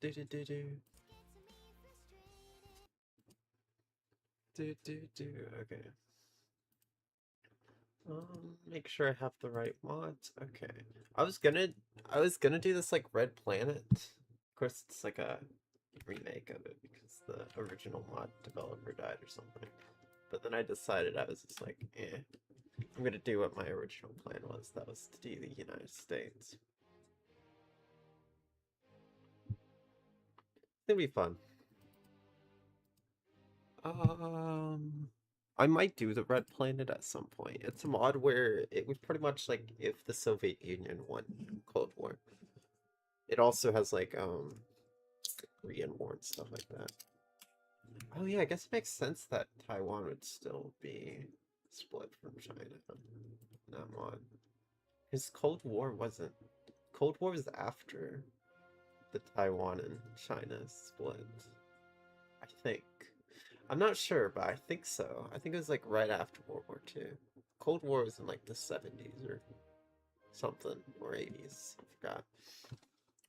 Do do do do. Do do do. Okay. Make sure I have the right mods. Okay. I was gonna I was gonna do this like Red Planet. Of course it's like a remake of it because the original mod developer died or something. But then I decided I was just like, eh. I'm gonna do what my original plan was. That was to do the United States. It'll be fun. I might do the Red Planet at some point. It's a mod where it would pretty much like if the Soviet Union won Cold War. It also has like Korean War and stuff like that. Oh yeah, I guess it makes sense that Taiwan would still be split from China in that mod. Because Cold War wasn't. Cold War was after the Taiwan and China split. I think. I'm not sure, but I think so. I think it was like right after World War II. Cold War was in like the 70s or something, or 80s. I forgot.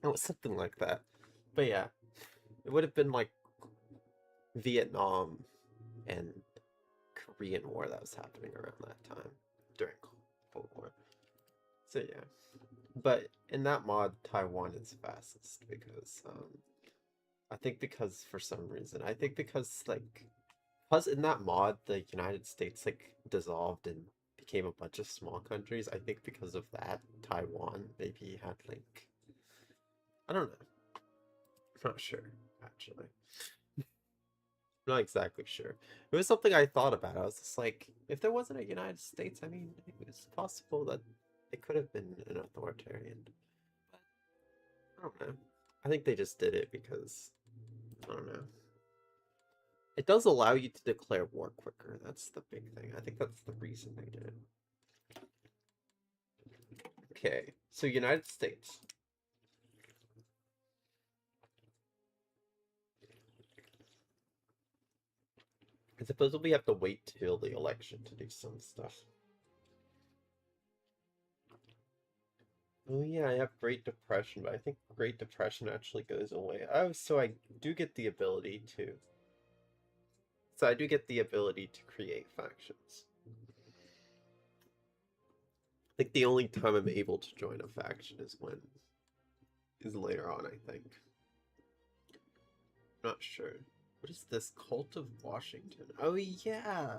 It was something like that. But yeah, it would have been like Vietnam and Korean War that was happening around that time during Cold War. So yeah, but in that mod, Taiwan is fastest because I think because for some reason, I think because like plus in that mod the United States like dissolved and became a bunch of small countries. I think because of that, Taiwan maybe had like I don't know. I'm not sure actually. Not exactly sure. It was something I thought about. I was just like, if there wasn't a United States, I mean, it's possible that it could have been an authoritarian. But I don't know. I think they just did it because, I don't know. It does allow you to declare war quicker. That's the big thing. I think that's the reason they did it. Okay, so United States. I suppose we have to wait till the election to do some stuff. Oh yeah, I have Great Depression, but I think Great Depression actually goes away. Oh, so I do get the ability to... So I do get the ability to create factions. I think the only time I'm able to join a faction is when... is later on, I think. Not sure. What is this? Cult of Washington. Oh yeah!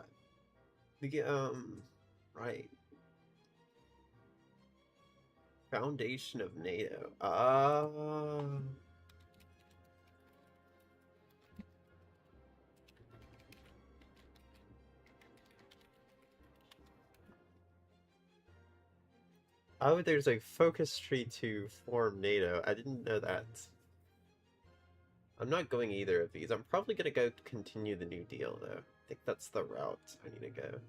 The, right. Foundation of NATO. Oh, there's a focus tree to form NATO. I didn't know that. I'm not going either of these. I'm probably gonna go continue the New Deal, though. I think that's the route I need to go.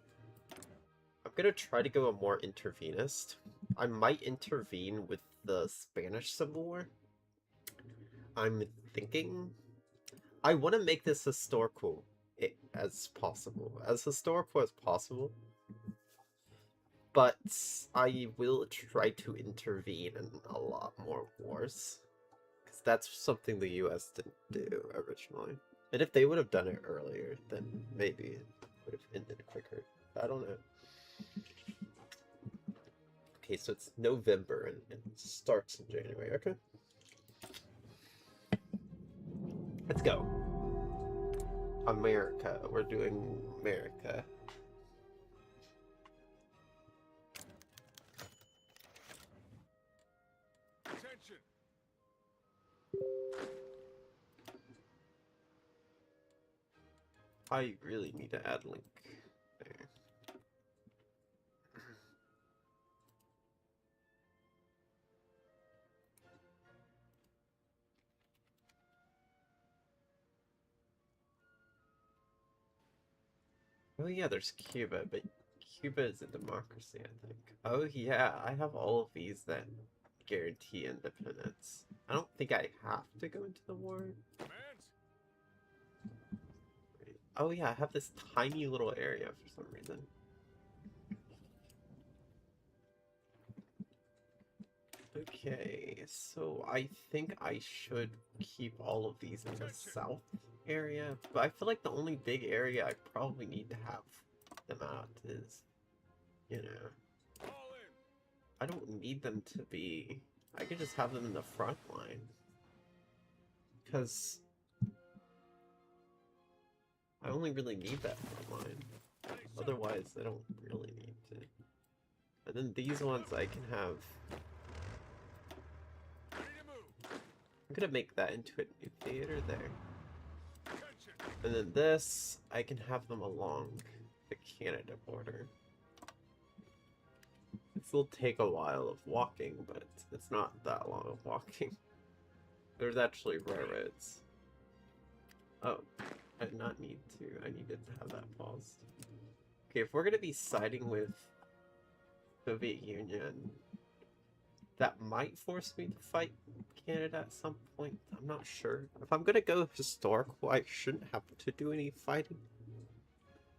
I'm gonna try to go a more intervenist. I might intervene with the Spanish Civil War. I'm thinking... I want to make this historical as possible. As historical as possible. But I will try to intervene in a lot more wars. Because that's something the US didn't do originally. And if they would have done it earlier, then maybe it would have ended quicker. I don't know. Okay, so it's November and it starts in January. Okay. Let's go. America. We're doing America. Attention. I really need to add link there. Oh yeah, there's Cuba, but Cuba is a democracy, I think. Oh yeah, I have all of these that guarantee independence. I don't think I have to go into the war. Commands. Oh yeah, I have this tiny little area for some reason. Okay, so I think I should keep all of these in the south area, but I feel like the only big area I probably need to have them at is, you know, All in. I don't need them to be, I could just have them in the front line, because I only really need that front line, otherwise I don't really need to. And then these ones I can have, Ready to move. I'm gonna make that into a new theater there. Attention. And then this, I can have them along the Canada border. This will take a while of walking, but it's not that long of walking. There's actually railroads. Oh, I did not need to. I needed to have that paused. Okay, if we're gonna be siding with Soviet Union, that might force me to fight Canada at some point. I'm not sure. If I'm gonna go historical, I shouldn't have to do any fighting.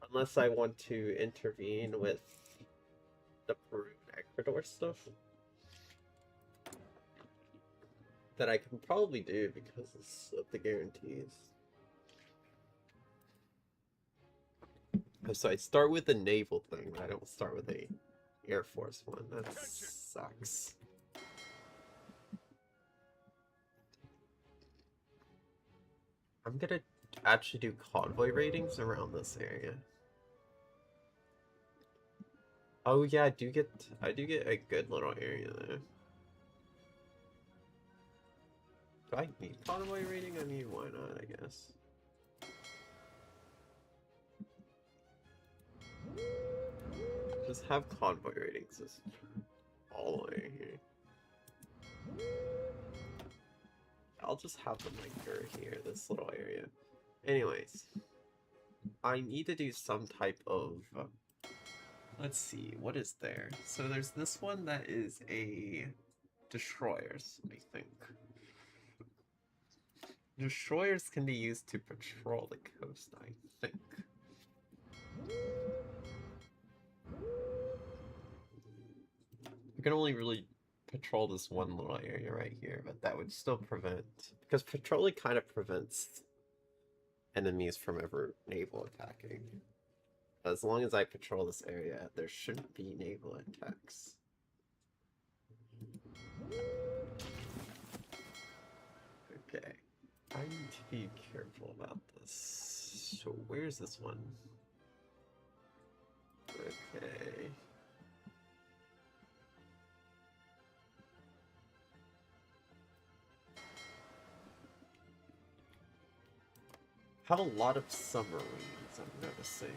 Unless I want to intervene with the Peru and Ecuador stuff. That I can probably do because of the guarantees. So I start with the naval thing, I don't start with a Air Force one. That sucks. I'm gonna actually do convoy ratings around this area. Oh yeah, I do get a good little area there. Do I need convoy rating? I mean, why not, I guess. Just have convoy ratings just all the way here. I'll just have them like here, this little area. Anyways, I need to do some type of... let's see, what is there? So there's this one that is a destroyers, I think. Destroyers can be used to patrol the coast, I think. You can only really patrol this one little area right here, but that would still prevent... because patrolling kind of prevents enemies from ever naval attacking. As long as I patrol this area, there shouldn't be naval attacks. Okay. I need to be careful about this. So where's this one? Okay. Have a lot of submarines, I'm noticing.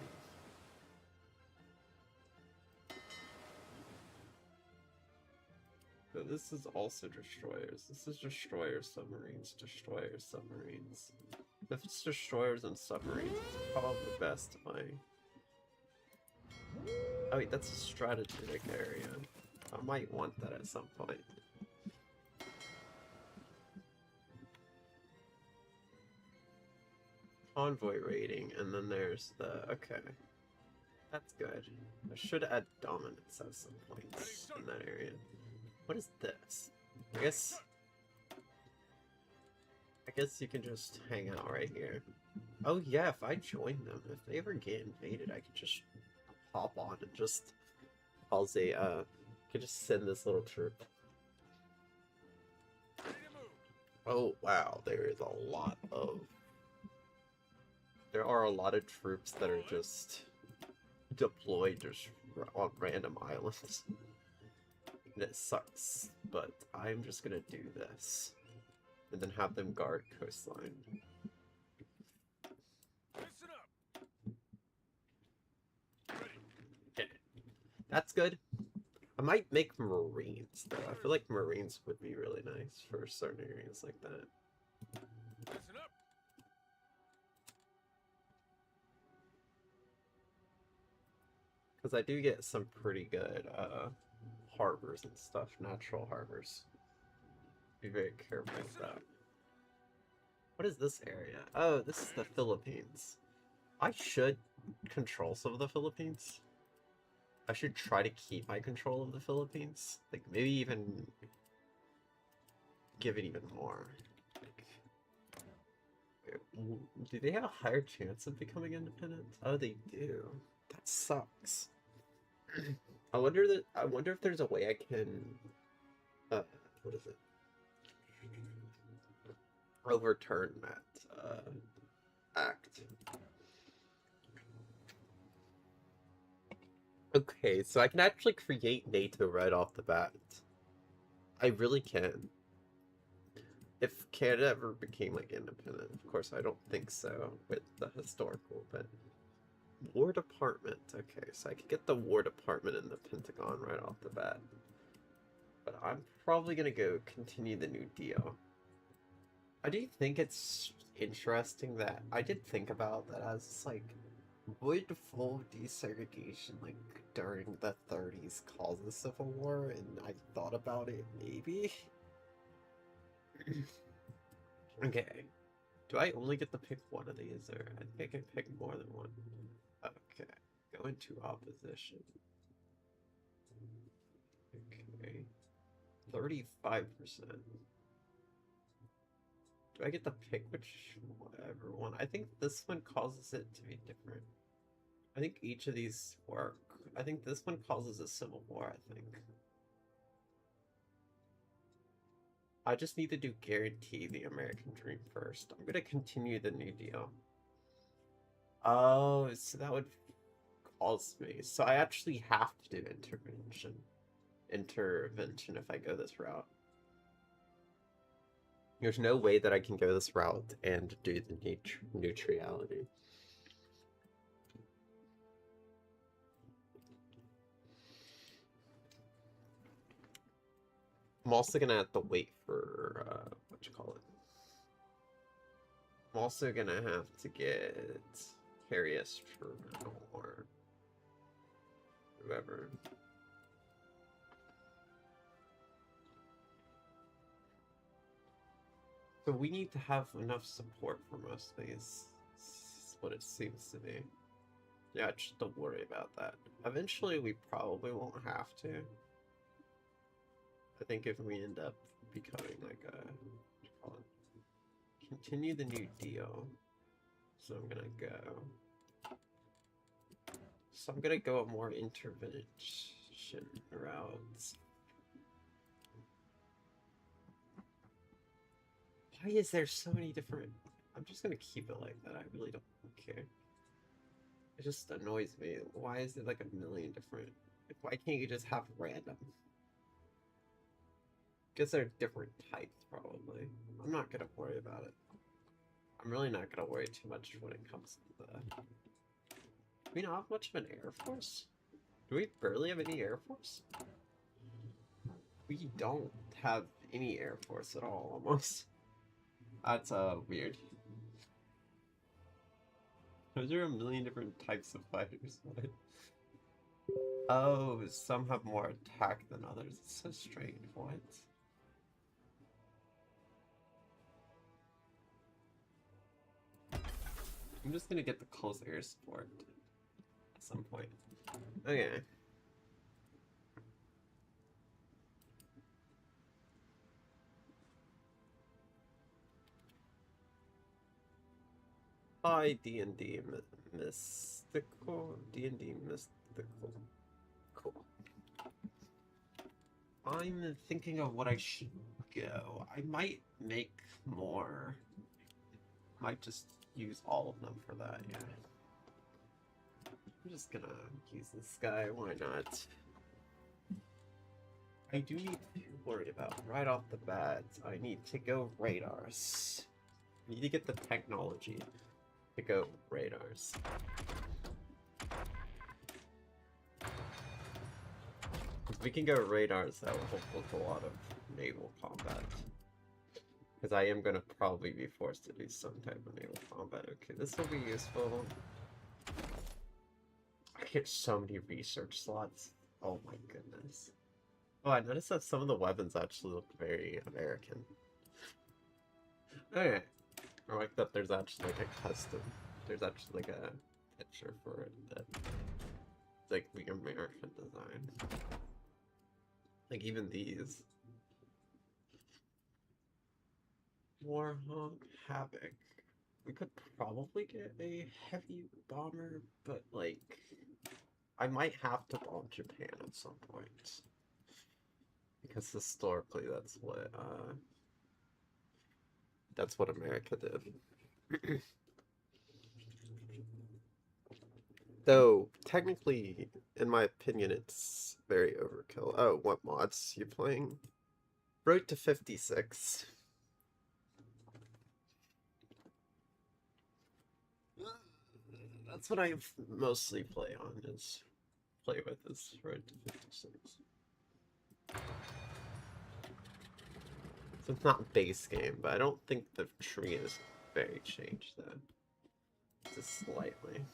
But this is also destroyers. This is destroyer submarines, destroyer submarines. If it's destroyers and submarines, it's probably best if I... oh wait, that's a strategic area. I might want that at some point. Convoy rating, and then there's the... okay. That's good. I should add dominance at some points in that area. What is this? I guess you can just hang out right here. Oh yeah, if I join them, if they ever get invaded, I could just hop on and just... I'll say, could just send this little troop. Oh wow, there is a lot of... there are a lot of troops that are just deployed just on random islands. And it sucks, but I'm just gonna do this. And then have them guard coastline. Listen up. Okay. That's good. I might make Marines, though. I feel like Marines would be really nice for certain areas like that. Listen up. Because I do get some pretty good harbors and stuff, natural harbors. Be very careful with that. What is this area? Oh, this is the Philippines. I should control some of the Philippines. I should try to keep my control of the Philippines. Like, maybe even give it even more. Do they have a higher chance of becoming independent? Oh, they do. That sucks. I wonder if there's a way I can what is it? Overturn that act. Okay, so I can actually create NATO right off the bat. I really can. If Canada ever became like independent, of course I don't think so with the historical, but War Department. Okay, so I could get the War Department in the Pentagon right off the bat. But I'm probably gonna go continue the New Deal. I do think it's interesting that I did think about that as like, would full desegregation like during the 30s cause a civil war? And I thought about it, maybe. Okay. Do I only get to pick one of these, or I think I can pick more than one? Okay. Go into opposition. Okay. 35%. Do I get to pick whatever one? I think this one causes it to be different. I think each of these work. I think this one causes a civil war, I think. I just need to do guarantee the American dream first. I'm gonna continue the New Deal. Oh, so that would cause me. So I actually have to do intervention. Intervention if I go this route. There's no way that I can go this route and do the neutrality. I'm also gonna have to wait for what you call it. I'm also gonna have to get Carius or whoever. So we need to have enough support for most of these. Is what it seems to be. Yeah, just don't worry about that. Eventually, we probably won't have to. I think if we end up becoming like a, what do you call it? Continue the New Deal. So I'm gonna go. So I'm gonna go a more intervention route. Why is there so many different? I'm just gonna keep it like that. I really don't care. It just annoys me. Why is it like a million different? Why can't you just have random? Guess they're different types, probably. I'm not gonna worry about it. I'm really not gonna worry too much when it comes to the... Do we not have much of an Air Force? Do we barely have any Air Force? We don't have any Air Force at all, almost. That's weird. Those are a million different types of fighters. Oh, some have more attack than others. It's so strange. What? I'm just gonna get the close air support at some point. Okay. Hi, D&D mystical. D&D mystical. Cool. I'm thinking of what I should go. I might make more. Might just use all of them for that, yeah. I'm just gonna use this guy, why not? I do need to worry about right off the bat. I need to go radars. I need to get the technology to go radars. If we can go radars, that will help with a lot of naval combat. Because I am going to probably be forced to do some type of naval combat. Okay, this will be useful. I get so many research slots. Oh my goodness. Oh, I noticed that some of the weapons actually look very American. Okay. I like that there's actually like a custom. There's actually like a picture for it that it's like the American design. Like even these. Warhawk, Havoc. We could probably get a heavy bomber, but like, I might have to bomb Japan at some point. Because historically, that's what America did. Though, technically, in my opinion, it's very overkill. Oh, what mods you playing? Road to 56. That's what I mostly play is Road to 56. So it's not base game, but I don't think the tree is very changed though. Just slightly.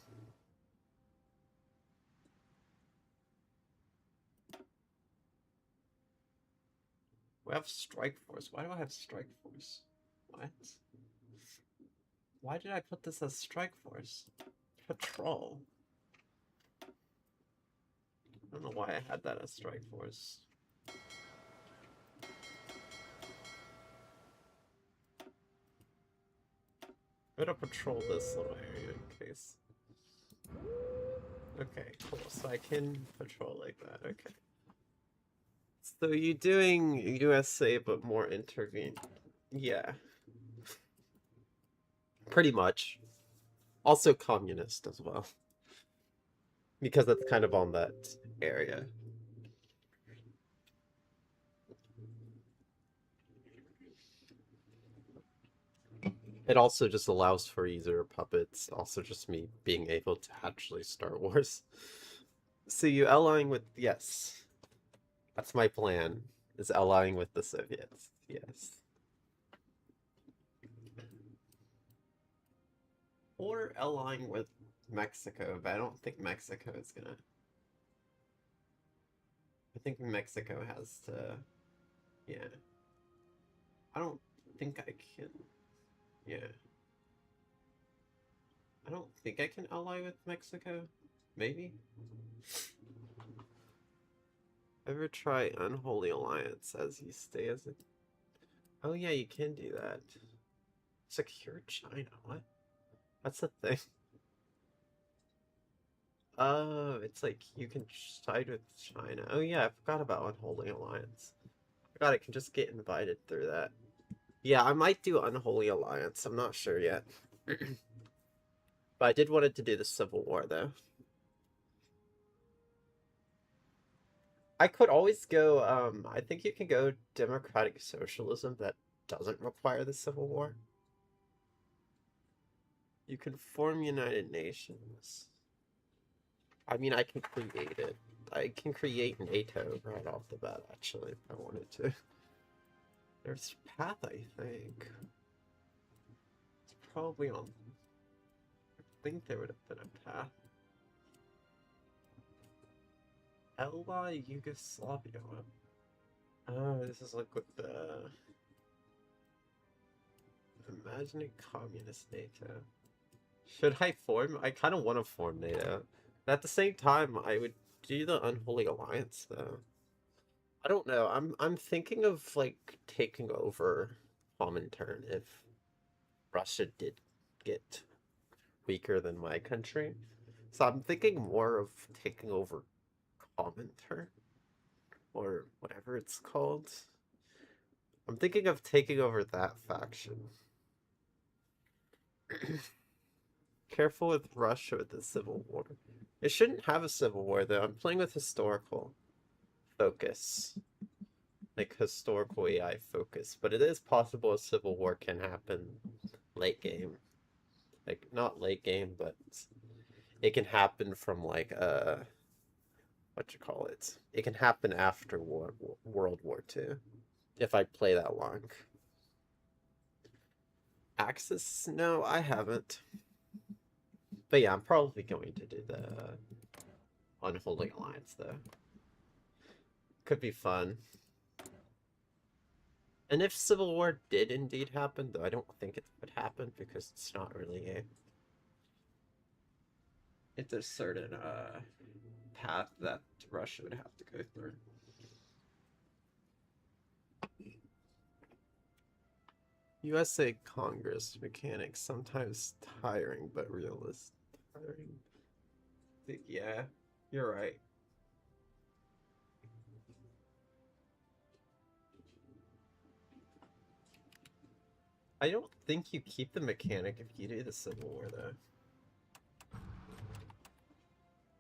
We have Strike Force. Why do I have Strike Force? What? Why did I put this as Strike Force? Patrol. I don't know why I had that as Strike Force. I'm gonna patrol this little area in case. Okay, cool. So I can patrol like that. Okay. So you doing USA but more intervene? Yeah. Pretty much. Also communist as well. Because that's kind of on that area. It also just allows for easier puppets. Also just me being able to actually start wars. So you allying with... Yes. That's my plan. Is allying with the Soviets. Yes. Or allying with Mexico, but I don't think Mexico is gonna... I think Mexico has to... Yeah. I don't think I can... Yeah. I don't think I can ally with Mexico. Maybe? Ever try Unholy Alliance as you stay as a... Oh yeah, you can do that. Secure China, what? That's a thing. Oh, it's like you can side with China. Oh yeah, I forgot about Unholy Alliance. I forgot I can just get invited through that. Yeah, I might do Unholy Alliance. I'm not sure yet. But I did want to do the Civil War, though. I could always go, I think you can go Democratic Socialism that doesn't require the Civil War. You can form United Nations. I mean, I can create it. I can create NATO right off the bat, actually, if I wanted to. There's Path, I think. It's probably on... I think there would have been a Path. Ally Yugoslavia. Oh, this is like with the... Imagining communist NATO. Should I form? I kind of want to form NATO. But at the same time, I would do the Unholy Alliance, though. I don't know. I'm thinking of, like, taking over Comintern if Russia did get weaker than my country. So I'm thinking more of taking over Comintern. Or whatever it's called. I'm thinking of taking over that faction. Careful with Russia with the Civil War. It shouldn't have a Civil War, though. I'm playing with historical focus. Like, historical AI focus. But it is possible a Civil War can happen late game. Like, not late game, but it can happen from, like, what you call it? It can happen after World War II. If I play that long. Axis? No, I haven't. But yeah, I'm probably going to do the Unholy Alliance, though. Could be fun. And if Civil War did indeed happen, though I don't think it would happen because it's not really a... It's a certain path that Russia would have to go through. USA Congress mechanics, sometimes tiring but realistic. Tiring. Yeah, you're right. I don't think you keep the mechanic if you do the Civil War, though.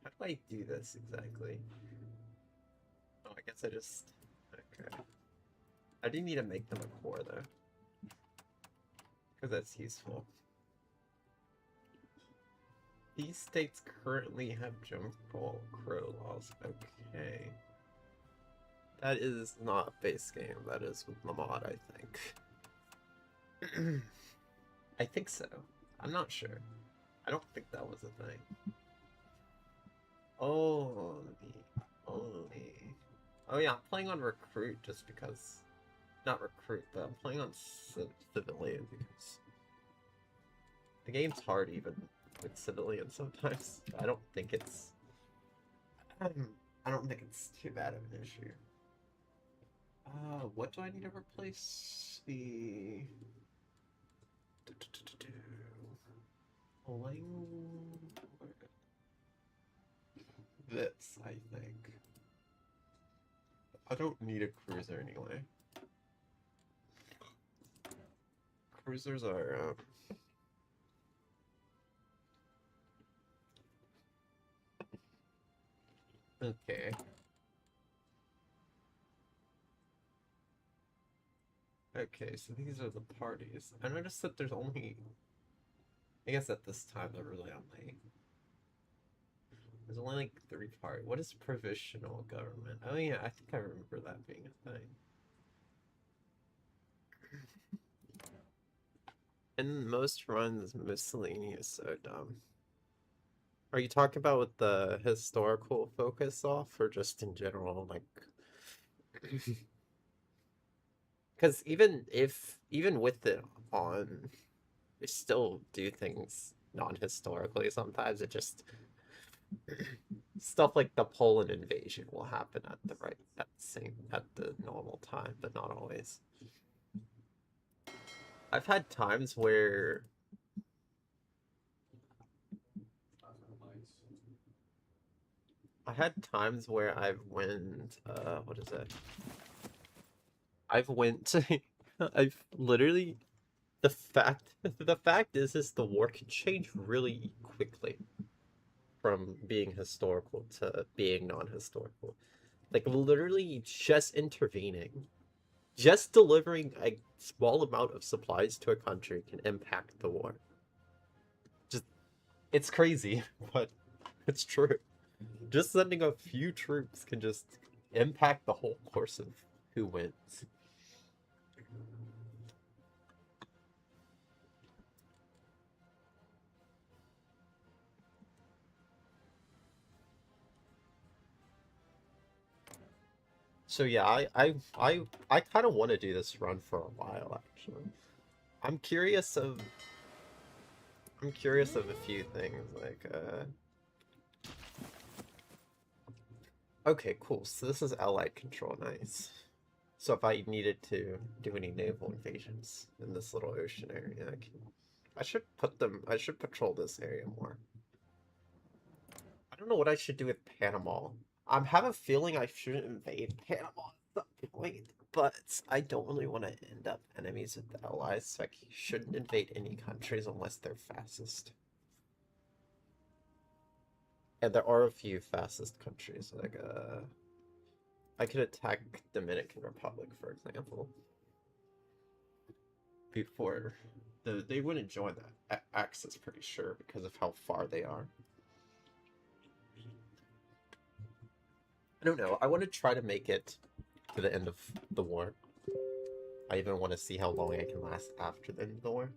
How do I do this exactly? Oh, I guess I just... Okay. I do need to make them a core, though. Because that's useful. These states currently have Jim Crow laws. Okay. That is not base game. That is with the mod, I think. I think so. I'm not sure. I don't think that was a thing. Oh, oh yeah, I'm playing on recruit just because. Not recruit, but I'm playing on civilian because the game's hard even with civilian sometimes. I don't think it's. I don't think it's too bad of an issue. What do I need to replace the this, I think. I don't need a cruiser anyway. Cruisers are okay. Okay, so these are the parties. I noticed that there's only... I guess at this time they're really only... There's only like 3 parties. What is provisional government? Oh yeah, I think I remember that being a thing. And most runs miscellaneous, so dumb. Are you talking about with the historical focus off, or just in general, like... Because even with it on, they still do things non-historically sometimes. It just stuff like the Poland invasion will happen at the normal time, but not always. I've had times where I've went what is it? I've literally the fact is the war can change really quickly from being historical to being non-historical. Like literally just intervening, just delivering a small amount of supplies to a country can impact the war. Just it's crazy, but it's true. Just sending a few troops can just impact the whole course of who wins. So yeah, I kind of want to do this run for a while actually. I'm curious of a few things like okay, cool. So this is allied control, nice. So if I needed to do any naval invasions in this little ocean area, I should patrol this area more. I don't know what I should do with Panama. I have a feeling I shouldn't invade Panama at some point, but I don't really want to end up enemies with the allies, so I shouldn't invade any countries unless they're fascist. And there are a few fascist countries, like I could attack Dominican Republic, for example. Before they wouldn't join that Axis, pretty sure, because of how far they are. I don't know. I want to try to make it to the end of the war. I even want to see how long I can last after the end of the war.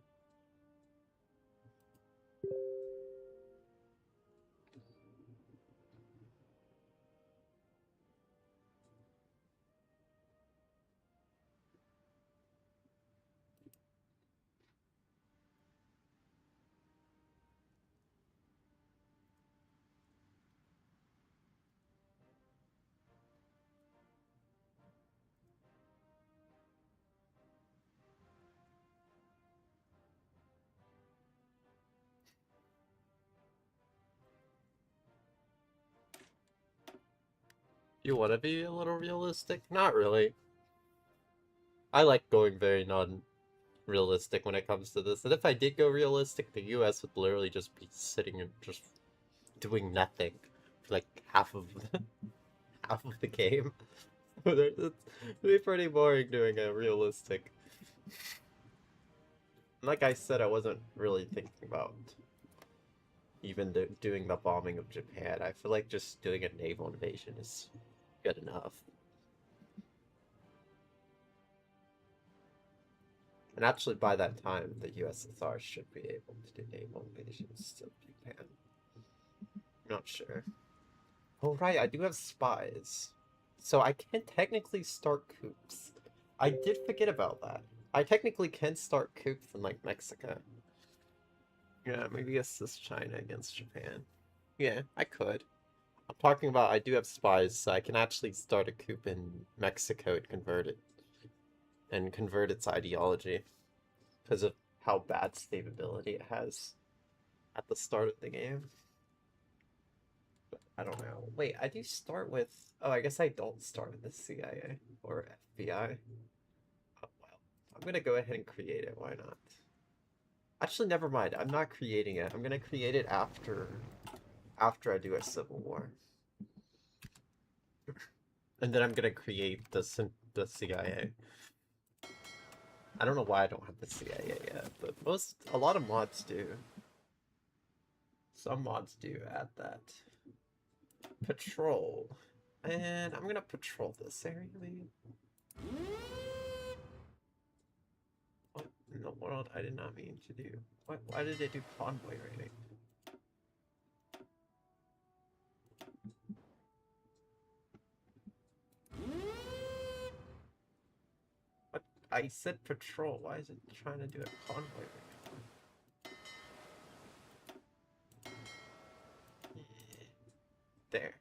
You want to be a little realistic? Not really. I like going very non-realistic when it comes to this. And if I did go realistic, the US would literally just be sitting and just doing nothing for like half of the game. It'd be pretty boring doing a realistic. Like I said, I wasn't really thinking about even doing the bombing of Japan. I feel like just doing a naval invasion is good enough. And actually, by that time, the USSR should be able to do naval invasions of Japan. I'm not sure. Oh, right, I do have spies. So I can technically start coups. I did forget about that. I technically can start coups in, like, Mexico. Yeah, maybe assist China against Japan. Yeah, I could. I'm talking about I do have spies, so I can actually start a coup in Mexico and convert it. And convert its ideology. Because of how bad stability it has at the start of the game. But I don't know. Wait, I do start with... Oh, I guess I don't start with the CIA or FBI. Oh, well. I'm gonna go ahead and create it. Why not? Actually, never mind. I'm not creating it. I'm gonna create it after I do a civil war. And then I'm gonna create the CIA. I don't know why I don't have the CIA yet, but a lot of mods do. Some mods do add that. Patrol. And I'm gonna patrol this area, maybe. What in the world? I did not mean to do. Why did it do convoy raiding? What? I said patrol. Why is it trying to do a convoy raiding? There.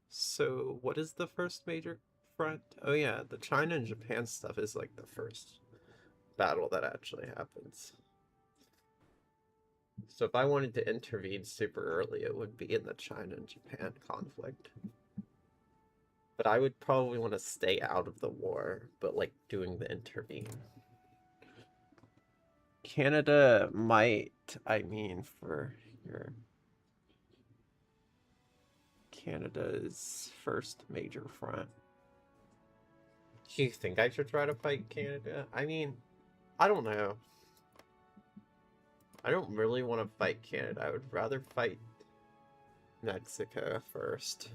So what is the first major front? Oh yeah, the China and Japan stuff is like the first battle that actually happens. So if I wanted to intervene super early, it would be in the China and Japan conflict. But I would probably want to stay out of the war, but like doing the intervene. Canada might, I mean, for your Canada's first major front. Do you think I should try to fight Canada? I mean, I don't know. I don't really want to fight Canada. I would rather fight Mexico first.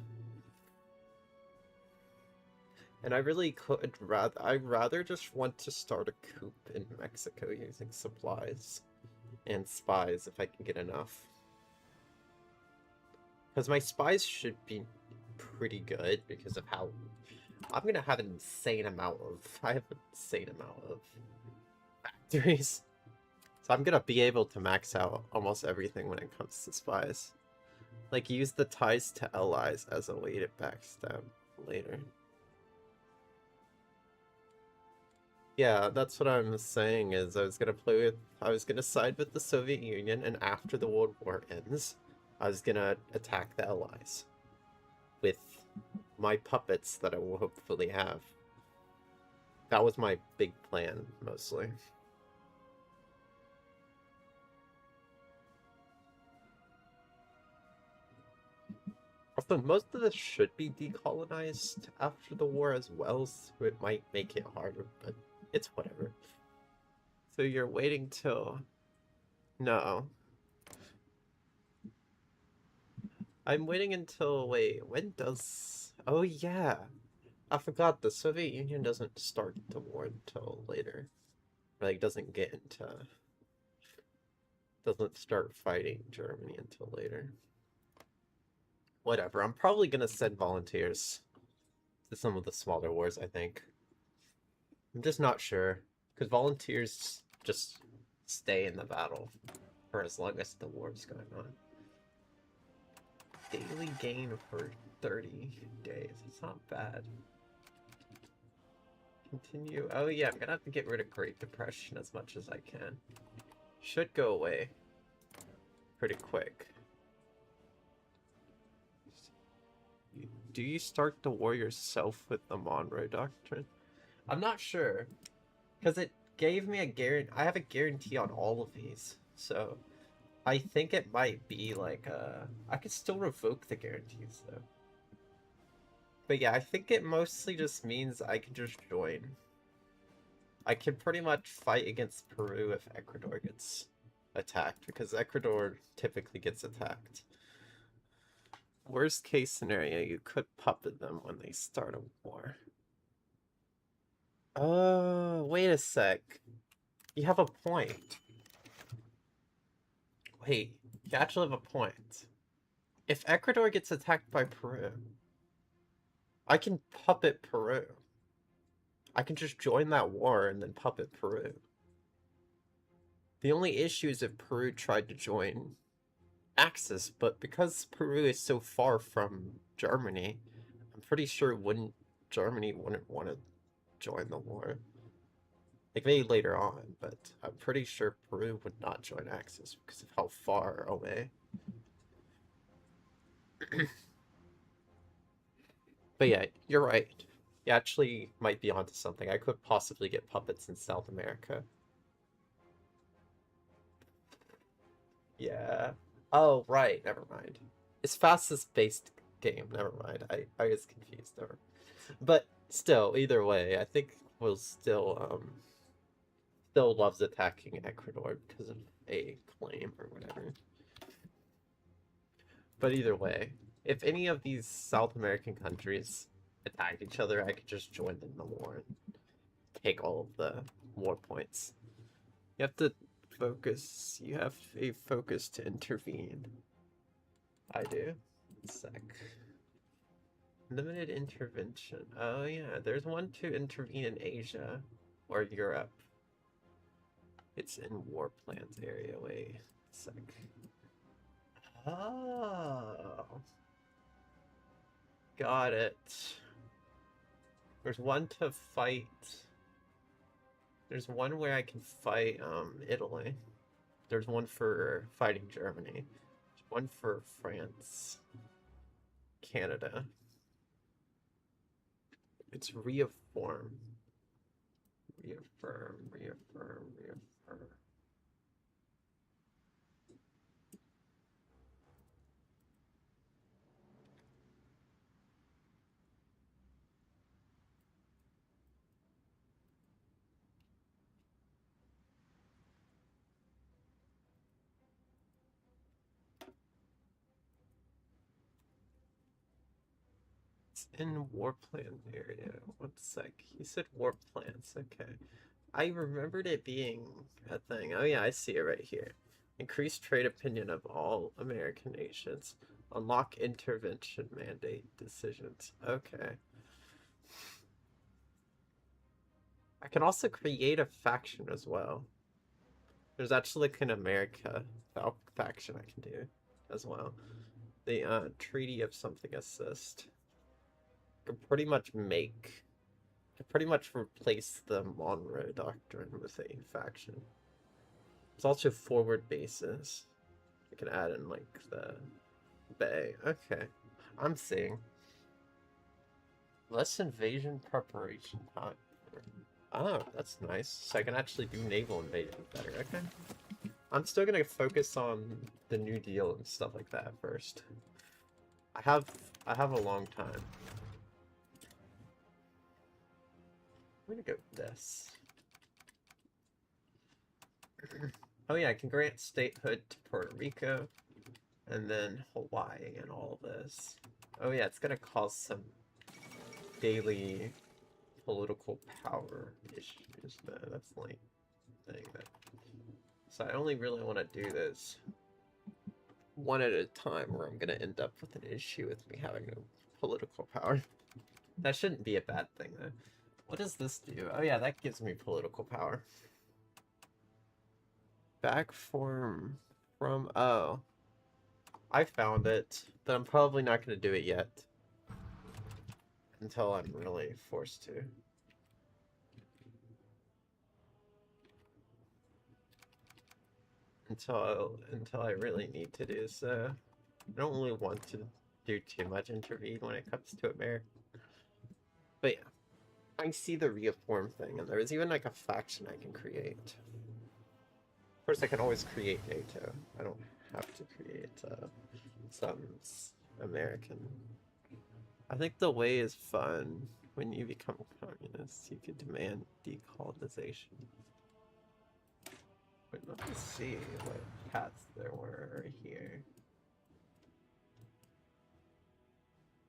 And I really could I'd rather just want to start a coup in Mexico using supplies and spies if I can get enough. Because my spies should be pretty good because of how... I'm gonna have an insane amount of... I have an insane amount of factories. So I'm gonna be able to max out almost everything when it comes to spies. Like, use the ties to allies as a way to backstab later. Yeah, that's what I'm saying is I was gonna side with the Soviet Union, and after the World War ends, I was gonna attack the allies. With my puppets that I will hopefully have. That was my big plan, mostly. Also, most of this should be decolonized after the war as well, so it might make it harder, but it's whatever. So you're waiting till... No. I'm waiting until... Wait, when does... Oh yeah! I forgot, the Soviet Union doesn't start the war until later. Like, doesn't get into... Doesn't start fighting Germany until later. Whatever, I'm probably gonna send volunteers to some of the smaller wars, I think. I'm just not sure, because volunteers just stay in the battle for as long as the war is going on. Daily gain for 30 days, it's not bad. Continue, oh yeah, I'm gonna have to get rid of Great Depression as much as I can. Should go away. pretty quick. Do you start the war yourself with the Monroe Doctrine? I'm not sure. Because it gave me a guarantee. I have a guarantee on all of these. So I think it might be like I could still revoke the guarantees though. But yeah, I think it mostly just means I can just join. I can pretty much fight against Peru if Ecuador gets attacked, because Ecuador typically gets attacked. Worst case scenario, you could puppet them when they start a war. Oh, wait a sec. You have a point. Wait, you actually have a point. If Ecuador gets attacked by Peru, I can puppet Peru. I can just join that war and then puppet Peru. The only issue is if Peru tried to join Axis, but because Peru is so far from Germany, I'm pretty sure Germany wouldn't want to join the war. Like, maybe later on, but I'm pretty sure Peru would not join Axis because of how far away. But yeah, you're right. You actually might be onto something. I could possibly get puppets in South America. Yeah. Oh, right. Never mind. It's fastest-based game. Never mind. I was confused there. But still, either way, I think we'll still loves attacking Ecuador because of a claim or whatever. But either way, if any of these South American countries attack each other, I could just join them in the war and take all of the war points. You have to focus. You have a focus to intervene. I do. Sec. Limited intervention. Oh yeah, there's one to intervene in Asia or Europe. It's in war plans area. Wait, sec. Oh, got it. There's one to fight. There's one where I can fight Italy. There's one for fighting Germany. There's one for France. Canada. It's reaffirm. Reaffirm. It's in war plan area. 1 sec. You said war plans. Okay. I remembered it being a thing. Oh yeah, I see it right here. Increase trade opinion of all American nations. Unlock intervention mandate decisions. Okay. I can also create a faction as well. There's actually like an America faction I can do as well. The Treaty of Something Assist. Can pretty much replace the Monroe Doctrine with a faction. There's also forward bases. I can add in like the bay. Okay, I'm seeing. Less invasion preparation time. Oh, that's nice. So I can actually do naval invasion better. Okay. I'm still gonna focus on the New Deal and stuff like that first. I have a long time. I'm gonna go with this. Oh yeah, I can grant statehood to Puerto Rico, and then Hawaii and all this. Oh yeah, it's gonna cause some daily political power issues. That's like thing that. So I only really want to do this one at a time, or I'm gonna end up with an issue with me having no political power. That shouldn't be a bad thing though. What does this do? Oh yeah, that gives me political power. Back form from... Oh. I found it, but I'm probably not going to do it yet. Until I'm really forced to. until I really need to do so. I don't really want to do too much intervene when it comes to America. But yeah, I see the reform thing, and there's even like a faction I can create. Of course, I can always create NATO. I don't have to create some American. I think the way is fun. When you become communist, you can demand decolonization. Wait, let me see what paths there were here.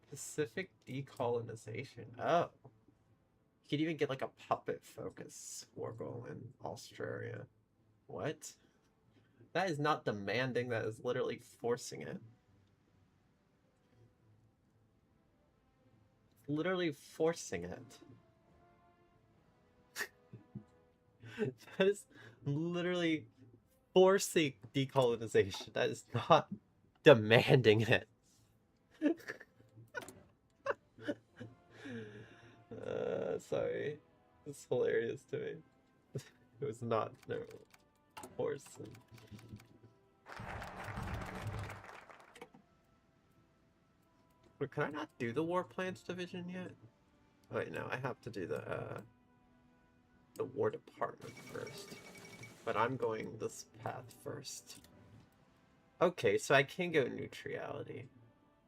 Pacific decolonization. Oh. You could even get like a puppet focus war goal in Australia. What? That is not demanding, that is literally forcing it. Literally forcing it. That is literally forcing decolonization. That is not demanding it. Sorry. It's hilarious to me. It was not no forcing. Wait, can I not do the war plans division yet? Wait, no, I have to do the war department first. But I'm going this path first. Okay, so I can go neutrality.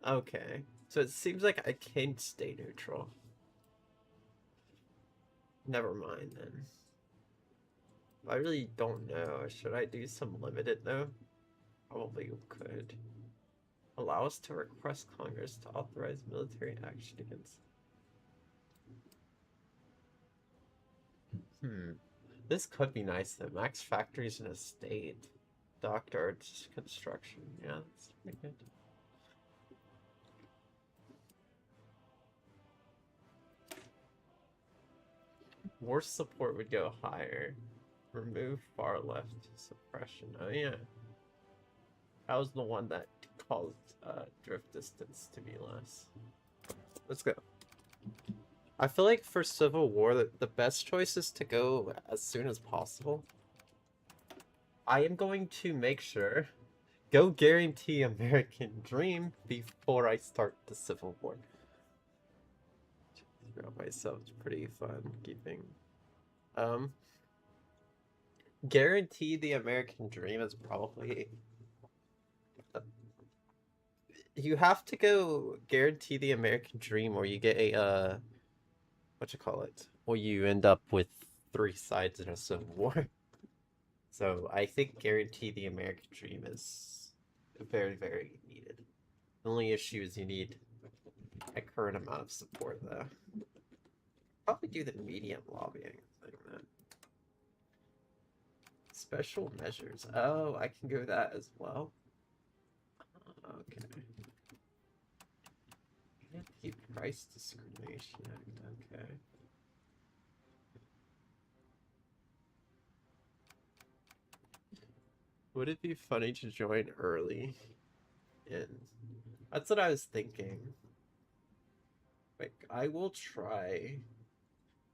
Okay, so it seems like I can stay neutral. Never mind then. I really don't know. Should I do some limited though? Probably could. Allow us to request Congress to authorize military action against. This could be nice though. Max factories in a state. Dockyards construction. Yeah, that's pretty good. War support would go higher. Remove far left suppression. Oh yeah. That was the one that caused drift distance to be less. Let's go. I feel like for Civil War, the best choice is to go as soon as possible. I am going to make sure, go guarantee American Dream before I start the Civil War. Myself, it's pretty fun keeping. Guarantee the American Dream is probably. You have to go guarantee the American Dream, or you get a or you end up with 3 sides in a Civil War. So I think guarantee the American Dream is very, very needed. The only issue is you need a current amount of support though. Probably do the medium lobbying thing then. Special measures. Oh, I can go that as well. Okay. Anti-price discrimination act. Okay. Would it be funny to join early? And that's what I was thinking. Like, I will try,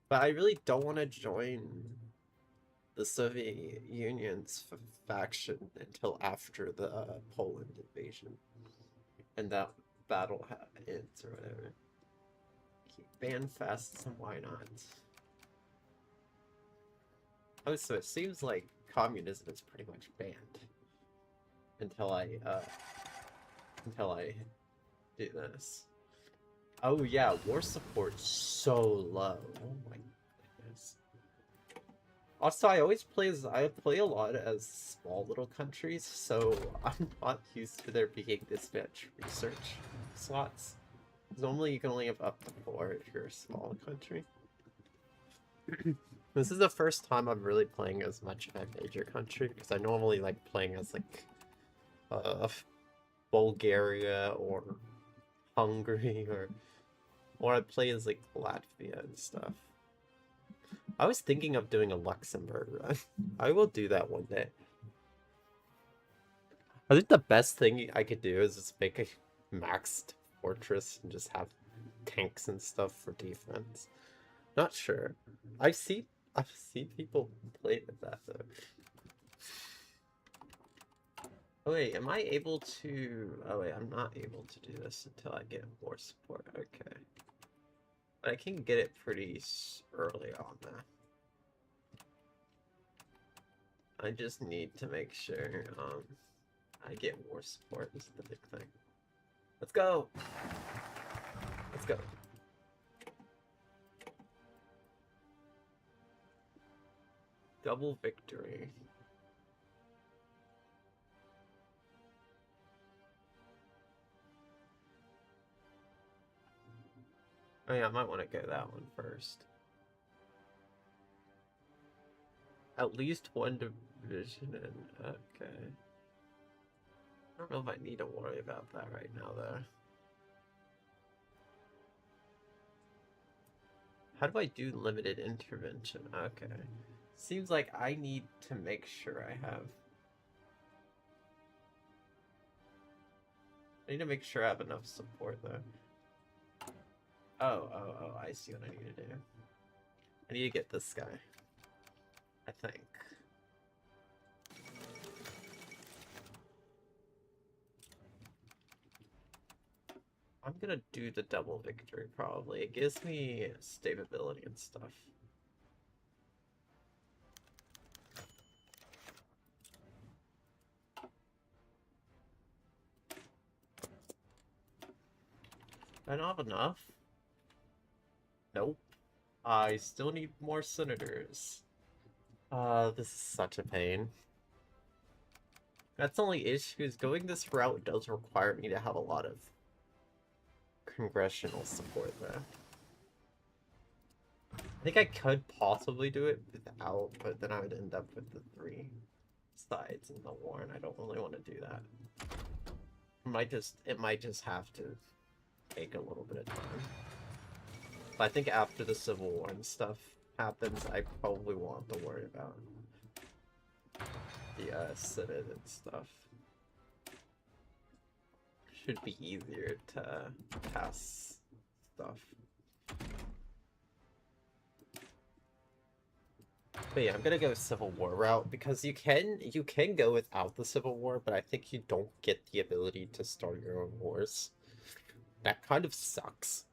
but I really don't want to join the Soviet Union's faction until after the Poland invasion, and that battle ends or whatever. Ban fascism, why not? Oh, so it seems like communism is pretty much banned until I do this. Oh yeah, war support so low. Oh my goodness. Also, I play a lot as small little countries, so I'm not used to there being this much research slots. Normally you can only have up to 4 if you're a small country. This is the first time I'm really playing as much of a major country, because I normally like playing as like Bulgaria or Hungary or I play as like Latvia and stuff. I was thinking of doing a Luxembourg run. I will do that one day. I think the best thing I could do is just make a maxed fortress and just have tanks and stuff for defense. Not sure. I've seen people play with that though. Oh wait, am I able to... Oh wait, I'm not able to do this until I get more support. Okay. But I can get it pretty early on there. I just need to make sure I get more support is the big thing. Let's go! Let's go. Double victory. Oh yeah, I might want to go that one first. At least one division in. Okay. I don't know if I need to worry about that right now, though. How do I do limited intervention? Okay. Seems like I need to make sure I have... I need to make sure I have enough support, though. Oh, I see what I need to do. I need to get this guy. I think. I'm gonna do the double victory, probably. It gives me stability and stuff. Do I not have enough? Nope. I still need more senators. This is such a pain. That's the only issue, is going this route does require me to have a lot of congressional support there. I think I could possibly do it without, but then I would end up with the 3 sides in the war, and I don't really want to do that. It might just have to take a little bit of time. But I think after the Civil War and stuff happens, I probably won't have to worry about the Senate and stuff. Should be easier to pass stuff. But yeah, I'm gonna go Civil War route because you can go without the Civil War, but I think you don't get the ability to start your own wars. That kind of sucks.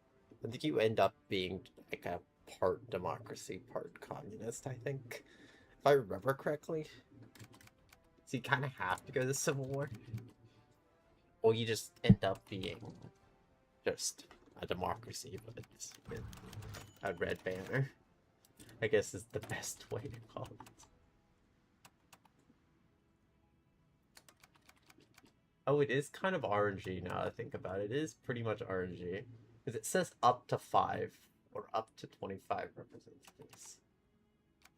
I think you end up being like a part democracy, part communist, I think. If I remember correctly. So you kind of have to go to the Civil War. Or you just end up being just a democracy, but it's with a red banner. I guess is the best way to call it. Oh, it is kind of RNG now I think about it. It is pretty much RNG. Because it says up to 5 or up to 25 representatives.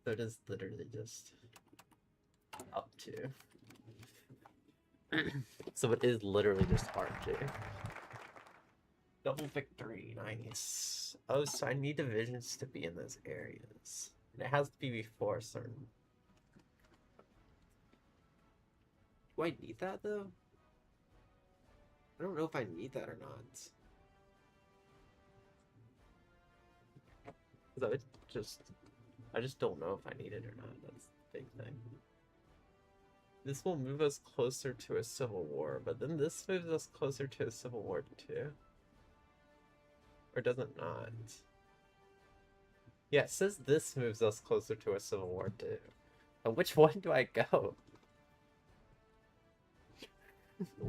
So it is literally just up to. So it is literally just RNG. Double victory, nice. Oh, so I need divisions to be in those areas. And it has to be before a certain... Do I need that, though? I don't know if I need that or not. Because I just don't know if I need it or not. That's the big thing. This will move us closer to a civil war, but then this moves us closer to a civil war too. Or does it not? Yeah, it says this moves us closer to a civil war too. And which one do I go?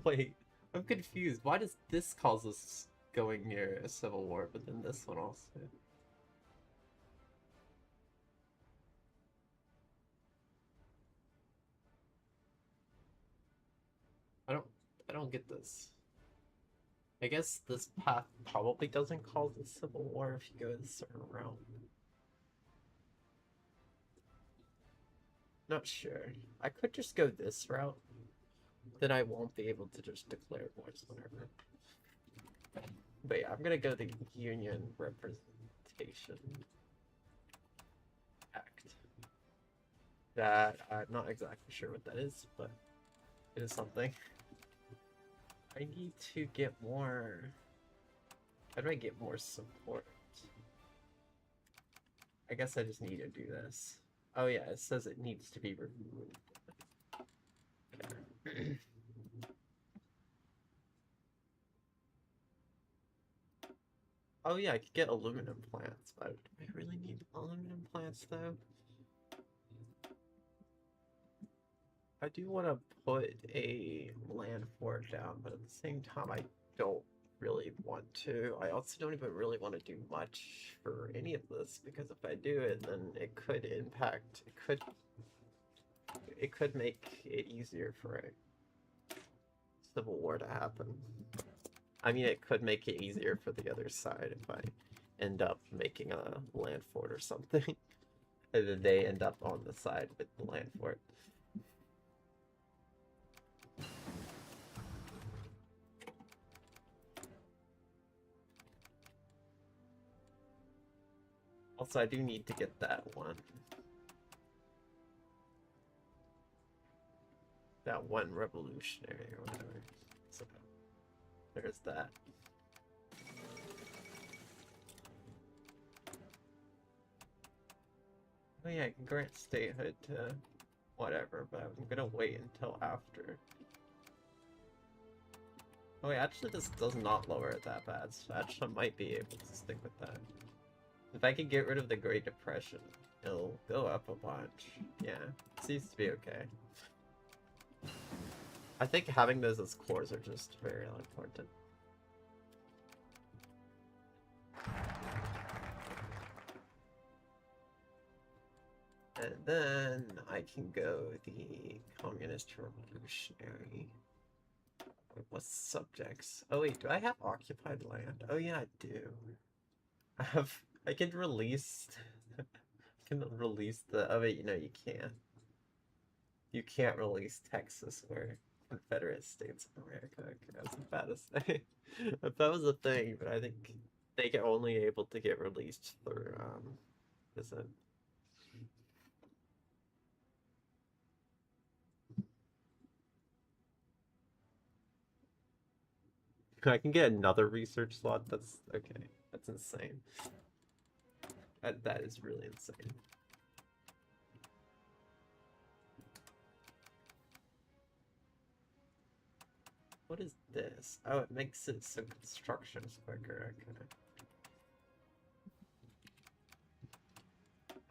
Wait, I'm confused. Why does this cause us going near a civil war, but then this one also? I don't get this. I guess this path probably doesn't cause a civil war if you go a certain route. Not sure. I could just go this route. Then I won't be able to just declare wars whenever. But yeah, I'm gonna go the Union Representation Act. That, I'm not exactly sure what that is, but it is something. I need to get more... How do I get more support? I guess I just need to do this. Oh yeah, it says it needs to be removed. Okay. Oh yeah, I could get aluminum plants, but do I really need aluminum plants though? I do want to put a land fort down, but at the same time, I don't really want to. I also don't even really want to do much for any of this, because if I do it, then it could impact, it could make it easier for a civil war to happen. I mean, it could make it easier for the other side if I end up making a land fort or something. And then they end up on the side with the land fort. Also, I do need to get that one. That one revolutionary or whatever. So, there's that. Oh yeah, I can grant statehood to whatever, but I'm gonna wait until after. Oh wait, actually this does not lower it that bad, so actually I might be able to stick with that. If I can get rid of the Great Depression, it'll go up a bunch. Yeah, it seems to be okay. I think having those as cores are just very important. And then I can go the Communist Revolutionary. Wait, what's subjects? Oh wait, do I have occupied land? Oh yeah, I do. I can release the, oh wait, no you can't. You can't release Texas or Confederate States of America. Okay, I was about to say. If that was a thing, but I think they get only able to get released through, is it? I can get another research slot. That's okay. That's insane. That is really insane. What is this? Oh, it makes it so construction's quicker.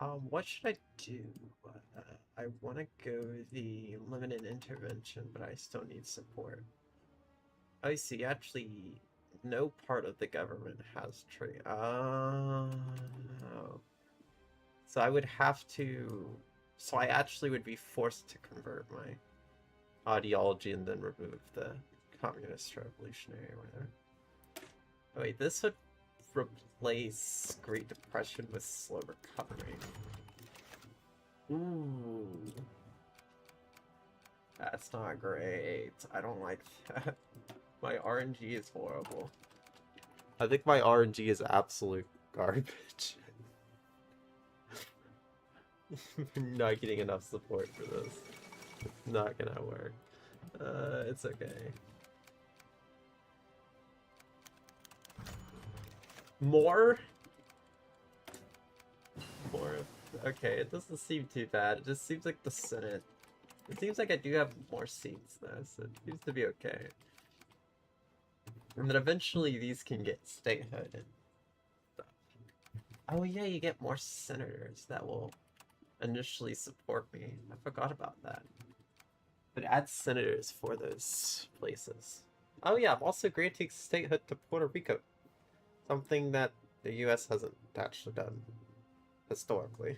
Okay. What should I do? I want to go the limited intervention, but I still need support. I see. Actually, no part of the government has trade. Oh. So I would have to. So I actually would be forced to convert my ideology and then remove the communist revolutionary or whatever. Oh wait, this would replace Great Depression with slow recovery. Ooh. That's not great. I don't like that. My RNG is horrible. I think my RNG is absolute garbage. I'm not getting enough support for this. It's not gonna work. It's okay. More? More? Okay, it doesn't seem too bad. It just seems like the Senate. It seems like I do have more seats though, so it seems to be okay. And then eventually these can get statehood and stuff. Oh yeah, you get more senators that will initially support me. I forgot about that. But add senators for those places. Oh yeah, I'm also granting statehood to Puerto Rico. Something that the US hasn't actually done historically.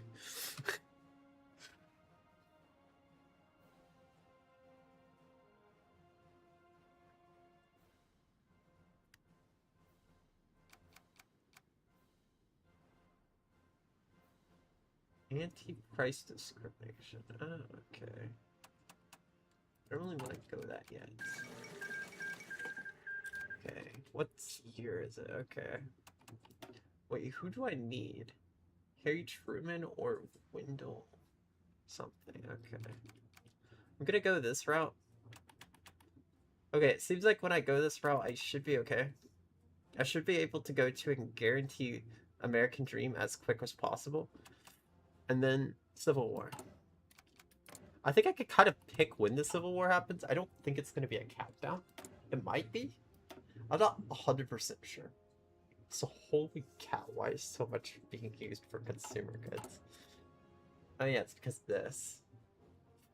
Anti-price discrimination. Oh, okay. I don't really want to go that yet. Okay, what year is it? Okay. Wait, who do I need? Harry Truman or Wendell something? Okay. I'm gonna go this route. Okay, it seems like when I go this route, I should be okay. I should be able to go to and guarantee American Dream as quick as possible. And then Civil War. I think I could kind of pick when the Civil War happens. I don't think it's going to be a countdown. It might be. I'm not 100% sure. So holy cow, why is so much being used for consumer goods? Oh yeah, it's because this.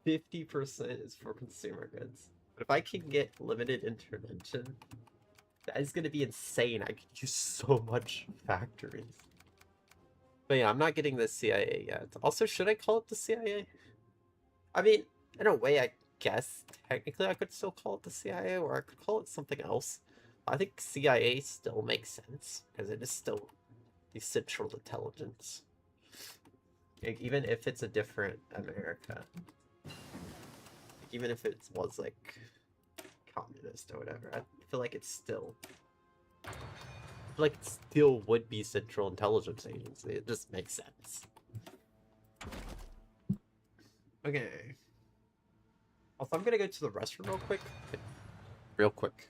50% is for consumer goods. But if I can get limited intervention, that is gonna be insane. I could use so much factories. But yeah, I'm not getting the CIA yet. Also, should I call it the CIA? I mean, in a way, I guess technically I could still call it the CIA, or I could call it something else. I think CIA still makes sense, because it is still the Central Intelligence. Like, even if it's a different America. Even if it was, like, communist or whatever, I feel like it's still... I feel like it still would be Central Intelligence Agency. It just makes sense. Okay. Also, I'm gonna go to the restroom real quick. Real quick.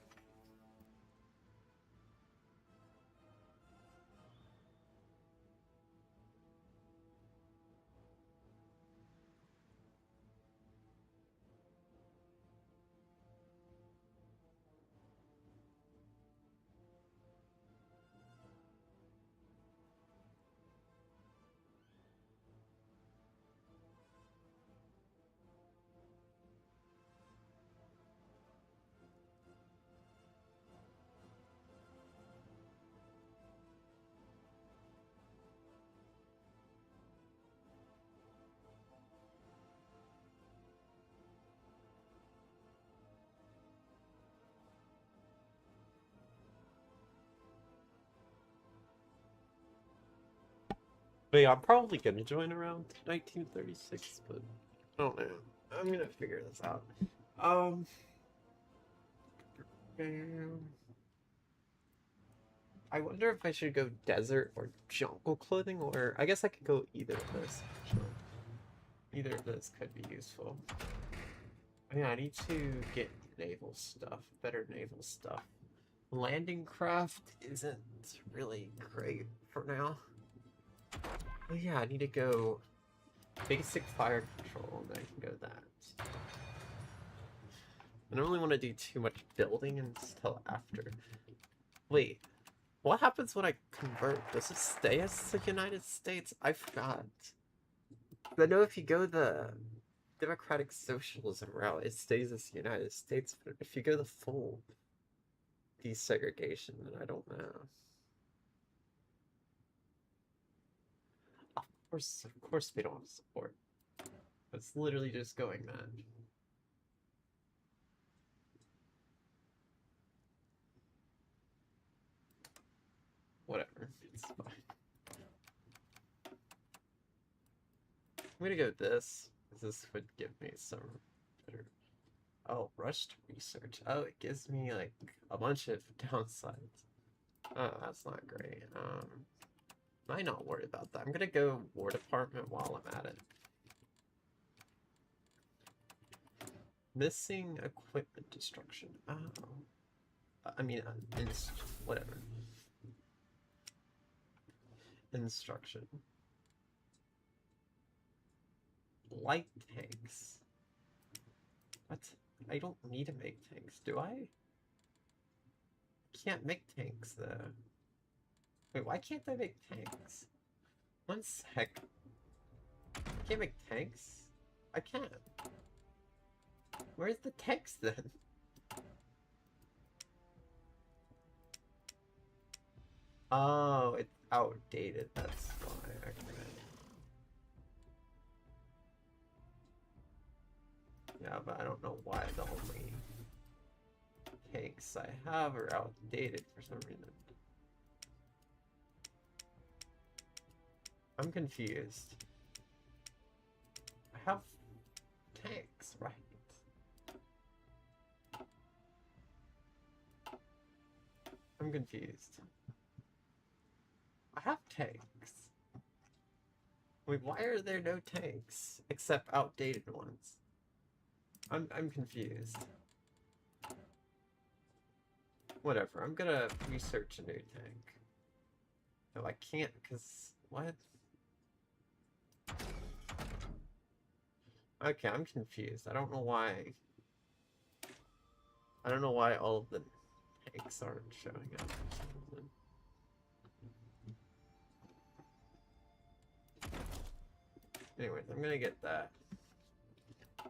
But yeah, I'm probably gonna join around 1936, but I don't know. I'm gonna figure this out. Um, I wonder if I should go desert or jungle clothing, or I guess I could go either of those. Sure. Either of those could be useful. Yeah, I need to get naval stuff, better naval stuff. Landing craft isn't really great for now. Oh yeah, I need to go basic fire control, and then I can go that. I don't really want to do too much building until after. Wait, what happens when I convert? Does it stay as the United States? I forgot. I know if you go the democratic socialism route, it stays as the United States, but if you go the full desegregation, then I don't know. Of course we don't have support. It's literally just going mad. Whatever, it's fine. I'm gonna go with this, because this would give me some better... Oh, rushed research. Oh, it gives me, like, a bunch of downsides. Oh, that's not great. Might not worry about that. I'm gonna go War Department while I'm at it. Missing equipment destruction. Oh. I mean, whatever. Instruction. Light tanks. What? I don't need to make tanks, do I? Can't make tanks, though. Wait, why can't I make tanks? One sec. I can't make tanks? I can't. Where's the tanks, then? Oh, it's outdated, that's why. Okay. Yeah, but I don't know why the only tanks I have are outdated for some reason. I'm confused. I have tanks, right? I'm confused. I have tanks. Wait, why are there no tanks? Except outdated ones. I'm confused. Whatever, I'm gonna research a new tank. No, I can't, because... What? Okay, I'm confused. I don't know why... I don't know why all of the tanks aren't showing up. Anyways, I'm gonna get that.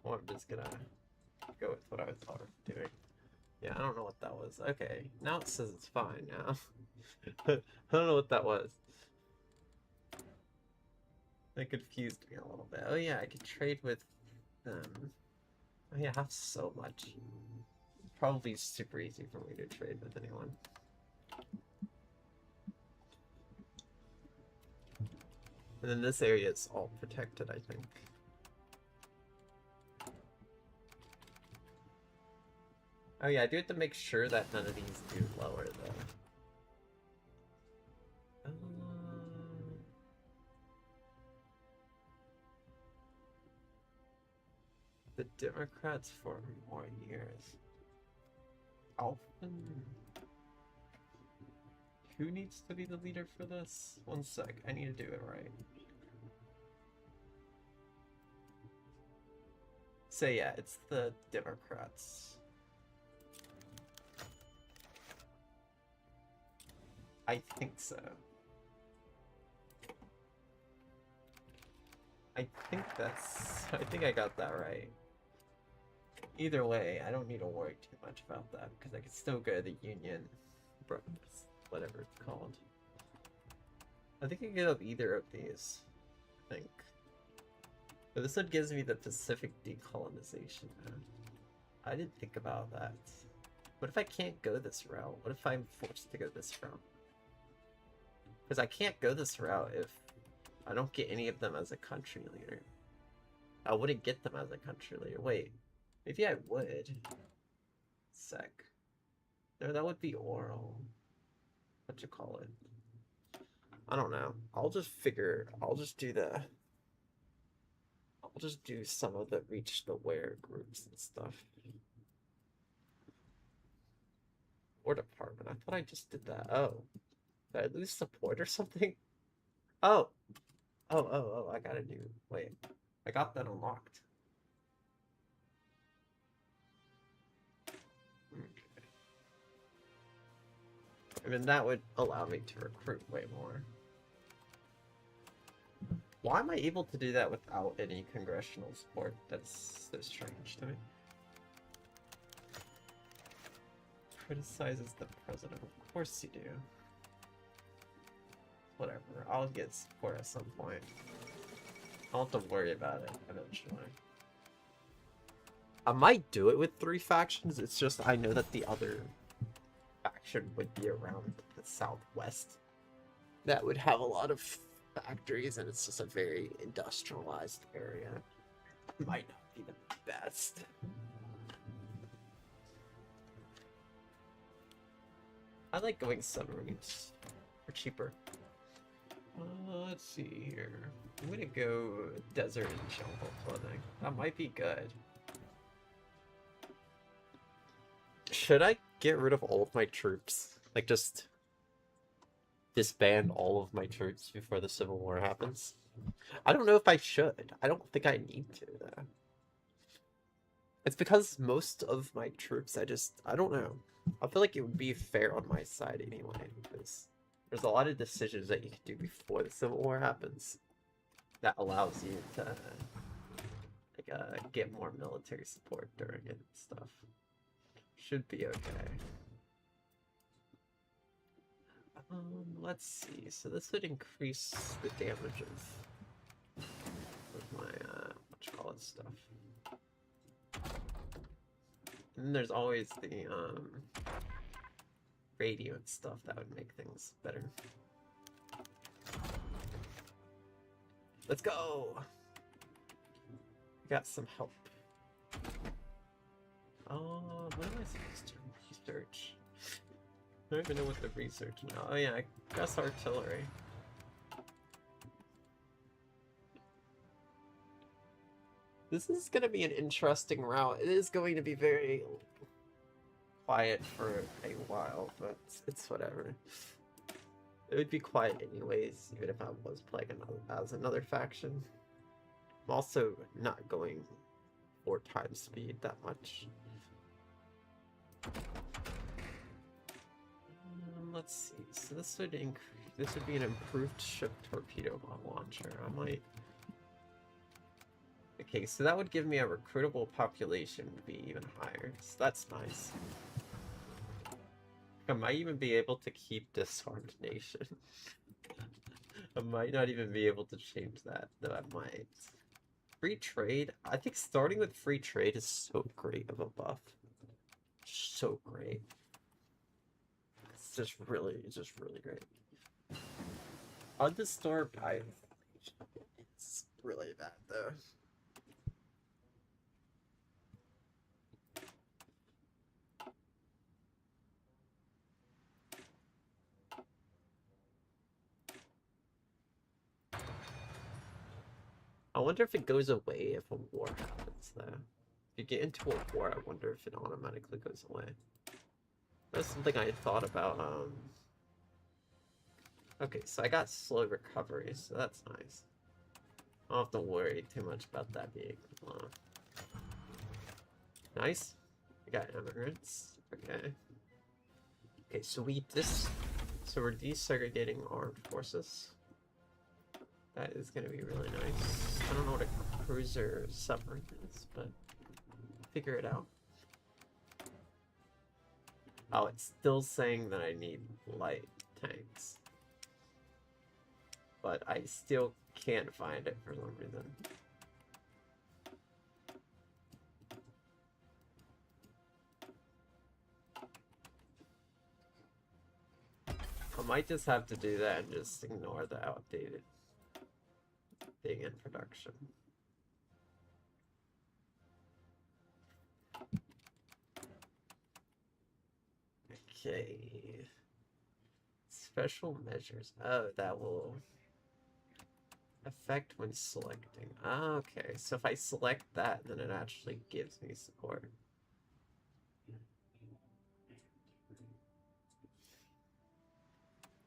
Or I'm just gonna go with what I was already doing. Yeah, I don't know what that was. Okay, now it says it's fine now. I don't know what that was. That confused me a little bit. Oh yeah, I could trade with them. Oh yeah, I have so much. Probably super easy for me to trade with anyone. And then this area is all protected, I think. Oh yeah, I do have to make sure that none of these do lower though. The Democrats for more years. Alvin? Who needs to be the leader for this? One sec, I need to do it right. So yeah, it's the Democrats. I think so. I think I got that right. Either way, I don't need to worry too much about that because I can still go to the Union, whatever it's called. I think I can get up either of these, I think. But this one gives me the Pacific decolonization. I didn't think about that. What if I can't go this route? What if I'm forced to go this route? Because I can't go this route if I don't get any of them as a country leader. I wouldn't get them as a country leader. Wait, maybe I would. Sec. No, that would be oral. What you call it? I don't know. I'll just do some of the reach the where groups and stuff. War department. I thought I just did that. Oh. Did I lose support or something? Oh. Oh, I got a new... Wait. I got that unlocked. Okay. I mean, that would allow me to recruit way more. Why am I able to do that without any congressional support? That's so strange to me. Criticizes the president. Of course you do. Whatever. I'll get support at some point. I'll have to worry about it eventually. I might do it with 3 factions. It's just I know that the other faction would be around the southwest. That would have a lot of factories, and it's just a very industrialized area. Might not be the best. I like going submarines. They're cheaper. Let's see here. I'm gonna go desert and jungle clothing. That might be good. Should I get rid of all of my troops? Like, just disband all of my troops before the Civil War happens? I don't know if I should. I don't think I need to, though. It's because most of my troops, I don't know. I feel like it would be fair on my side anyway, because there's a lot of decisions that you can do before the Civil War happens that allows you to like, get more military support during it and stuff. Should be okay. Let's see. So this would increase the damage of my what you call it stuff. And then there's always the radio and stuff that would make things better. Let's go! Got some help. Oh, what am I supposed to research? I don't even know what to research now. Oh yeah, I guess artillery. This is gonna be an interesting route. It is going to be very quiet for a while, but it's whatever. It would be quiet anyways, even if I was playing as another faction. I'm also not going 4 times speed that much. Let's see. So this would be an improved ship torpedo bomb launcher. I might Okay, so that would give me a recruitable population would be even higher. So that's nice. I might even be able to keep Disarmed Nation. I might not even be able to change that, though I might. Free trade? I think starting with free trade is so great of a buff. So great. It's just really great. Undisturbed it's really bad though. I wonder if it goes away if a war happens, though. If you get into a war, I wonder if it automatically goes away. That's something I thought about, Okay, so I got slow recovery, so that's nice. I don't have to worry too much about that being long. Nice. We got immigrants. Okay. Okay, so so we're desegregating armed forces. That is going to be really nice. I don't know what a cruiser submarine is, but figure it out. Oh, it's still saying that I need light tanks. But I still can't find it for some reason. I might just have to do that and just ignore the outdated thing in production. Okay. Special measures. Oh, that will affect when selecting. Ah, okay. So if I select that, then it actually gives me support.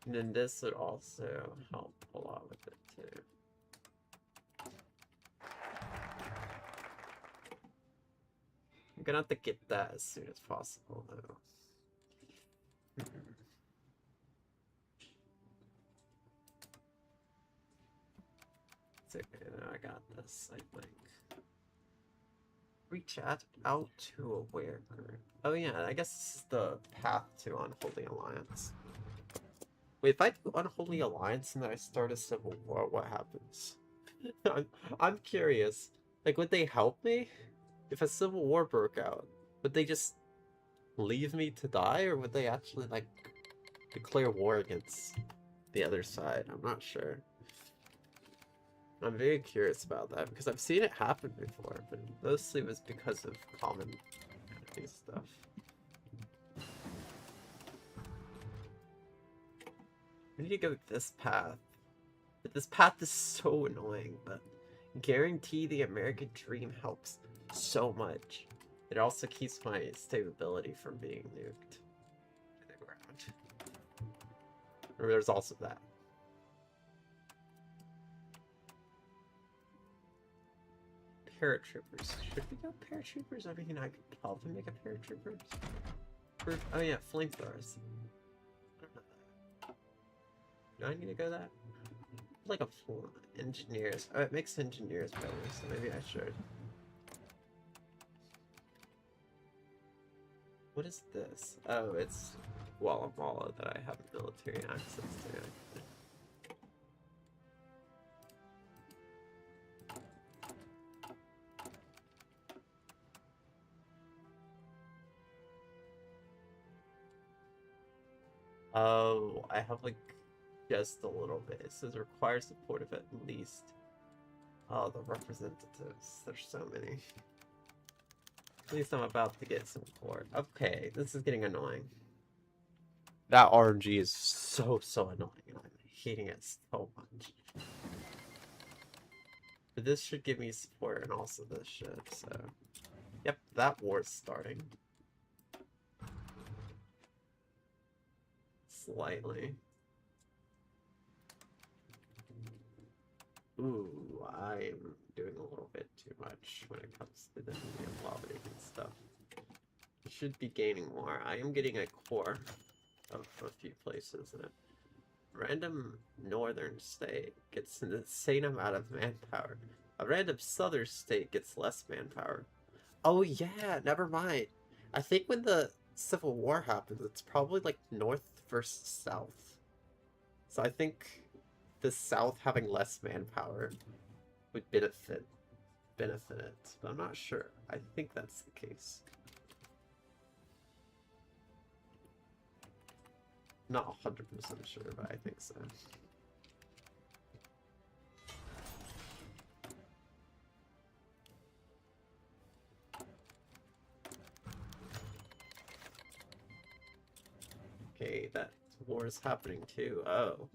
And then this would also help a lot with it too. I'm gonna have to get that as soon as possible though. It's okay, I got this, I think. Reach out to aware group. Oh yeah, I guess this is the path to Unholy Alliance. Wait, if I do Unholy Alliance and then I start a civil war, what happens? I'm curious. Like, would they help me? If a civil war broke out, would they just leave me to die, or would they actually, like, declare war against the other side? I'm not sure. I'm very curious about that, because I've seen it happen before, but mostly it was because of common enemy stuff. I need to go this path. But this path is so annoying, but guarantee the American dream helps so much. It also keeps my stability from being nuked in the ground. Or there's also that. Paratroopers. Should we go paratroopers? I mean, I could probably make a paratroopers. Oh yeah, flamethrowers. Do I need to go that? Like a full engineers. Oh, it makes engineers better, so maybe I should. What is this? Oh, it's Guatemala that I have military access to. Oh, I have like just a little bit. It says require support of at least. Oh, the representatives. There's so many. At least I'm about to get some support. Okay, this is getting annoying. That RNG is so annoying. I'm hating it so much. But this should give me support, and also this should, so... Yep, that war's starting. Slightly. Ooh, I'm doing a little bit too much when it comes to the medium lobbying and stuff. I should be gaining more. I am getting a core of a few places in it. Random northern state gets an insane amount of manpower. A random southern state gets less manpower. Oh yeah, never mind. I think when the Civil War happens, it's probably like north versus south. So I think the south having less manpower would benefit it, but I'm not sure. I think that's the case. Not 100% sure, but I think so. Okay, that war is happening too. Oh.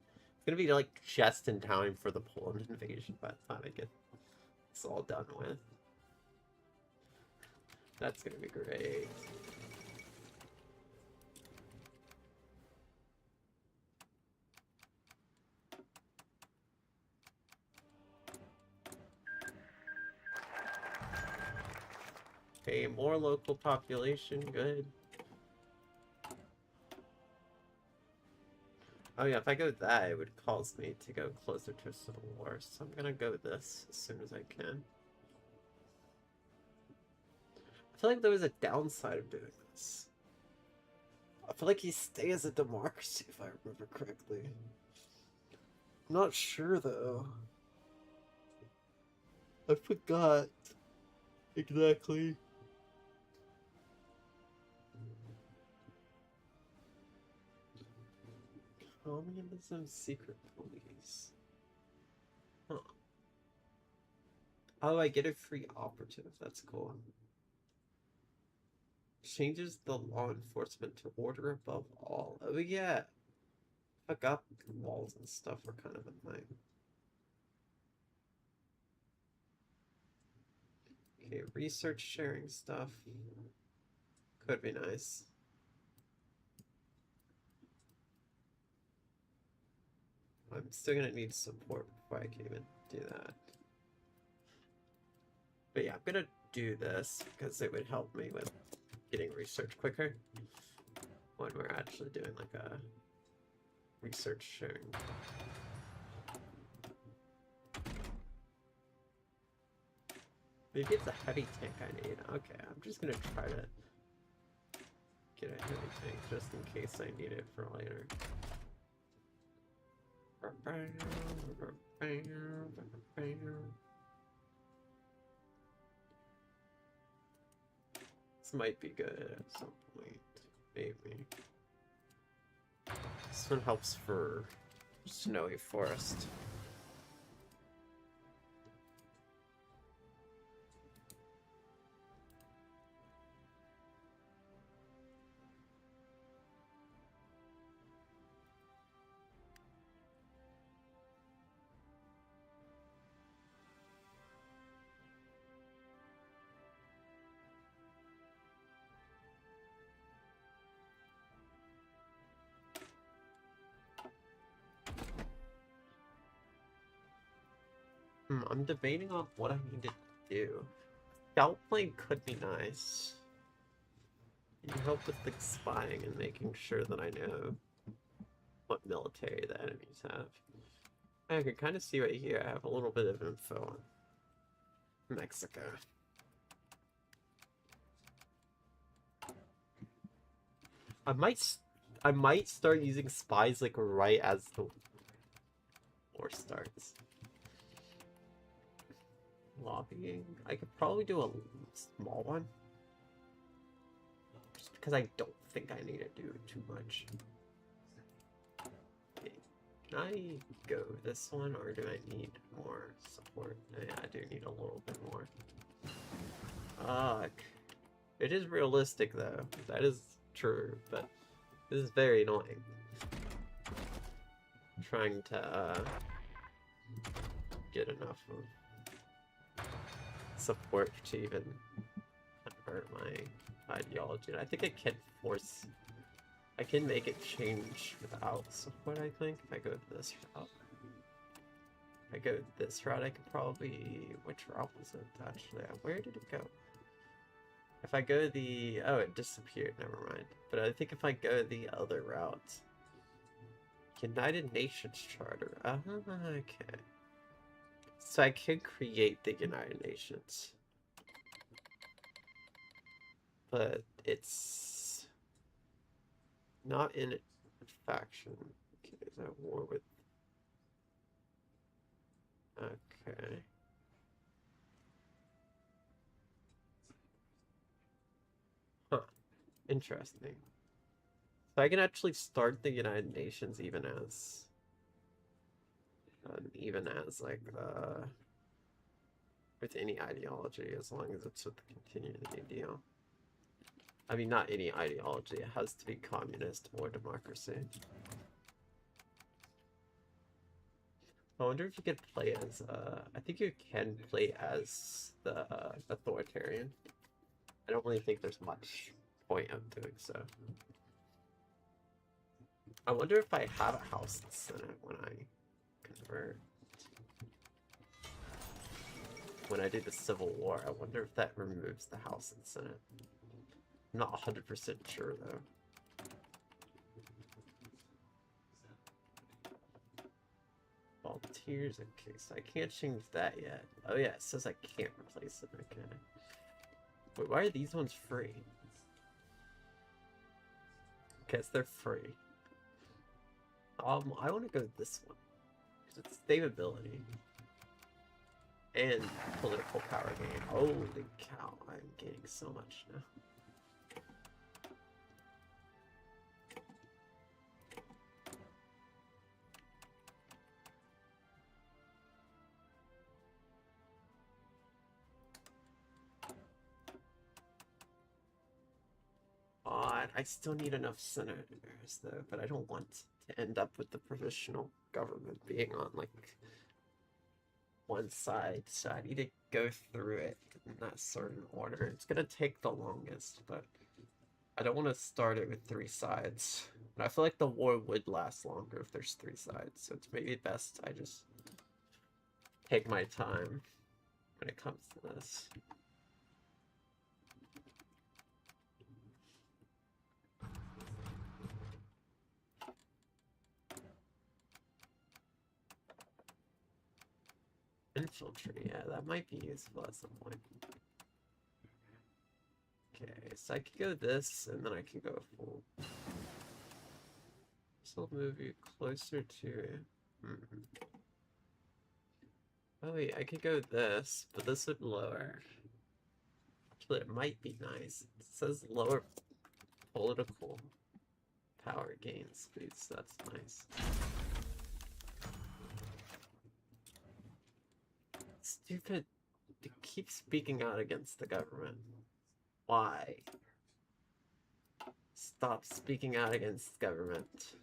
It's gonna be like just in time for the Poland invasion by the time I get this all done with. That's gonna be great. Okay, more local population, good. Oh yeah, if I go that, it would cause me to go closer to a civil war, so I'm gonna go this as soon as I can. I feel like there was a downside of doing this. I feel like he stays as a democracy, if I remember correctly. I'm not sure, though. I forgot exactly. Communism secret police. Huh. Oh, I get a free operative. That's cool. Changes the law enforcement to order above all. Oh yeah. I forgot walls and stuff were kind of annoying. Okay, research sharing stuff. Could be nice. I'm still gonna need support before I can even do that. But yeah, I'm gonna do this because it would help me with getting research quicker when we're actually doing like a research sharing. Maybe it's a heavy tank I need. Okay, I'm just gonna try to get a heavy tank just in case I need it for later. This might be good at some point, maybe. This one helps for snowy forest. I'm debating on what I need to do. Scout plane could be nice. It can help with the spying and making sure that I know what military the enemies have. I can kind of see right here. I have a little bit of info on Mexico. I might start using spies like right as the war starts. Lobbying. I could probably do a small one. Just because I don't think I need to do too much. Okay. Can I go this one or do I need more support? Yeah, I do need a little bit more. Fuck. It is realistic though. That is true, but this is very annoying. I'm trying to get enough of support to even convert my ideology. And I think I can make it change without support, I think, if I go this route. If I go this route, I could probably... Which route was it, actually? Where did it go? If I go the... Oh, it disappeared, never mind. But I think if I go the other route... United Nations Charter. Okay. So I can create the United Nations. But it's not in a faction. Okay, is that war with... Okay. Huh. Interesting. So I can actually start the United Nations even as like with any ideology, as long as it's with the continuity deal. I mean, not any ideology. It has to be communist or democracy. I wonder if you could play as, I think you can play as the authoritarian. I don't really think there's much point of doing so. I wonder if I have a House and Senate when I convert. When I do the Civil War, I wonder if that removes the House and Senate. I'm not 100% sure, though. Volunteers, okay, so I can't change that yet. Oh yeah, it says I can't replace it, okay. Wait, why are these ones free? Guess they're free. I want to go this one. Because it's stability. And political power gain. Holy cow, I'm gaining so much now. I still need enough senators though, but I don't want to end up with the provisional government being on like one side, so I need to go through it in that certain order. It's gonna take the longest, but I don't want to start it with 3 sides. And I feel like the war would last longer if there's 3 sides, so it's maybe best I just take my time when it comes to this. Infiltrate, yeah, that might be useful at some point. Okay, so I could go this, and then I can go full. This will move you closer to... Oh wait, I could go this, but this would lower. Actually, it might be nice. It says lower political power gain speed, so that's nice. Stupid. They keep speaking out against the government. Why? Stop speaking out against government.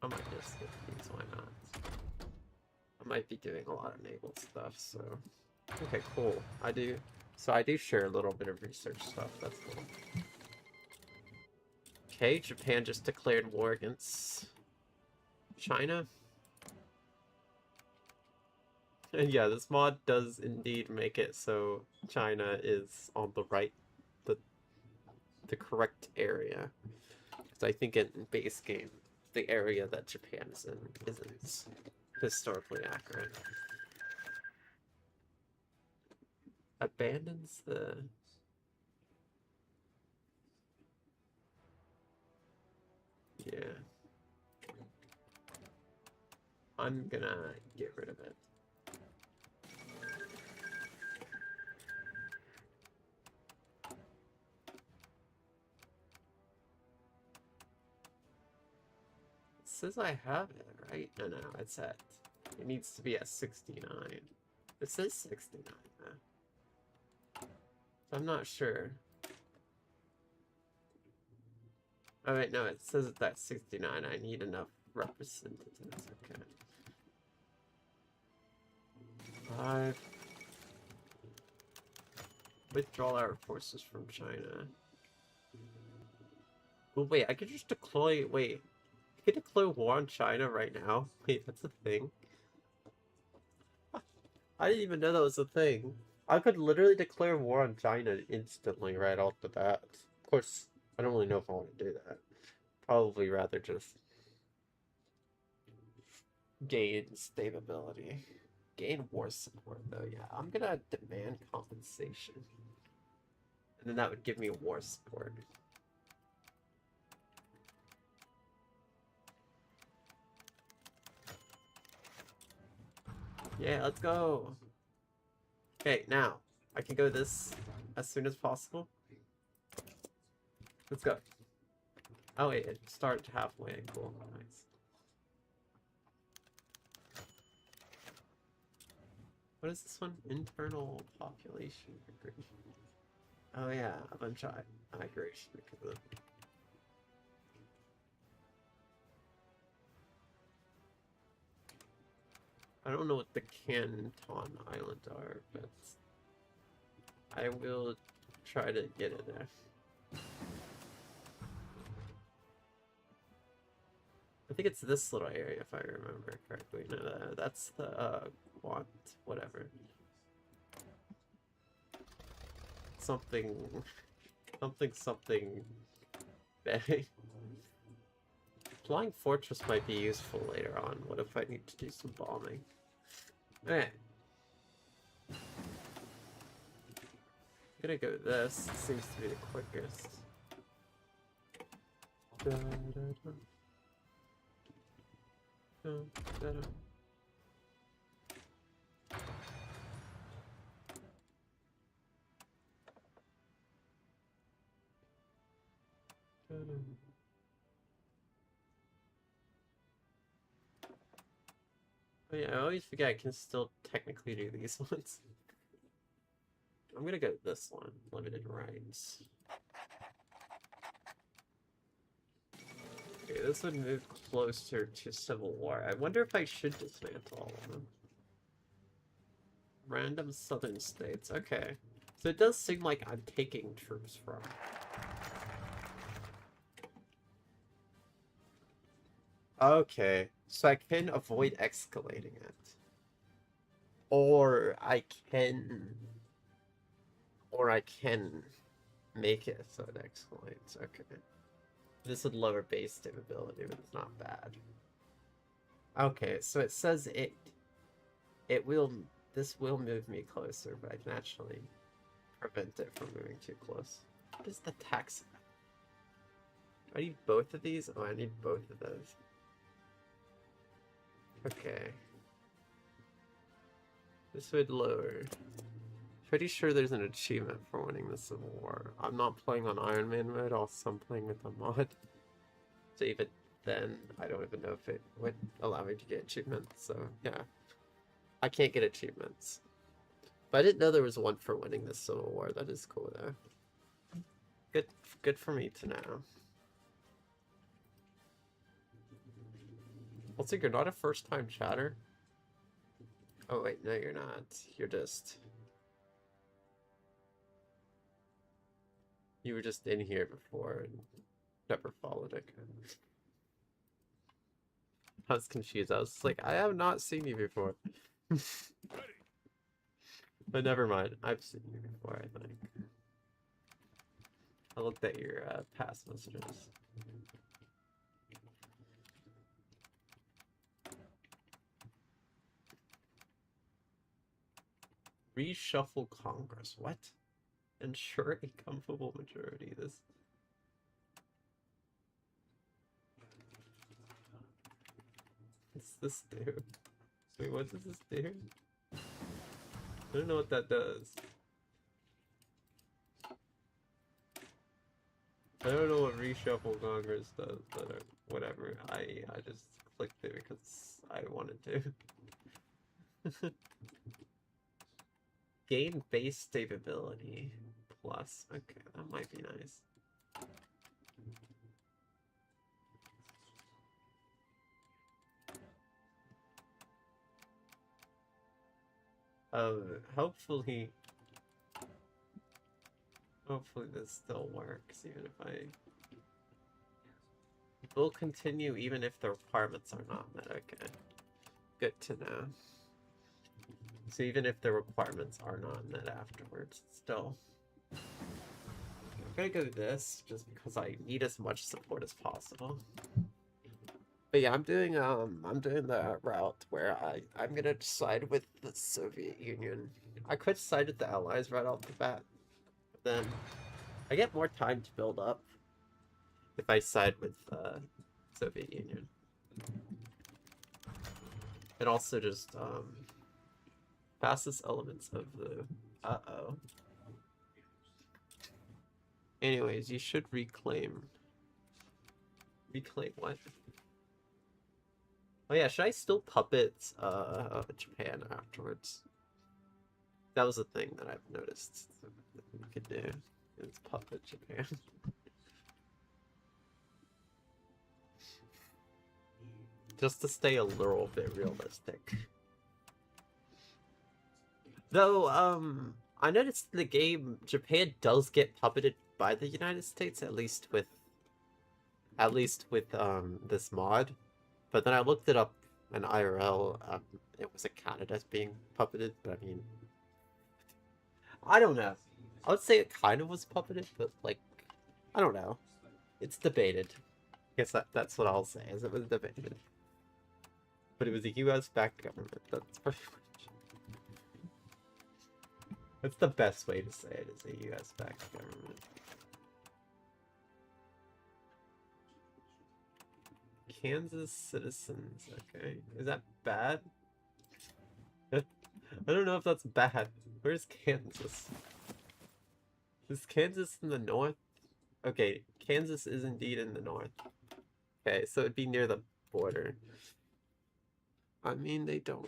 I might just get these, why not? I might be doing a lot of naval stuff, so... Okay, cool. I do share a little bit of research stuff, that's cool. Okay, Japan just declared war against China. And yeah, this mod does indeed make it so China is on the right, the correct area. Because I think in base game, the area that Japan is in isn't historically accurate. Abandons the... Yeah. I'm gonna get rid of it. It says I have it, right? No, it's at... It needs to be at 69. It says 69, though. So I'm not sure. Oh wait, no, it says it's at 69. I need enough representatives. Okay. 5. Withdraw our forces from China. Oh wait, I could just deploy... Wait. I could deploy war on China right now? Wait, that's a thing? I didn't even know that was a thing. I could literally declare war on China instantly right off the bat. Of course, I don't really know if I want to do that. Probably rather just gain stability. Gain war support, though, yeah. I'm gonna demand compensation. And then that would give me war support. Yeah, let's go! Okay, now, I can go this as soon as possible. Let's go. Oh wait, it started halfway. Cool, nice. What is this one? Internal population migration. Oh yeah, a bunch of migration because of... I don't know what the Canton Islands are, but I will try to get it there. I think it's this little area, if I remember correctly. No, that's the quant, whatever. Something bang. Flying Fortress might be useful later on. What if I need to do some bombing? Okay. I'm gonna go this. It seems to be the quickest. Da, da, da. Da, da, da. Da, da. Oh yeah, I always forget I can still technically do these ones. I'm gonna go this one, limited rights. Okay, this would move closer to civil war. I wonder if I should dismantle all of them. Random southern states, okay. So it does seem like I'm taking troops from. Okay, so I can avoid escalating it. Or I can make it so it escalates. Okay. This would lower base stability, but it's not bad. Okay, so it says this will move me closer, but I can actually prevent it from moving too close. What is the tax? I need both of these? Oh, I need both of those. Okay. This would lower. Pretty sure there's an achievement for winning the Civil War. I'm not playing on Iron Man mode, also I'm playing with a mod. So even then, I don't even know if it would allow me to get achievements, so yeah. I can't get achievements. But I didn't know there was one for winning the Civil War. That is cool though. Good for me to know. Also, you're not a first-time chatter? Oh wait, no you're not. You're just... You were just in here before and never followed it. I was confused. I was like, I have not seen you before. But never mind. I've seen you before, I think. I looked at your past messages. Reshuffle Congress. What? Ensure a comfortable majority. What's this do? Wait, what does this do? I don't know what that does. I don't know what Reshuffle Congress does, but whatever. I just clicked it because I wanted to. Gain base stability plus. Okay, that might be nice. Hopefully this still works, even if I... We'll continue even if the requirements are not met, okay. Good to know. So even if the requirements are not met afterwards, still. I'm gonna go this just because I need as much support as possible. But yeah, I'm doing the route where I'm gonna side with the Soviet Union. I could side with the Allies right off the bat, but then I get more time to build up if I side with Soviet Union. And also just fastest elements of the Anyways, you should reclaim what? Oh yeah, should I still puppet Japan afterwards? That was a thing that I've noticed that we could do. Is puppet Japan. Just to stay a little bit realistic. Though, I noticed in the game Japan does get puppeted by the United States, at least with this mod. But then I looked it up in IRL, it was a Canada being puppeted, but I mean, I don't know. I would say it kind of was puppeted, but like, I don't know. It's debated. I guess that's what I'll say, is it was debated. But it was a US-backed government, that's pretty much. That's the best way to say it, is a US-backed government. Kansas citizens, okay. Is that bad? I don't know if that's bad. Where's Kansas? Is Kansas in the north? Okay, Kansas is indeed in the north. Okay, so it'd be near the border. I mean, they don't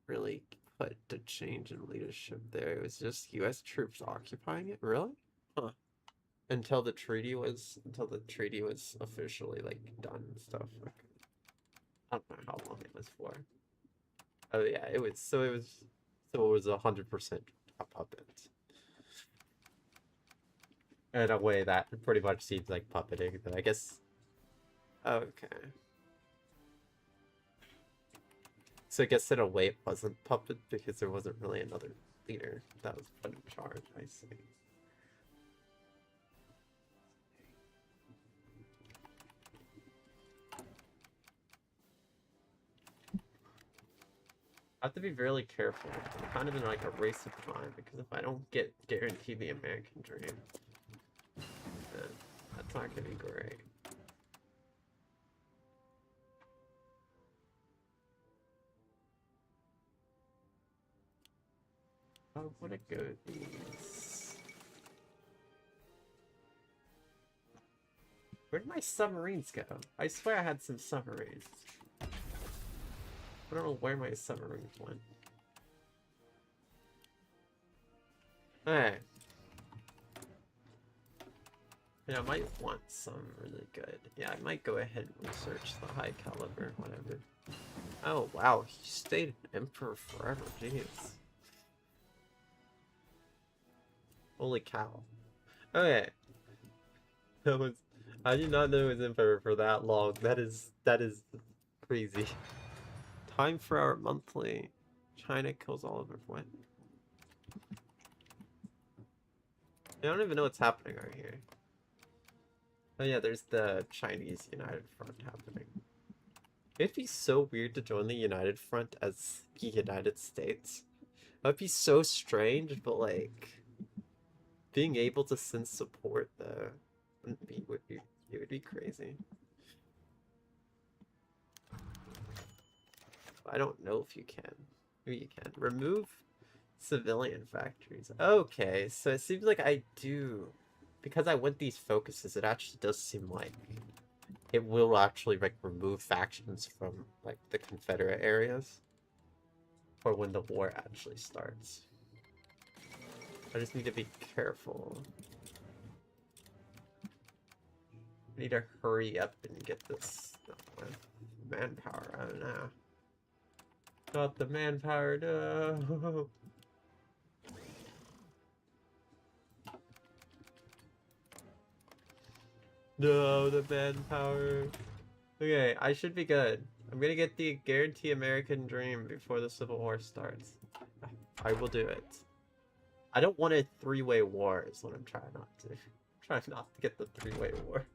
really put the change in leadership there. It was just US troops occupying it? Really? Huh. Until the treaty was officially like done and stuff. Okay. I don't know how long it was for. Oh yeah, it was 100% a puppet. In a way that pretty much seems like puppeting, but I guess. Okay. So I guess in a way it wasn't puppet because there wasn't really another leader that was put in charge, I see. I have to be really careful. I'm kind of in like a race of time because if I don't guarantee the American dream, then that's not gonna be great. I want to go these. Where did my submarines go? I swear I had some submarines. I don't know where my submarines went. Hey. Yeah, I might want some really good. Yeah, I might go ahead and research the high caliber, whatever. Oh, wow. He stayed an emperor forever. Jeez. Holy cow. Okay. I did not know it was emperor for that long. That is crazy. Time for our monthly. China kills all of it. What? I don't even know what's happening right here. Oh yeah, there's the Chinese United Front happening. It'd be so weird to join the United Front as the United States. That would be so strange, but like being able to send support though it would be crazy. I don't know if you can. Maybe you can. Remove civilian factories. Okay, so it seems like I do. Because I want these focuses, it actually does seem like it will actually like remove factions from like the Confederate areas. For when the war actually starts. I just need to be careful. I need to hurry up and get this manpower. I don't know. Not the manpower, no. No, the manpower. Okay, I should be good. I'm gonna get the guarantee American dream before the Civil War starts. I will do it. I don't want a three-way war is what I'm trying not to. I'm trying not to get the three-way war.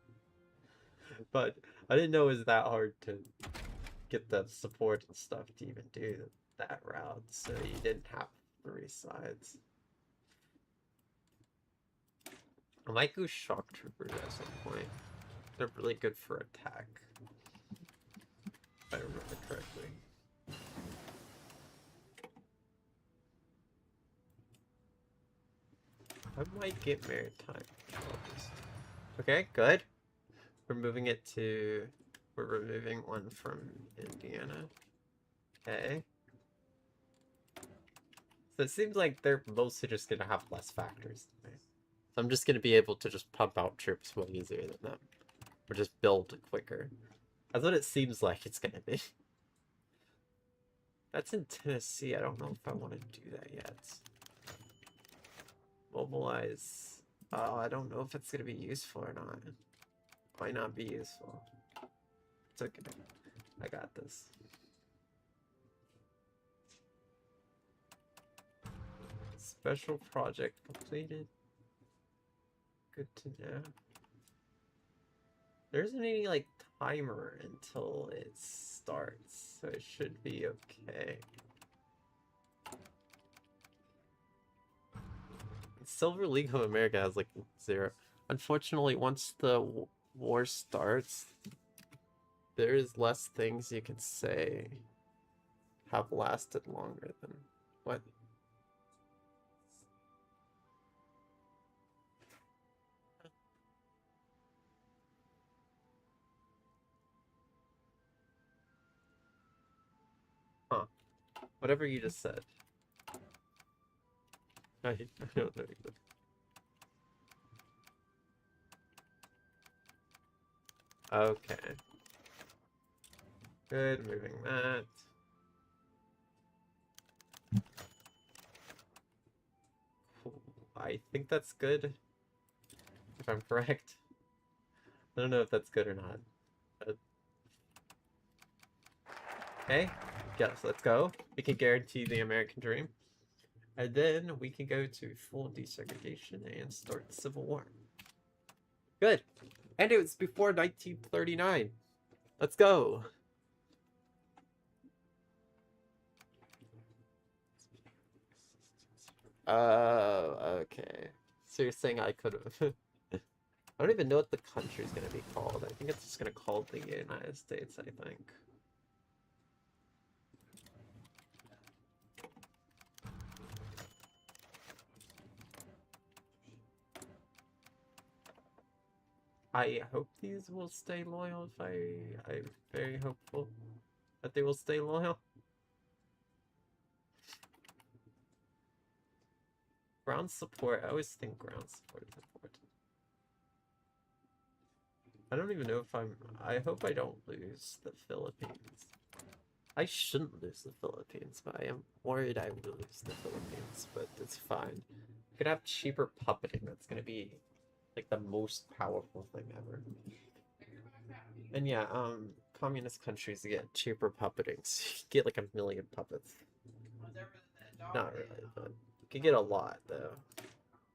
But I didn't know it was that hard to get the support and stuff to even do that route, so you didn't have three sides. I might go shock troopers at some point. They're really good for attack, if I remember correctly. I might get maritime controls. Okay, good. We're moving it to... We're removing one from Indiana. Okay. So it seems like they're mostly just gonna have less factors than me. So I'm just gonna be able to just pump out troops way easier than them. Or just build quicker. That's what it seems like it's gonna be. That's in Tennessee. I don't know if I want to do that yet. Mobilize. Oh, I don't know if it's gonna be useful or not. Might not be useful. It's okay. I got this. Special project completed. Good to know. There isn't any like timer until it starts, so it should be okay. Silver League of America has like 0. Unfortunately, once the war starts, there's less things you can say have lasted longer than what? Huh. Whatever you just said. I don't know either. Okay. Good, moving that. Cool. I think that's good. If I'm correct. I don't know if that's good or not. Okay. Yes, let's go. We can guarantee the American dream. And then we can go to full desegregation and start the Civil War. Good. And it was before 1939. Let's go. Okay. So you're saying I could have... I don't even know what the country's gonna be called. I think it's just gonna call the United States, I think. I hope these will stay loyal I'm very hopeful that they will stay loyal. Ground support, I always think ground support is important. I don't even know if I hope I don't lose the Philippines. I shouldn't lose the Philippines, but I am worried I will lose the Philippines, but it's fine. I could have cheaper puppeting, that's gonna be like the most powerful thing ever. And yeah, communist countries get cheaper puppeting, so you get like 1 million puppets. Not really, but you can get a lot though.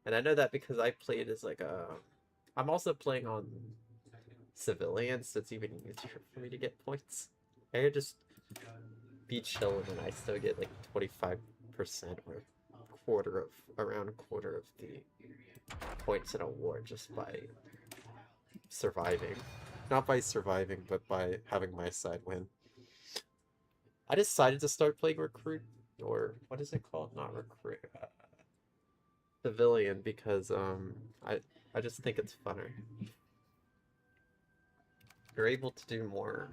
And I know that because I played as like I'm also playing on civilians, so it's even easier for me to get points. I could just be chilling and I still get like 25% or around a quarter of the points in a war just by surviving. Not by surviving, but by having my side win. I decided to start playing recruit, or what is it called? Not recruit, civilian, because I just think it's funner. You're able to do more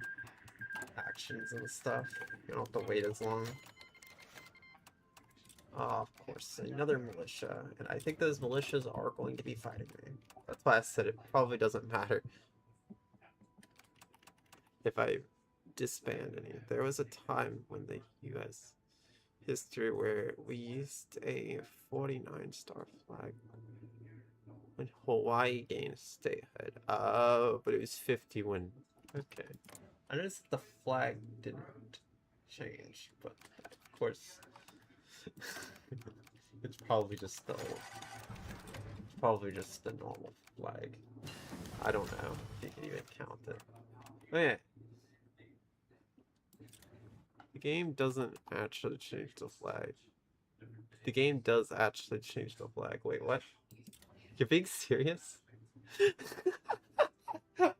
actions and stuff. You don't have to wait as long. Of course, another militia, and I think those militias are going to be fighting me. That's why I said it probably doesn't matter if I disband any. There was a time when the U.S. history where we used a 49-star flag when Hawaii gained statehood. Oh, but it was 50 when... Okay. I noticed the flag didn't change, but of course... It's probably just the normal flag. I don't know if you can even count it. Okay. The game doesn't actually change the flag. The game does actually change the flag. Wait, what? You're being serious? You're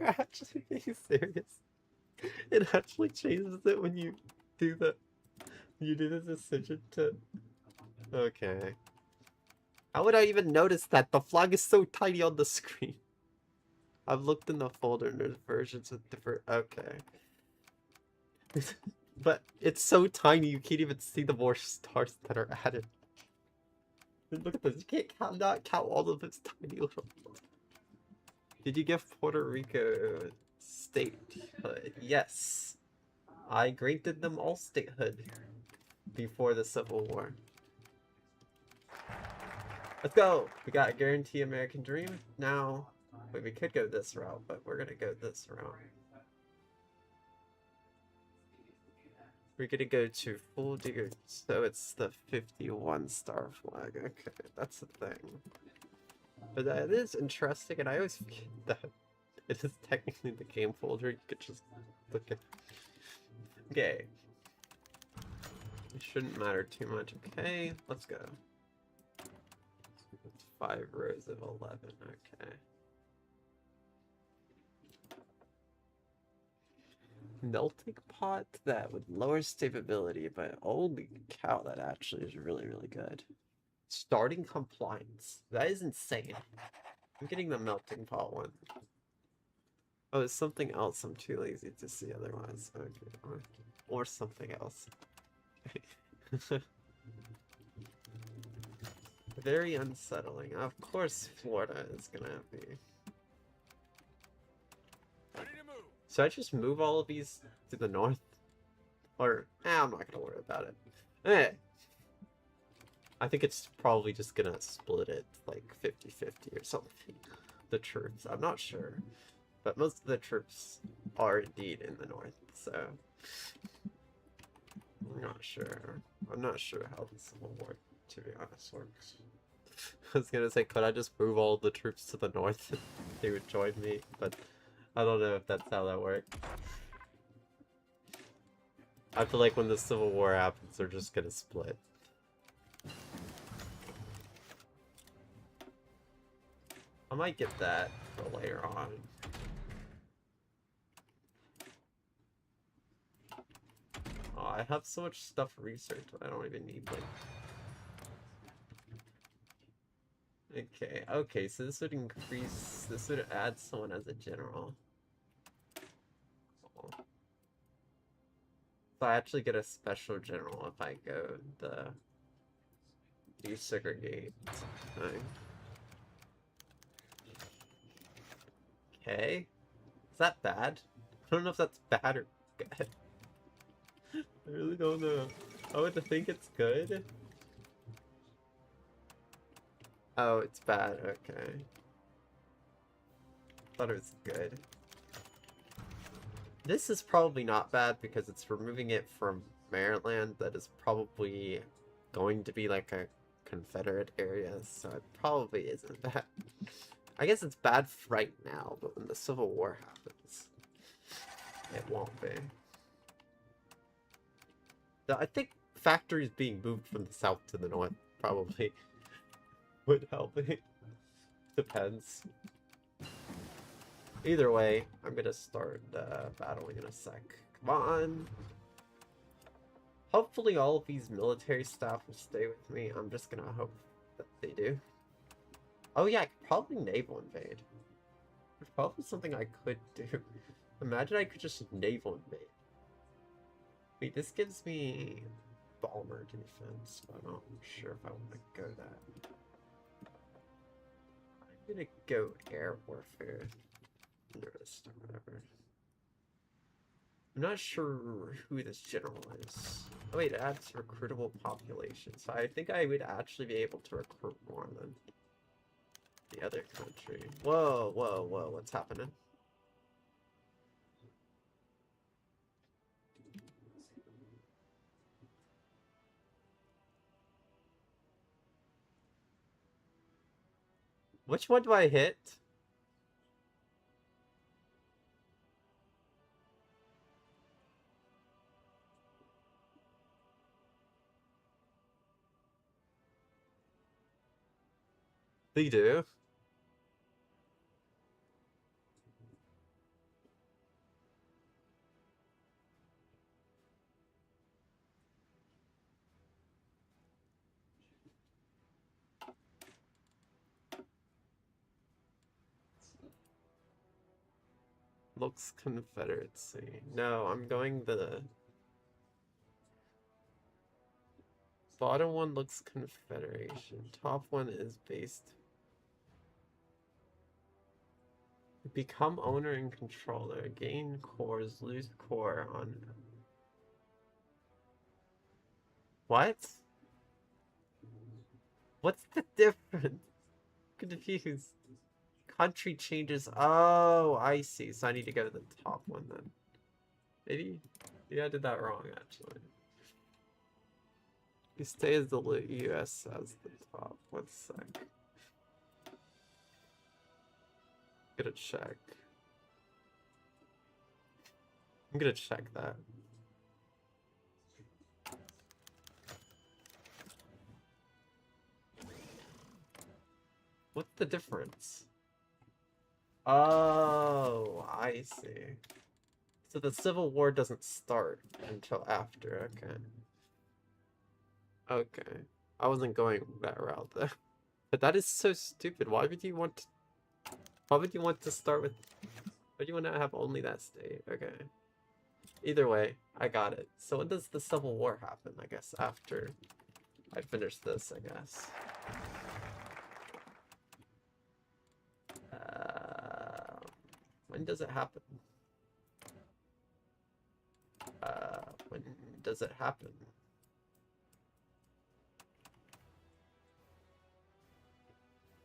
actually being serious? It actually changes it when you do the decision to. Okay. How would I even notice that? The flag is so tiny on the screen. I've looked in the folder and there's versions with different. Okay. But it's so tiny you can't even see the more stars that are added. Look at this. You can't not count all of its tiny little. Did you give Puerto Rico statehood? Yes. I granted them all statehood before the Civil War. Let's go! We got Guarantee American Dream. Now, wait, we could go this route, but we're gonna go this route. We're gonna go to full digger, so it's the 51 star flag. Okay, that's the thing. But that is interesting, and I always forget that it is technically the game folder. You could just look at. Okay. It shouldn't matter too much. Okay, let's go. It's 5 rows of 11. Okay. Melting pot that would lower stability, but holy cow, that actually is really, really good. Starting compliance. That is insane. I'm getting the melting pot one. Oh, it's something else I'm too lazy to see otherwise. Okay. Or something else. Very unsettling. Of course Florida is gonna be. Ready to move. So I just move all of these to the north? Or, I'm not gonna worry about it. Eh. I think it's probably just gonna split it like 50-50 or something. The troops, I'm not sure. But most of the troops are indeed in the north, so... I'm not sure. I'm not sure how the Civil War, to be honest, works. I was gonna say, could I just move all the troops to the north and they would join me? But I don't know if that's how that works. I feel like when the Civil War happens, they're just gonna split. I might get that for later on. Oh, I have so much stuff researched, but I don't even need like... Okay, so this would increase... This would add someone as a general. Cool. So I actually get a special general if I go the... desegregate thing. Okay. Is that bad? I don't know if that's bad or good. I really don't know. I would think it's good. Oh, it's bad. Okay. Thought it was good. This is probably not bad because it's removing it from Maryland that is probably going to be like a Confederate area, so it probably isn't bad. I guess it's bad right now, but when the Civil War happens, it won't be. I think factories being moved from the south to the north probably would help me. Depends. Either way, I'm gonna start battling in a sec. Come on! Hopefully all of these military staff will stay with me. I'm just gonna hope that they do. Oh yeah, I could probably naval invade. There's probably something I could do. Imagine I could just naval invade. Wait, this gives me bomber defense, but I'm not sure if I want to go that. I'm gonna go air warfare. Nerdist or whatever. I'm not sure who this general is. Oh wait, it adds recruitable population, so I think I would actually be able to recruit more than the other country. Whoa, whoa, whoa, what's happening? Which one do I hit? They do. Looks Confederacy. No, I'm going the bottom one looks Confederation. Top one is based. Become owner and controller. Gain cores, lose core on. What? What's the difference? Confused. Country changes. Oh, I see. So I need to go to the top one then. Maybe I did that wrong actually. You stay as the US as the top. 1 sec. Gonna check. I'm gonna check that. What's the difference? Oh, I see. So the Civil War doesn't start until after, okay. Okay. I wasn't going that route though. But that is so stupid. Why would you want to start with, why do you want to have only that state? Okay. Either way, I got it. So when does the Civil War happen? I guess after I finish this, I guess. When does it happen? When does it happen?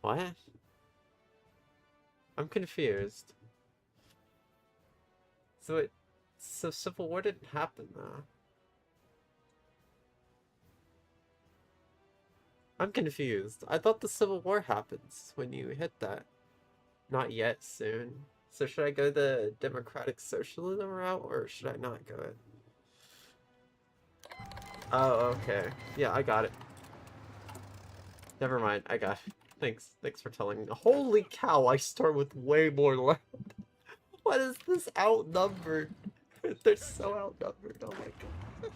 What? I'm confused. So Civil War didn't happen though. I'm confused. I thought the Civil War happens when you hit that. Not yet, soon. So should I go the democratic socialism route or should I not go it? Oh, okay. Yeah, I got it. Never mind, I got it. Thanks for telling me. Holy cow, I start with way more land. What is this outnumbered? They're so outnumbered, oh my god.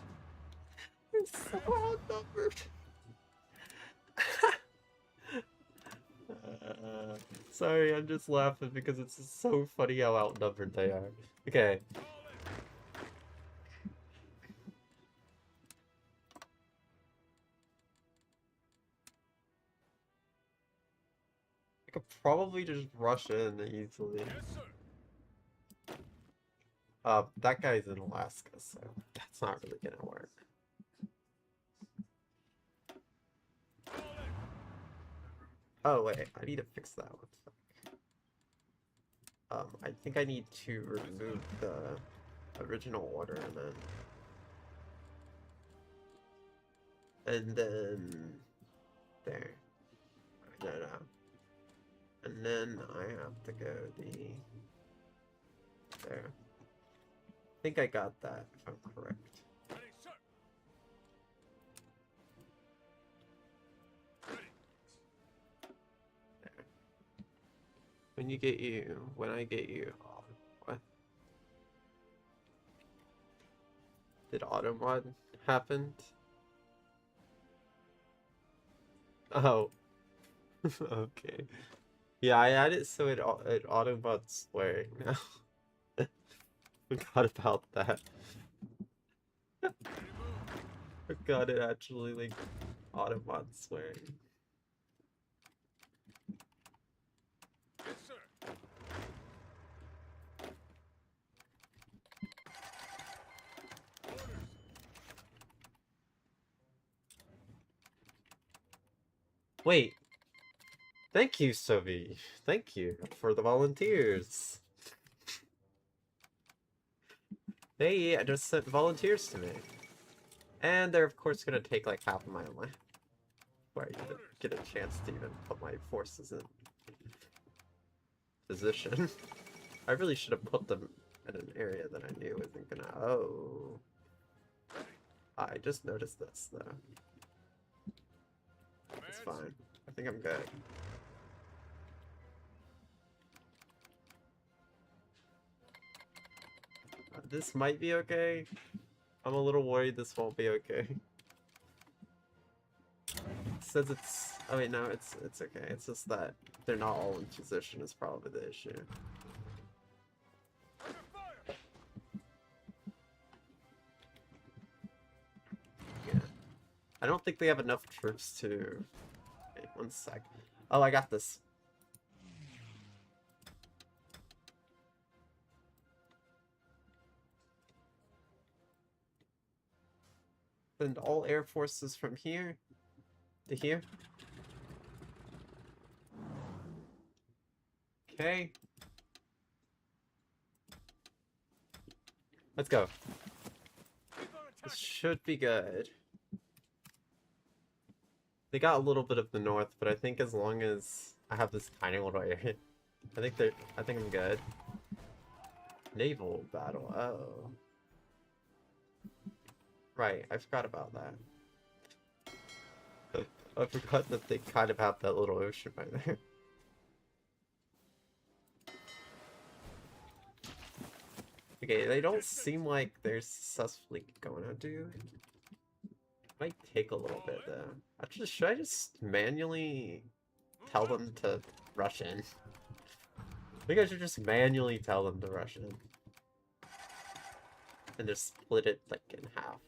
They're so outnumbered. Sorry, I'm just laughing because it's so funny how outnumbered they are. Okay. I could probably just rush in easily. Yes, sir. That guy's in Alaska, so that's not really gonna work. Oh wait, I need to fix that one. I think I need to remove the original order and then there. No. And then I have to go there. I think I got that if I'm correct. Ready, sir. Ready. There. When I get you, oh, what? Did automod happen? Oh. Okay. Yeah, I added so it autobots swearing now. Forgot about that. Ready to move. Forgot it actually like autobots swearing. Yes, sir. Orders. Wait. Thank you, Sovi. Thank you for the volunteers. They just sent volunteers to me. And they're of course gonna take like half of my land. Where I get a chance to even put my forces in. position. I really should have put them in an area that I knew wasn't gonna. Oh. I just noticed this, though. It's fine. I think I'm good. This might be okay. I'm a little worried this won't be okay. It says it's... Oh wait, no, it's okay. It's just that they're not all in position is probably the issue. Yeah. I don't think they have enough troops to... Wait, one sec. Oh, I got this. Send all air forces from here to here. Okay. Let's go. This should be good. They got a little bit of the north, but I think as long as I have this tiny little area, I think I'm good. Naval battle. Oh. Right, I forgot about that. I forgot that they kind of have that little ocean right there. Okay, they don't seem like they're successfully gonna do. Might take a little bit though. Actually, should I just manually tell them to rush in? I think I should just manually tell them to rush in. And just split it like in half.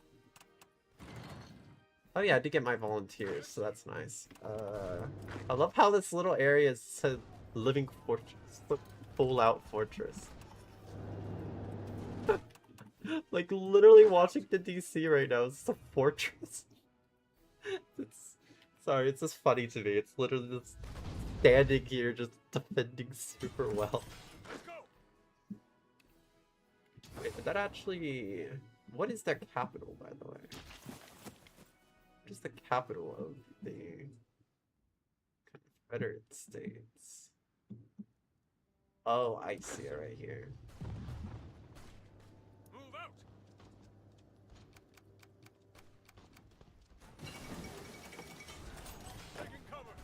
Oh yeah, I did get my volunteers, so that's nice. I love how this little area is a living fortress, full out fortress. Like literally Washington DC right now is a fortress. Sorry, it's just funny to me. It's literally just standing here, just defending super well. Wait, did that actually? What is their capital, by the way? What is the capital of the Confederate States? Oh, I see it right here. Move out. Taking cover.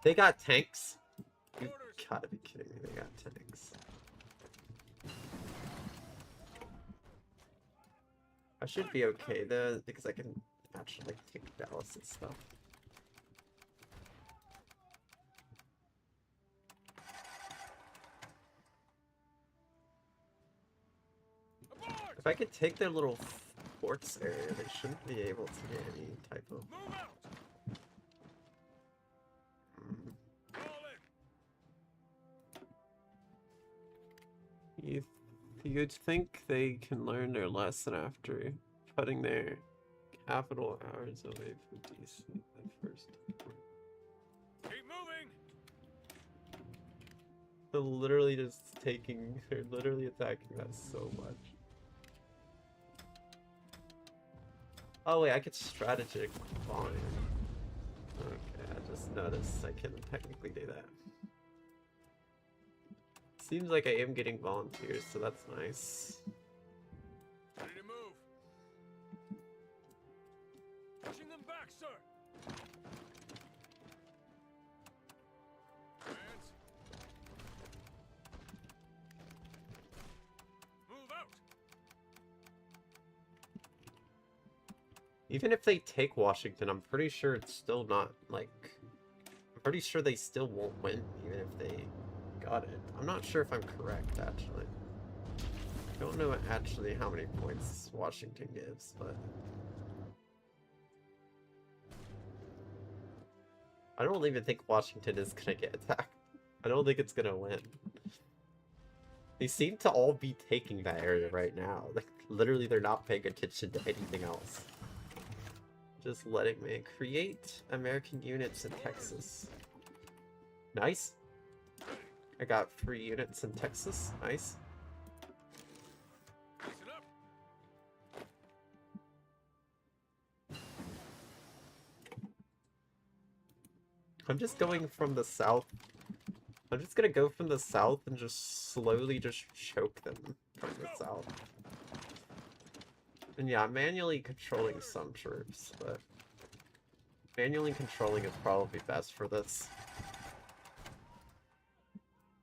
They got tanks? You gotta be kidding me, they got tanks. I should be okay though, because I can actually like take Dallas and stuff. Abort. If I could take their little forts area, they shouldn't be able to get any type of... Move out. Fall in. You'd think they can learn their lesson after cutting their capital hours away from DC at first. Keep moving. They're literally just they're literally attacking us so much. Oh wait, I could strategic volume. Okay, I just noticed I can technically do that. Seems like I am getting volunteers, so that's nice. Ready to move. Pushing them back, sir. Hands. Move out. Even if they take Washington, I'm pretty sure it's still not, like... I'm pretty sure they still won't win, even if they got it. I'm not sure if I'm correct, actually. I don't know actually how many points Washington gives, but... I don't even think Washington is gonna get attacked. I don't think it's gonna win. They seem to all be taking that area right now. Like, literally, they're not paying attention to anything else. Just letting me create American units in Texas. Nice. I got 3 units in Texas. Nice. Listen up. I'm just going from the south I'm just gonna go from the south and just slowly just choke them from the south. And yeah, I'm manually controlling some troops, but manually controlling is probably best for this.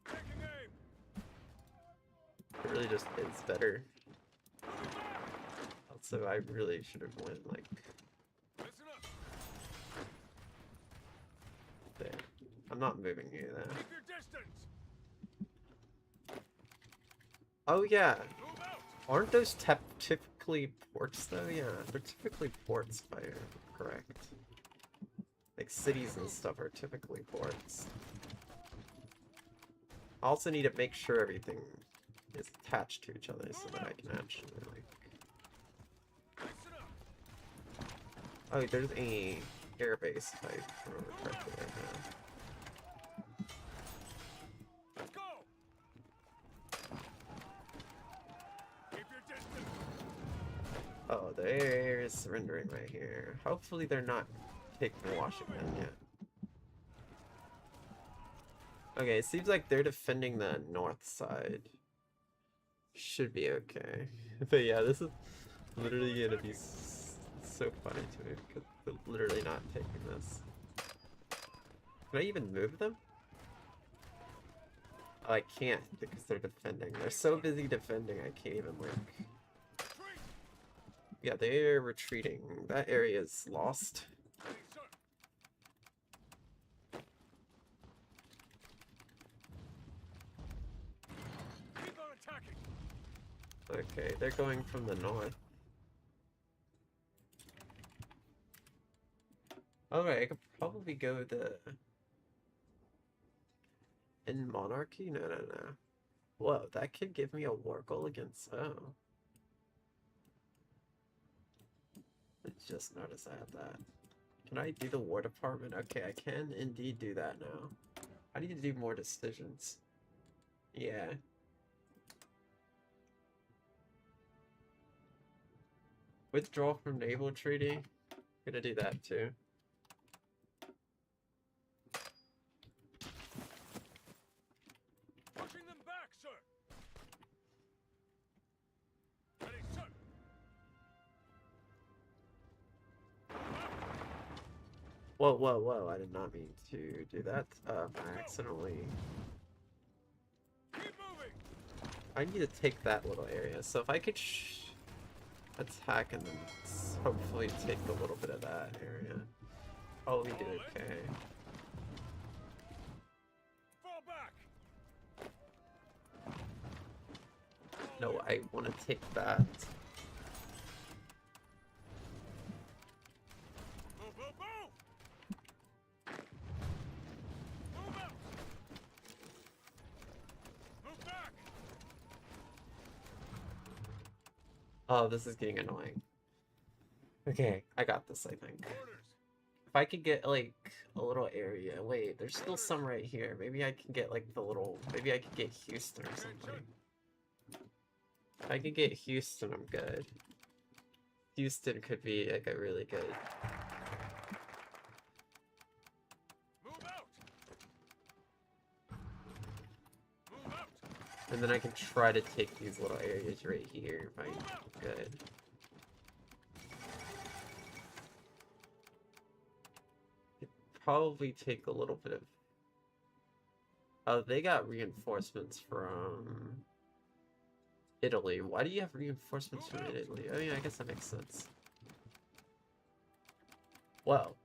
Taking aim. It really just is better. Also, I really should have went like Listen up. there. I'm not moving you there. Keep your distance. Oh yeah, Move out. aren't those typically ports though? Yeah, they're typically ports if I'm correct. Like cities and stuff are typically ports. I also need to make sure everything is attached to each other so that I can actually like... Listen up. Oh, there's a airbase if I remember correctly right now. Let's go. Keep your distance. Oh, they're surrendering right here. Hopefully they're not taking Washington yet. Okay, it seems like they're defending the north side. Should be okay. But yeah, this is literally gonna be so funny to me because they're literally not taking this. Can I even move them? Oh, I can't because they're defending. They're so busy defending, I can't even like... Retreat. Yeah, they're retreating. That area is lost. Ready, sir. Keep on attacking. Okay, they're going from the north. Alright, I could probably go the... In monarchy? No. Whoa, that could give me a war goal against... Oh. I just noticed I have that. Can I do the war department? Okay, I can indeed do that now. I need to do more decisions. Yeah. Withdraw from naval treaty. Gonna do that too. Pushing them back, sir. Ready, sir. Whoa, I did not mean to do that. I accidentally... Keep moving. I need to take that little area, so if I could attack and then hopefully take a little bit of that area. Oh, we did okay. Fall back. No, I want to take that. Move, move, move. Move out. Move back. Oh, this is getting annoying. Okay, I got this, I think. Orders. If I could get, like, a little area... Wait, there's still some right here. Maybe I can get, like, the little... Maybe I could get Houston or something. If I could get Houston, I'm good. Houston could be, like, a really good... Move out. Move out. And then I can try to take these little areas right here if I'm good. It'd probably take a little bit of... Oh, they got reinforcements from... Italy. Why do you have reinforcements from Italy? I mean, I guess that makes sense. Well,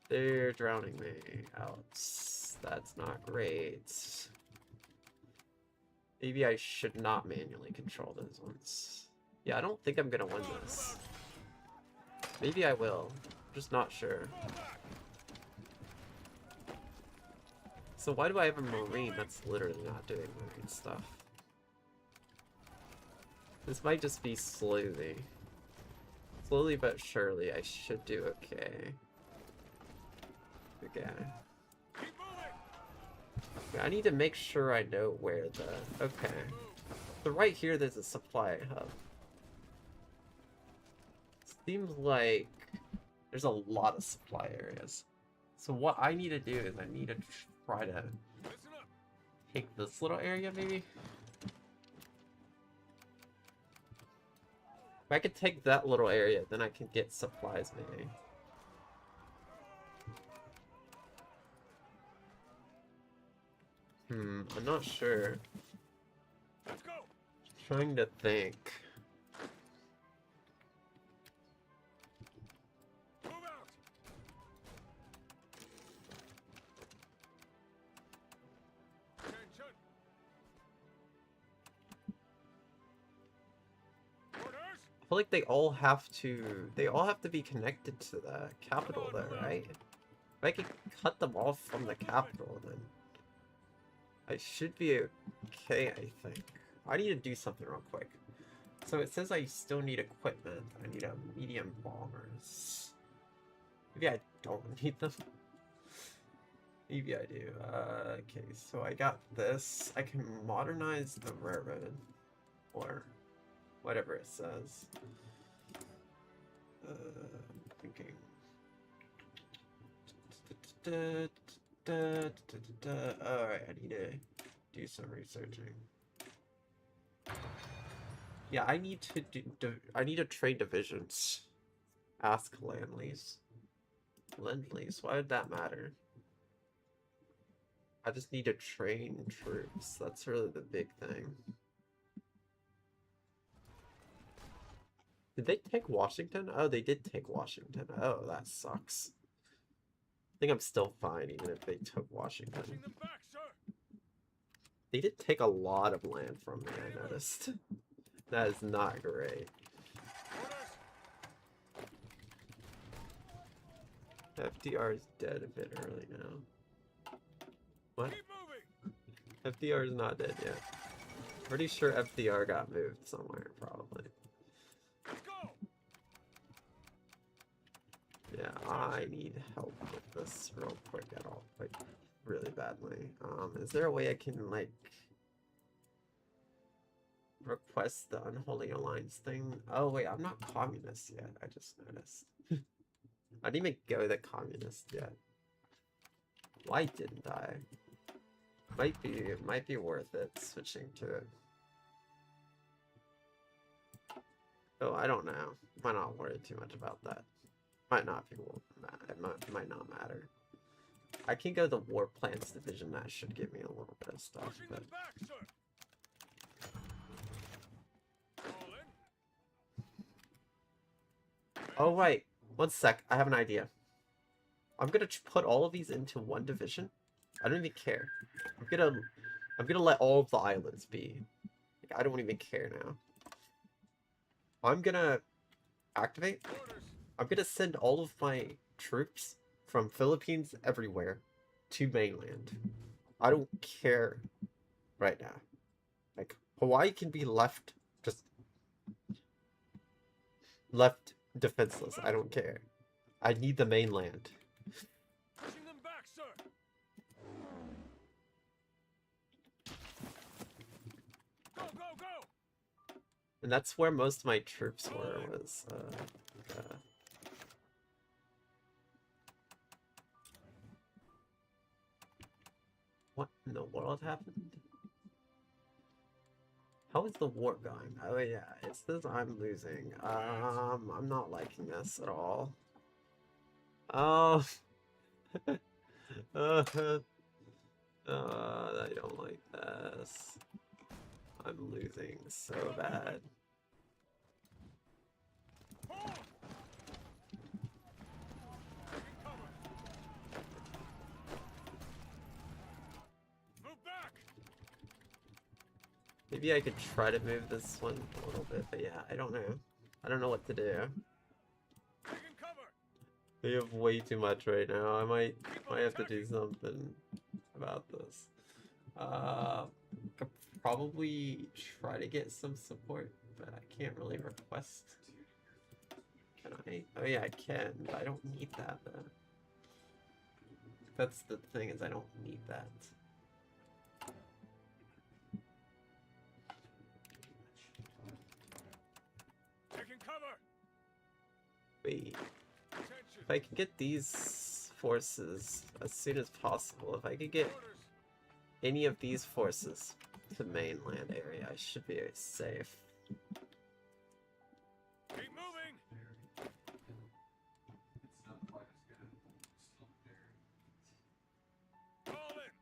they're drowning me out. That's not great. Maybe I should not manually control those ones. Yeah, I don't think I'm gonna win this. Maybe I will. I'm just not sure. So why do I have a Marine that's literally not doing Marine stuff? This might just be slowly. Slowly but surely, I should do okay. Okay. Keep moving. Yeah, I need to make sure I know where the... Okay. So right here, there's a supply hub. Seems like there's a lot of supply areas. So what I need to do is I need to try to Listen up. take this little area, maybe? If I could take that little area, then I can get supplies, maybe. I'm not sure. Let's go. Trying to think. Move out. Attention. Orders. I feel like they all have to be connected to the capital there, right? If I could cut them off from the capital, then I should be okay, I think. I need to do something real quick. So it says I still need equipment. I need a medium bombers. Maybe I don't need them. Maybe I do. Okay, so I got this. I can modernize the railroad. Or whatever it says. I'm thinking. Alright, I need to do some researching. Yeah, I need to I need to trade divisions. Ask Landlease. Lend-Lease, why would that matter? I just need to train troops. That's really the big thing. Did they take Washington? Oh, they did take Washington. Oh, that sucks. I think I'm still fine even if they took Washington. Pushing them back, sir. They did take a lot of land from me, I noticed. That is not great. Orders. FDR is dead a bit early now. What? Keep moving. FDR is not dead yet. Pretty sure FDR got moved somewhere, probably. Let's go. Yeah, I need help with this real quick at all, like, really badly. Is there a way I can, like, request the Unholy Alliance thing? Oh, wait, I'm not communist yet, I just noticed. I didn't even go the communist yet. Why didn't I? It might be worth it switching to it. Oh, I don't know. Might not worry too much about that. Might not be. It might not matter. I can go the War Plans division. That should give me a little bit of stuff. Pushing But them back, sir. All in. oh right, 1 sec. I have an idea. I'm gonna put all of these into one division. I don't even care. I'm gonna let all of the islands be. Like, I don't even care now. I'm gonna activate. Orders. I'm gonna send all of my troops from Philippines everywhere to mainland. I don't care right now. Like, Hawaii can be left defenseless. I don't care. I need the mainland. Pushing them back, sir. Go, go, go. And that's where most of my troops were, was, what in the world happened? How is the war going? Oh yeah, it says I'm losing. I'm not liking this at all. Oh. I don't like this. I'm losing so bad. Hold. Taking cover. Move back. Maybe I could try to move this one a little bit, but yeah, I don't know. I don't know what to do. Taking cover. We have way too much right now. I might have to do something about this. Could probably try to get some support, but I can't really request. Can I? Oh yeah, I can, but I don't need that though. That's the thing, is I don't need that. Taking cover. Wait. Attention. If I can get these forces as soon as possible. If I could get Orders. any of these forces to mainland area, I should be safe. Keep moving. Fall in.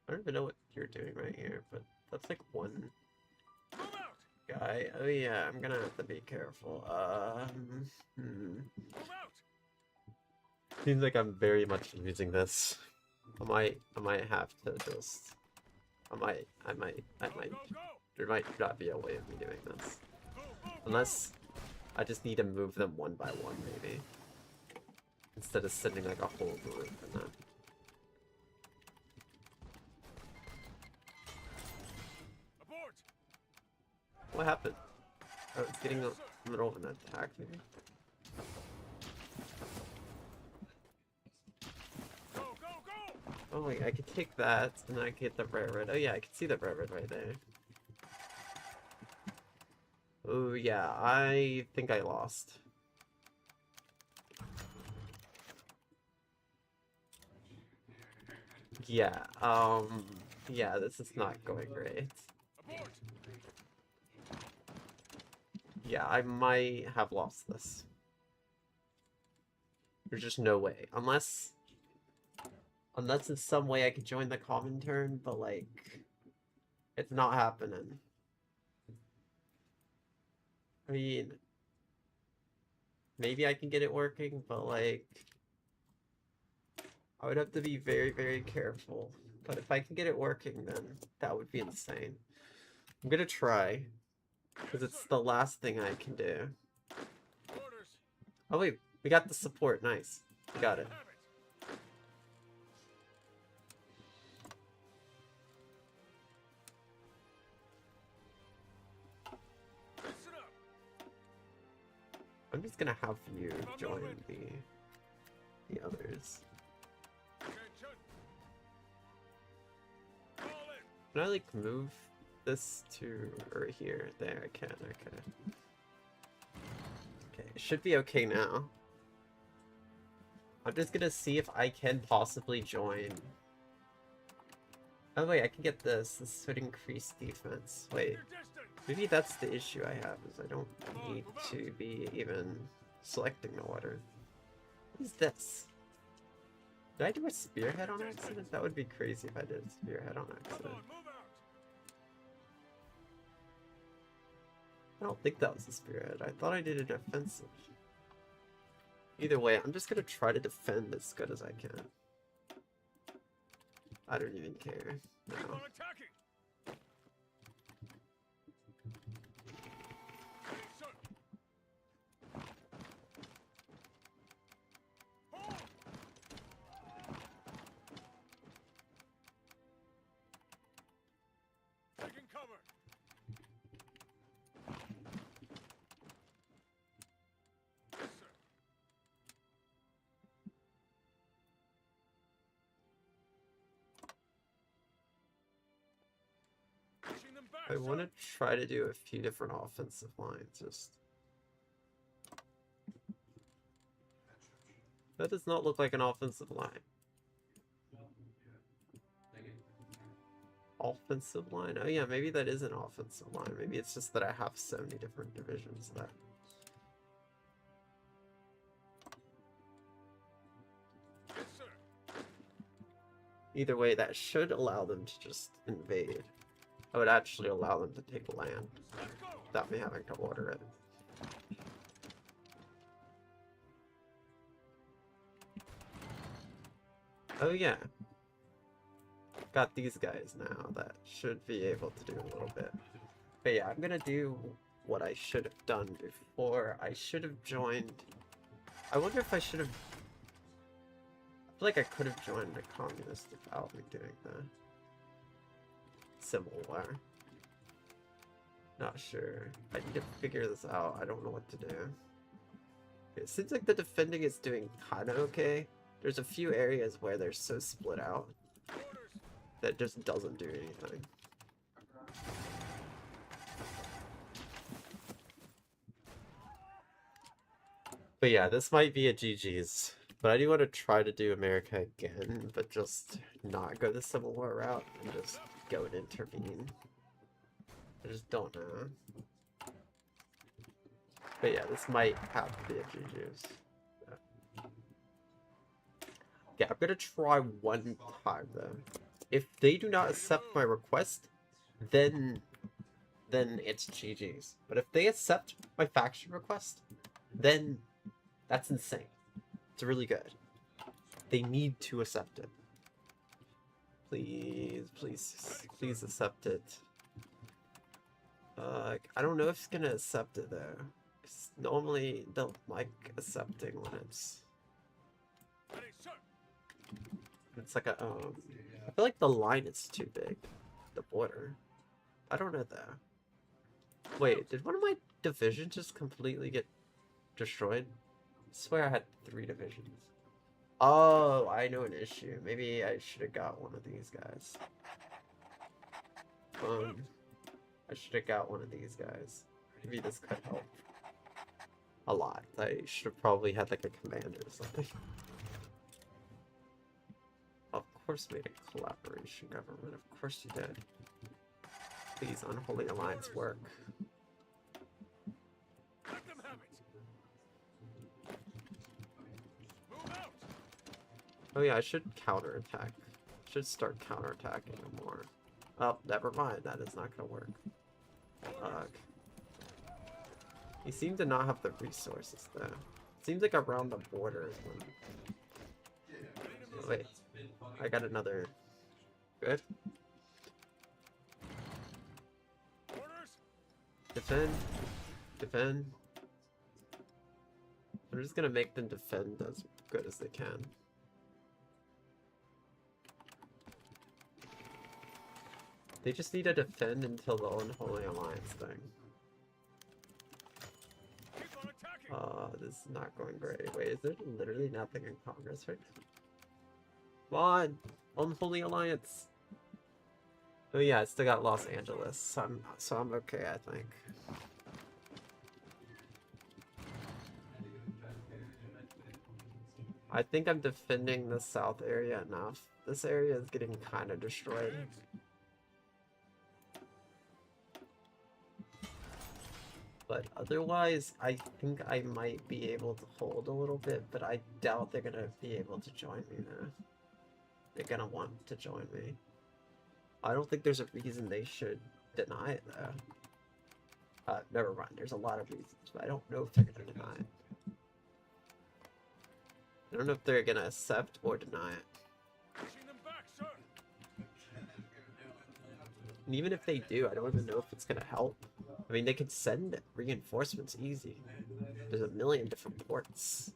I don't even know what you're doing right here, but that's like one Move out. guy. Oh yeah, I'm gonna have to be careful. Move out. Seems like I'm very much losing this. I might have to just. I might. Go, go, go. There might not be a way of me doing this. Go, go, Unless I just need to move them one by one, maybe. Instead of sending like a whole group and then. Abort. What happened? Oh, it's getting in the middle of an attack, maybe? Go, go, go. Oh wait, I could take that, and then I could get the railroad. Oh yeah, I can see the railroad right there. Oh yeah, I think I lost. Yeah, yeah, this is not going great. Abort. Yeah, I might have lost this. There's just no way. Unless in some way I could join the common turn, but like, it's not happening. I mean, maybe I can get it working, but like, I would have to be very, very careful. But if I can get it working, then that would be insane. I'm gonna try, because it's the last thing I can do. Orders. Oh wait, we got the support, nice. We got it. Have it. Listen up. I'm just gonna have you join the others. Attention. Fall in. Can I like move this to or here? There, I can. Okay. Okay, it should be okay now. I'm just gonna see if I can possibly join. Oh wait, I can get this. This would increase defense. Wait, Your distance. maybe that's the issue I have, is I don't need to be even selecting the water. What is this? Did I do a spearhead on accident? That would be crazy if I did a spearhead on Come accident. on, move out. I don't think that was a spearhead. I thought I did an offensive. Either way, I'm just gonna try to defend as good as I can. I don't even care. Keep No. on attacking. Yes, sir. Hold. Taking cover. Yes, sir. Pushing them back, I sir. want to try to do a few different offensive lines. Just that does not look like an offensive line. Offensive line? Oh yeah, maybe that is an offensive line. Maybe it's just that I have so many different divisions that. Yes, sir. Either way, that should allow them to just invade. I would actually allow them to take land Let's go. without me having to order it. Oh yeah. Got these guys now that should be able to do a little bit. But yeah, I'm gonna do what I should have done before. I should have joined. I wonder if I should have. I feel like I could have joined the communist without me doing the Civil War. Not sure. I need to figure this out. I don't know what to do. It seems like the defending is doing kind of okay. There's a few areas where they're so split out Orders. that just doesn't do anything. But yeah, this might be a GG's. But I do want to try to do America again, but just not go the Civil War route and just go and intervene. I just don't know. But yeah, this might have to be a GG's. Yeah, I'm gonna try one time though. If they do not accept my request, then it's GG's. But if they accept my faction request, then that's insane. It's really good. They need to accept it. Please, please, please accept it. I don't know if it's gonna accept it though. 'Cause normally they'll like accepting when it's like a I feel like the line is too big. The border. I don't know though. Wait, did one of my divisions just completely get destroyed? I swear I had 3 divisions. Oh, I know an issue. Maybe I should have got one of these guys. I should have got one of these guys. Maybe this could help a lot. I should have probably had like a commander or something. Of course made a collaboration government. Of course you did. Please, Unholy Alliance work. Let them have it. Move out. Oh yeah, I should counterattack. Should start counterattacking more. Oh, never mind. That is not gonna work. Fuck. He seemed to not have the resources though. Seems like around the border is when... Oh, wait. I got another... Good. Orders. Defend. Defend. I'm just gonna make them defend as good as they can. They just need to defend until the Unholy Alliance thing. Keep on attacking. This is not going great. Wait, is there literally nothing in Congress right now? Come on! Unholy Alliance! Oh yeah, I still got Los Angeles, so I'm okay, I think. I think I'm defending the south area enough. This area is getting kind of destroyed. But otherwise, I think I might be able to hold a little bit, but I doubt they're gonna be able to join me now. They're gonna want to join me. I don't think there's a reason they should deny it, though. Never mind, there's a lot of reasons, but I don't know if they're gonna deny it. I don't know if they're gonna accept or deny it. Pushing them back, sir. And even if they do, I don't even know if it's gonna help. I mean, they could send reinforcements easy. There's a million different ports.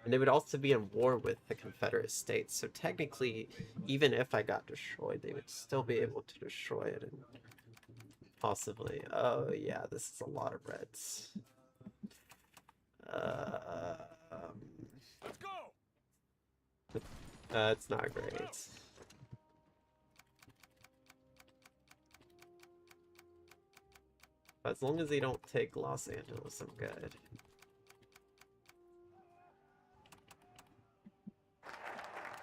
And they would also be in war with the Confederate States, so technically, even if I got destroyed, they would still be able to destroy it and possibly... Oh yeah, this is a lot of reds. Let's go. It's not great. As long as they don't take Los Angeles, I'm good.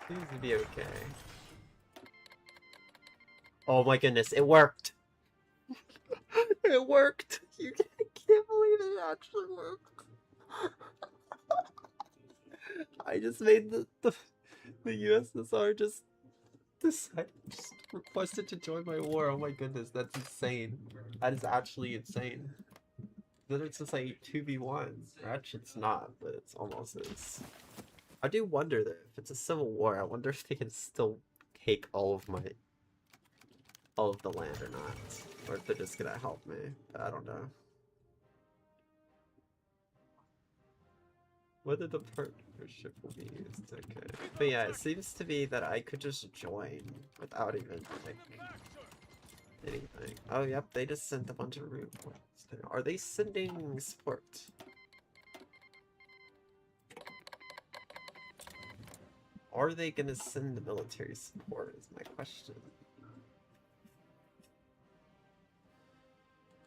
Please be okay. Oh my goodness, it worked! It worked! You can't believe it actually worked! I just made the USSR just requested to join my war. Oh my goodness, that's insane. That is actually insane. Then it's just like 2v1. Actually, it's not, but it's almost is. I do wonder though, if it's a civil war, I wonder if they can still take all of the land or not. Or if they're just gonna help me. I don't know. Whether the partnership will be used, okay. But yeah, it seems to be that I could just join without even, like, anything. Oh, yep, they just sent a bunch of root points. Are they sending support? Are they gonna send the military support is my question.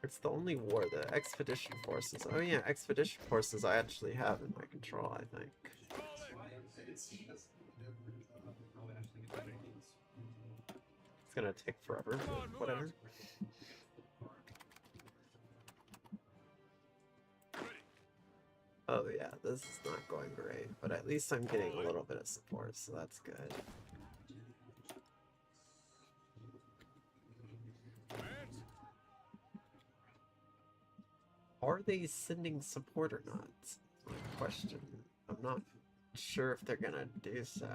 It's the only war, the expedition forces. Oh yeah, expedition forces I actually have in my control, I think. It's gonna take forever, but whatever. Oh yeah, this is not going great, but at least I'm getting a little bit of support, so that's good. Are they sending support or not? That's my question. I'm not sure if they're gonna do so.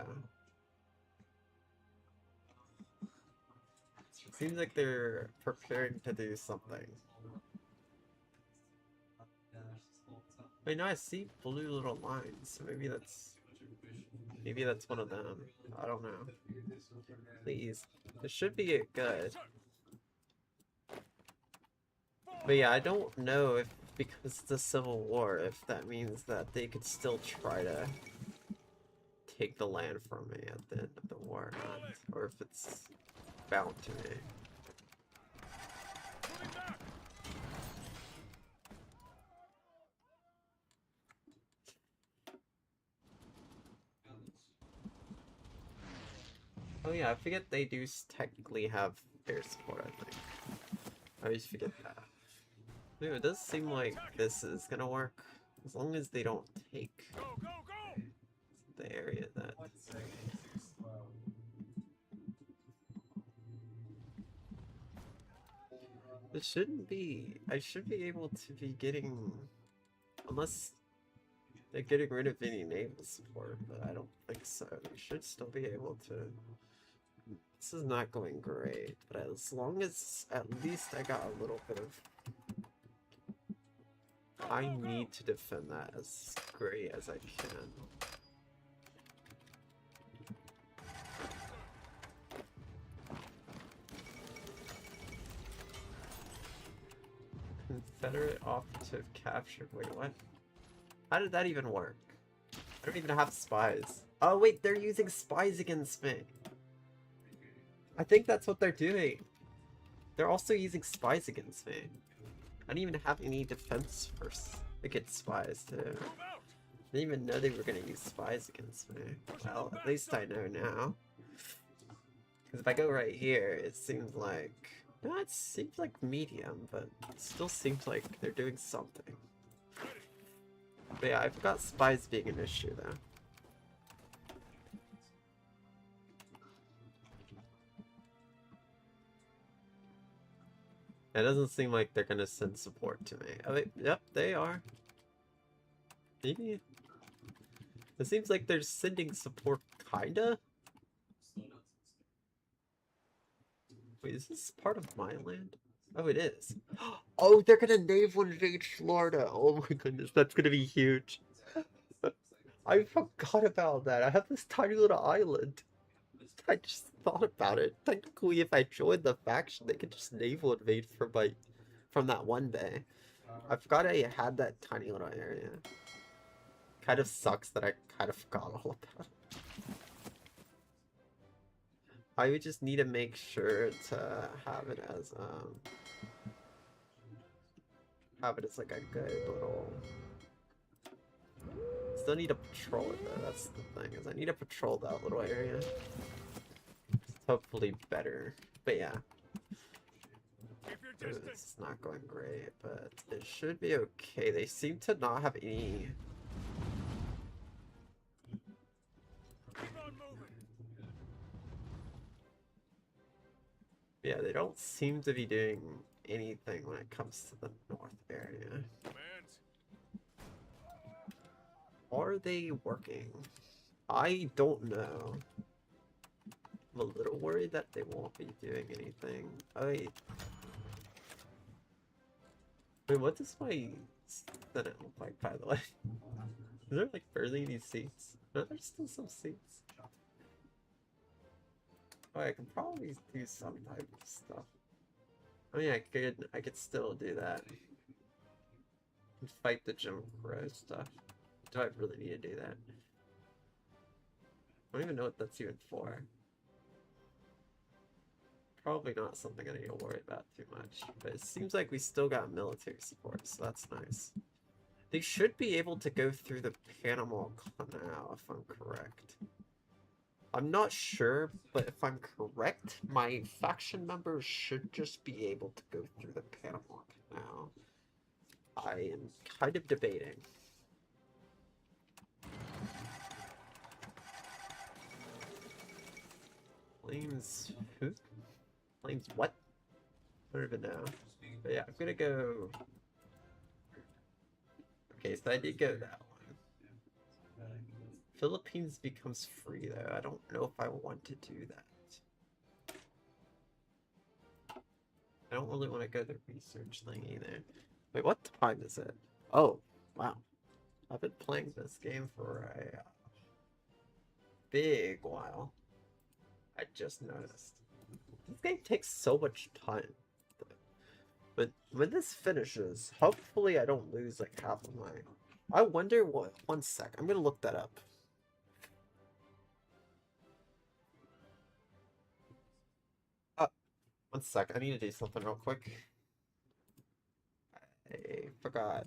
Seems like they're preparing to do something. Wait, no, I see blue little lines, so maybe that's one of them. I don't know. Please. This should be good. But yeah, I don't know if, because it's a civil war, if that means that they could still try to take the land from me at the end of the war or not, or if it's bound to me. Oh yeah, I forget they do technically have air support, I think. I always forget that. Ooh, it does seem like this is gonna work, as long as they don't take the area that... It shouldn't be... I should be able to be getting... Unless they're getting rid of any naval support, but I don't think so. They should still be able to... This is not going great, but as long as at least I got a little bit of... I need to defend that as great as I can. Confederate operative captured. Wait, what? How did that even work? I don't even have spies. Oh wait, they're using spies against me. I think that's what they're doing. They're also using spies against me. I didn't even have any defense against spies too. I didn't even know they were gonna use spies against me. Well, at least I know now. Because if I go right here, it seems like... No, it seems like medium, but it still seems like they're doing something. But yeah, I forgot spies being an issue though. It doesn't seem like they're gonna send support to me. Oh wait, yep, they are. Maybe. It seems like they're sending support, kinda? Wait, is this part of my land? Oh, it is. Oh, they're gonna naval invade Florida. Oh my goodness, that's gonna be huge. I forgot about that. I have this tiny little island. I just thought about it. Technically, if I joined the faction, they could just naval invade from that one bay. I forgot I had that tiny little area. Kind of sucks that I kind of forgot all about it. I would just need to make sure to have it as like a good little... Still need to patrol it though, that's the thing, is I need to patrol that little area. It's hopefully better. But yeah. It's not going great, but it should be okay. They seem to not have any... Yeah, they don't seem to be doing anything when it comes to the north area. Are they working? I don't know. I'm a little worried that they won't be doing anything. Oh, wait, what does my Senate look like, by the way? Is there like barely any seats? No, there's still some seats. Oh, I can probably do some type of stuff. I mean, I could still do that. Fight the Jim Crow stuff. Do I really need to do that? I don't even know what that's even for. probably not something I need to worry about too much. But it seems like we still got military support, so that's nice. They should be able to go through the Panama Canal, if I'm correct. I'm not sure, but if I'm correct, my faction members should just be able to go through the Panama Canal. I am kind of debating. Flames who? Flames what? I don't even know. But yeah, I'm gonna go... Okay, so I did go that one. Philippines becomes free though. I don't know if I want to do that. I don't really want to go the research thing either. Wait, what time is it? Oh, wow. I've been playing this game for a big while. I just noticed. This game takes so much time. But when this finishes, hopefully I don't lose like half of my... I wonder what... One sec, I'm gonna look that up. One sec, I need to do something real quick. I forgot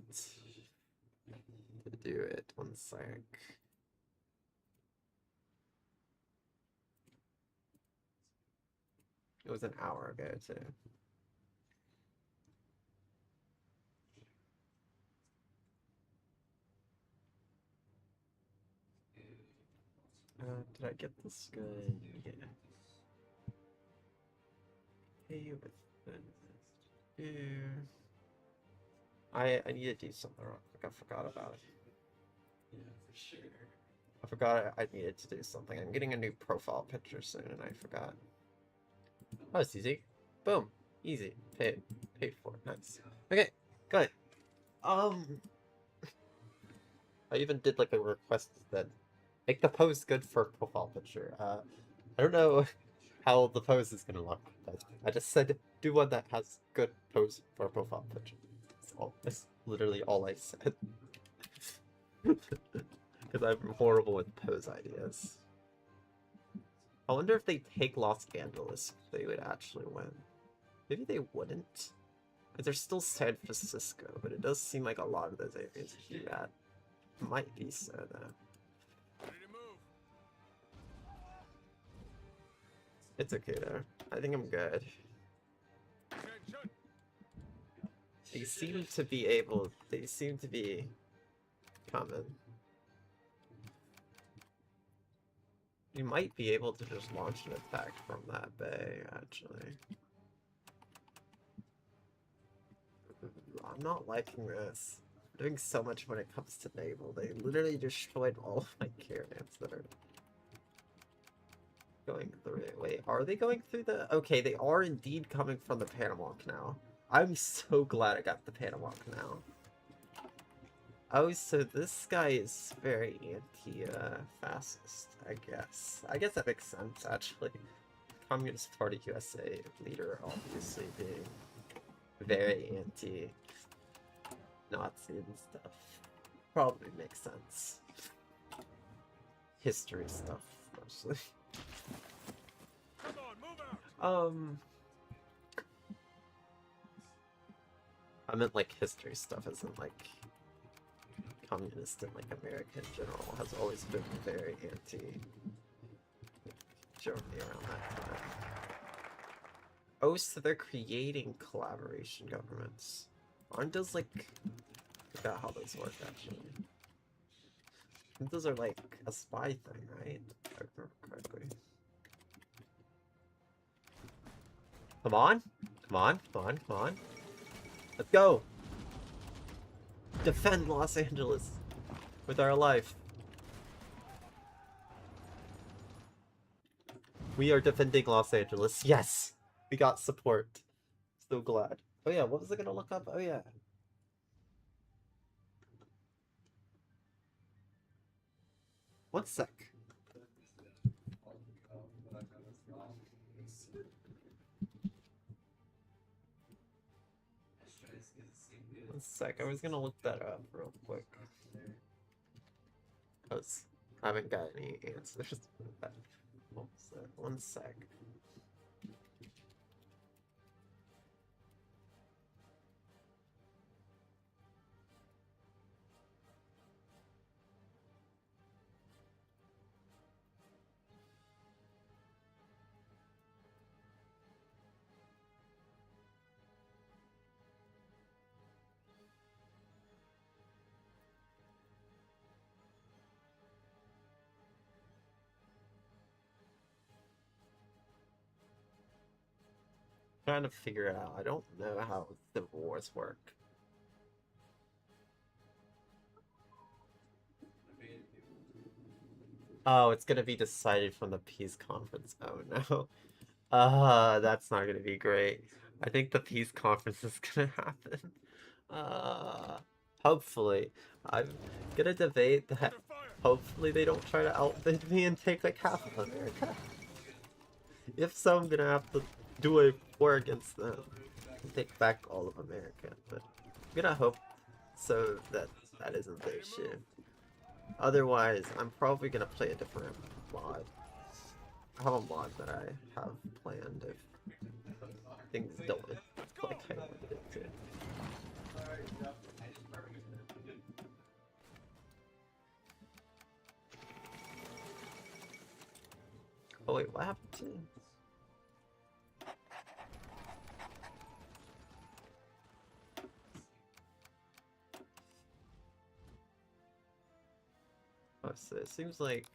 to do it. One sec. It was an hour ago too. Did I get this good? Yeah. Hey, with this. I need to do something real quick. I forgot about it. Yeah, for sure. I forgot I needed to do something. I'm getting a new profile picture soon, and I forgot. Oh, it's easy. Boom. Easy. Paid for. Nice. Okay, good. I even did like a request that make the pose good for a profile picture. I don't know how the pose is gonna look, but I just said do one that has good pose for a profile picture. That's literally all I said. Because I'm horrible with pose ideas. I wonder if they take Los Angeles, if they would actually win. Maybe they wouldn't. Because they're still San Francisco, but it does seem like a lot of those areas do that. Might be so, though. Ready to move. It's okay, though. I think I'm good. Attention. They seem to be able... They seem to be... coming. You might be able to just launch an attack from that bay, actually. I'm not liking this. I'm doing so much when it comes to naval. They literally destroyed all of my caravans that are going through it. Wait, are they going through the... Okay, they are indeed coming from the Panama Canal. I'm so glad I got the Panama Canal. Oh, so this guy is very anti-fascist, I guess. I guess that makes sense, actually. Communist Party USA leader obviously being very anti-Nazi and stuff. Probably makes sense. History stuff, mostly. Come on, move out. I meant like history stuff, as in like communist and like America in general has always been very anti-Germany around that time. Oh, so they're creating collaboration governments. Aren't those like... I forgot how those work, actually. I think those are like a spy thing, right? If I remember correctly. Come on! Come on, come on, come on. Let's go! Defend Los Angeles with our life. We are defending Los Angeles. Yes! We got support. So glad. Oh yeah, what was I gonna look up? Oh yeah. One sec. One sec, I was gonna look that up real quick. Because I haven't got any answers. One sec. trying to figure it out. I don't know how Civil Wars work. Oh, it's gonna be decided from the peace conference. Oh no. That's not gonna be great. I think the peace conference is gonna happen. Hopefully. I'm gonna debate that hopefully they don't try to outbid me and take like half of America. If so, I'm gonna have to do a war against them and take back all of America. But I'm gonna hope so that that isn't the issue. Otherwise, I'm probably gonna play a different mod. I have a mod that I have planned if things don't look like I wanted it to. Oh wait, what happened to... Oh, so it seems like...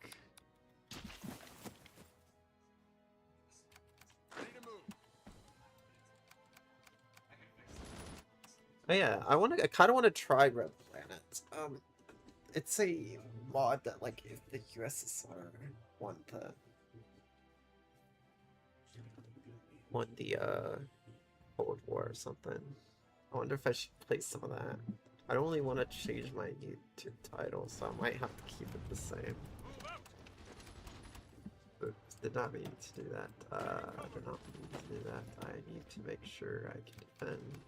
Oh yeah, I kind of want to try Red Planet. It's a mod that like if the USSR won the Cold War or something. I wonder if I should play some of that. I don't really want to change my YouTube title, so I might have to keep it the same. Oops, did not mean to do that. Did not mean to do that. I need to make sure I can defend.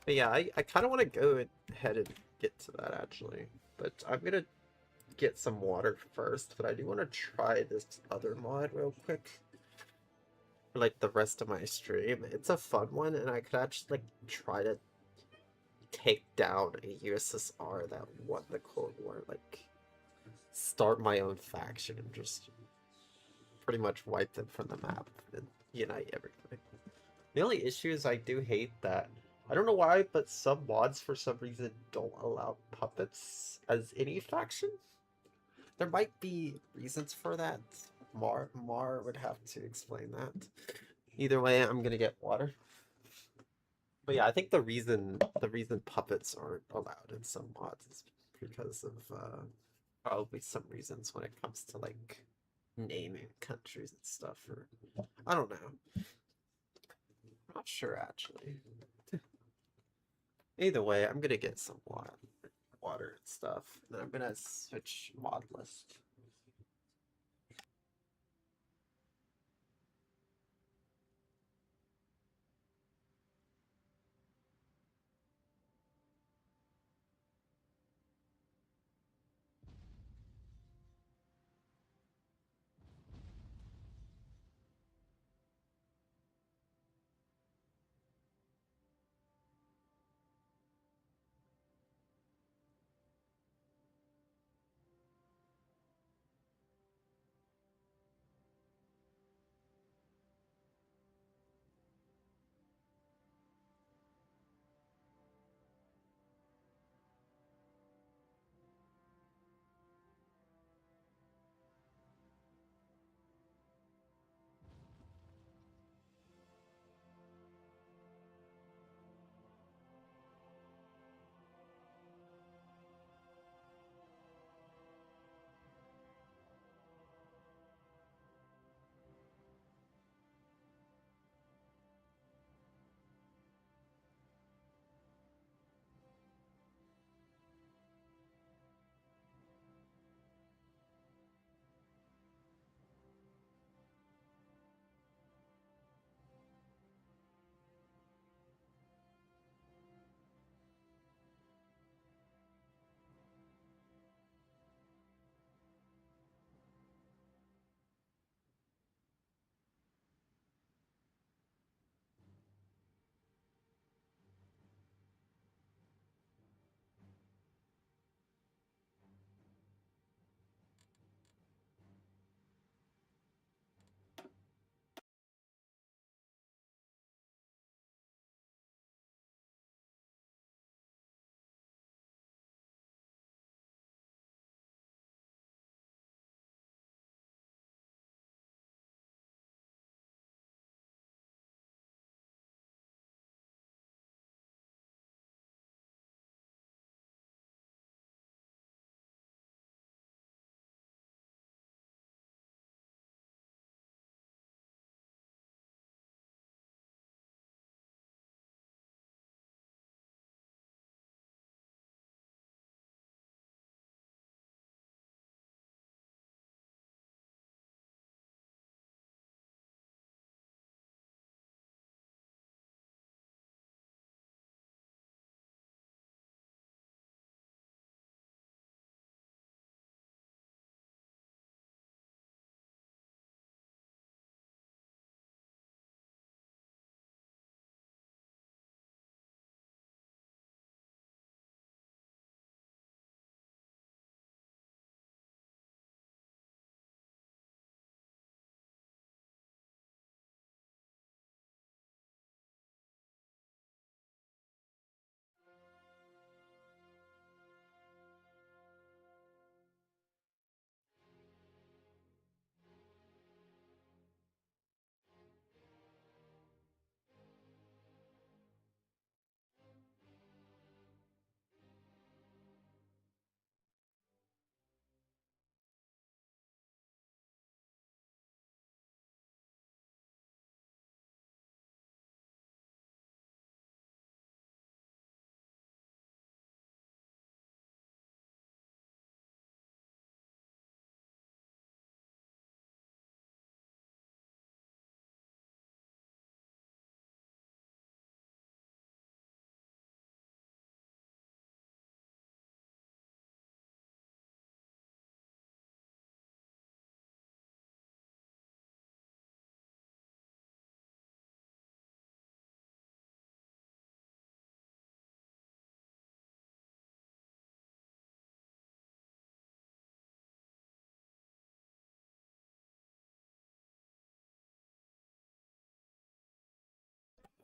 But yeah, I kind of want to go ahead and get to that actually. But I'm gonna get some water first, but I do want to try this other mod real quick for like the rest of my stream. It's a fun one, and I could actually like try to take down a USSR that won the Cold War, like start my own faction and just pretty much wipe them from the map and unite everything. The only issue is I do hate that. I don't know why, but some mods for some reason don't allow puppets as any faction. There might be reasons for that. Mar would have to explain that. Either way, I'm gonna get water. But yeah, I think the reason puppets aren't allowed in some mods is because of probably some reasons when it comes to like naming countries and stuff, or I don't know. I'm not sure actually. Either way, I'm gonna get some water and stuff. Then I'm gonna switch mod list.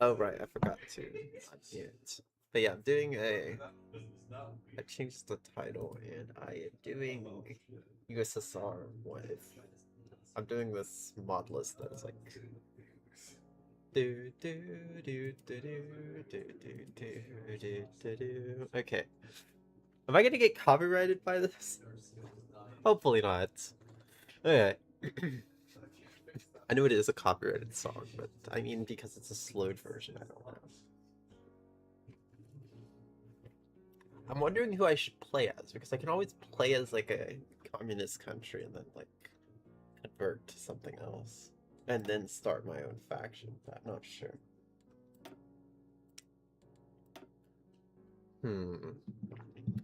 Oh right, I forgot to unmute. But yeah, I'm doing a. I changed the title, and I am doing USSR with. I'm doing this mod list that is like. Do do do do do do do do do do. Okay. Am I gonna get copyrighted by this? Hopefully not. Okay. I know it is a copyrighted song, but I mean because it's a slowed version, I don't know. I'm wondering who I should play as, because I can always play as like a communist country and then like convert to something else. And then start my own faction. I'm not sure.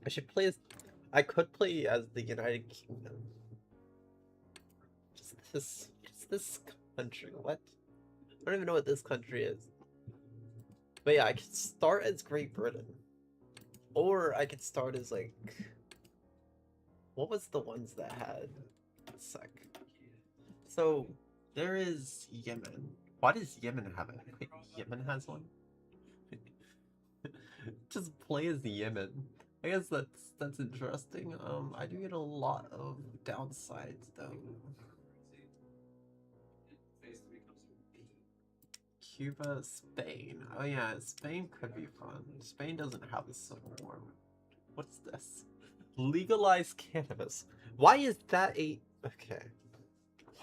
I should play as... I could play as the United Kingdom. Just this country. What? I don't even know what this country is. But yeah, I could start as Great Britain. Or I could start as like... What was the ones that had... A sec. So, there is Yemen. Why does Yemen have it? Wait, Yemen has one? Just play as Yemen. I guess that's interesting. I do get a lot of downsides though. Cuba, Spain. Oh yeah, Spain could be fun. Spain doesn't have a civil war. What's this? Legalize cannabis. Why is that a... Okay.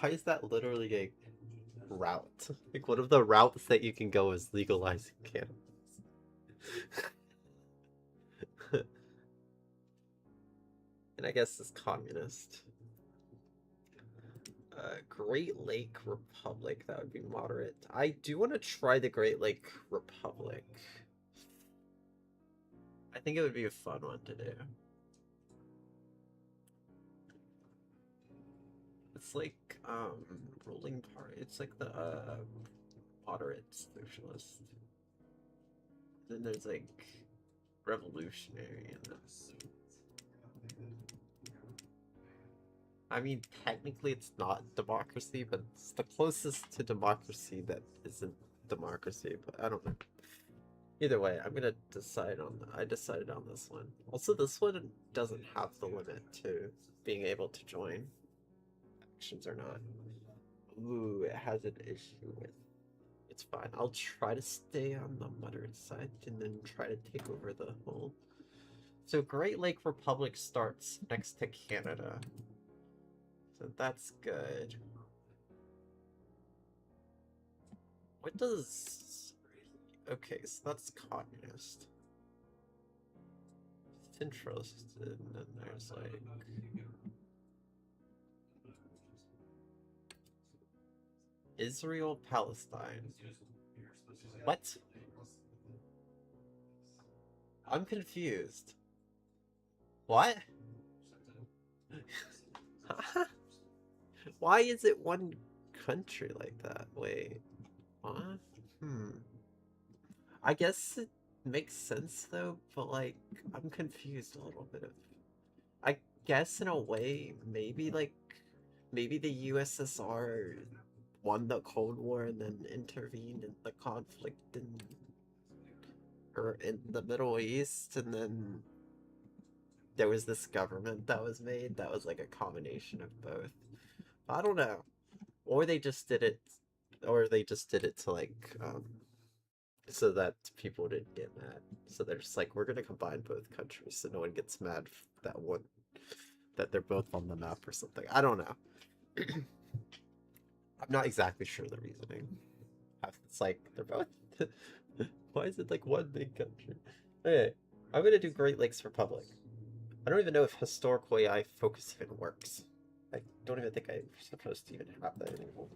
Why is that literally a route? Like, one of the routes that you can go is legalizing cannabis. And I guess it's communist. Great Lake Republic, that would be moderate. I do want to try the Great Lake Republic. I think it would be a fun one to do. It's like, ruling party. It's like the, moderate socialist. Then there's like revolutionary in this. I mean, technically it's not democracy, but it's the closest to democracy that isn't democracy, but I don't know. Either way, I'm gonna decide on... I decided on this one. Also, this one doesn't have the limit to being able to join actions or not. Ooh, it has an issue with... It's fine. I'll try to stay on the moderate side and then try to take over the whole... So Great Lake Republic starts next to Canada. So that's good. What does... Okay, so that's communist. It's interested, and then there's like... Israel, Palestine. What? I'm confused. What? Why is it one country like that? Wait. What? I guess it makes sense though, but like, I'm confused a little bit of... I guess in a way, maybe like, maybe the USSR won the Cold War and then intervened in the conflict in the Middle East, and then there was this government that was made that was like a combination of both. I don't know. Or they just did it to like so that people didn't get mad. So they're just like, we're gonna combine both countries so no one gets mad that one that they're both on the map or something. I don't know. I'm not exactly sure the reasoning. It's like they're both... Why is it like one big country? Okay, I'm gonna do Great Lakes Republic. I don't even know if historical AI focus even works. I don't even think I'm supposed to even have that anymore.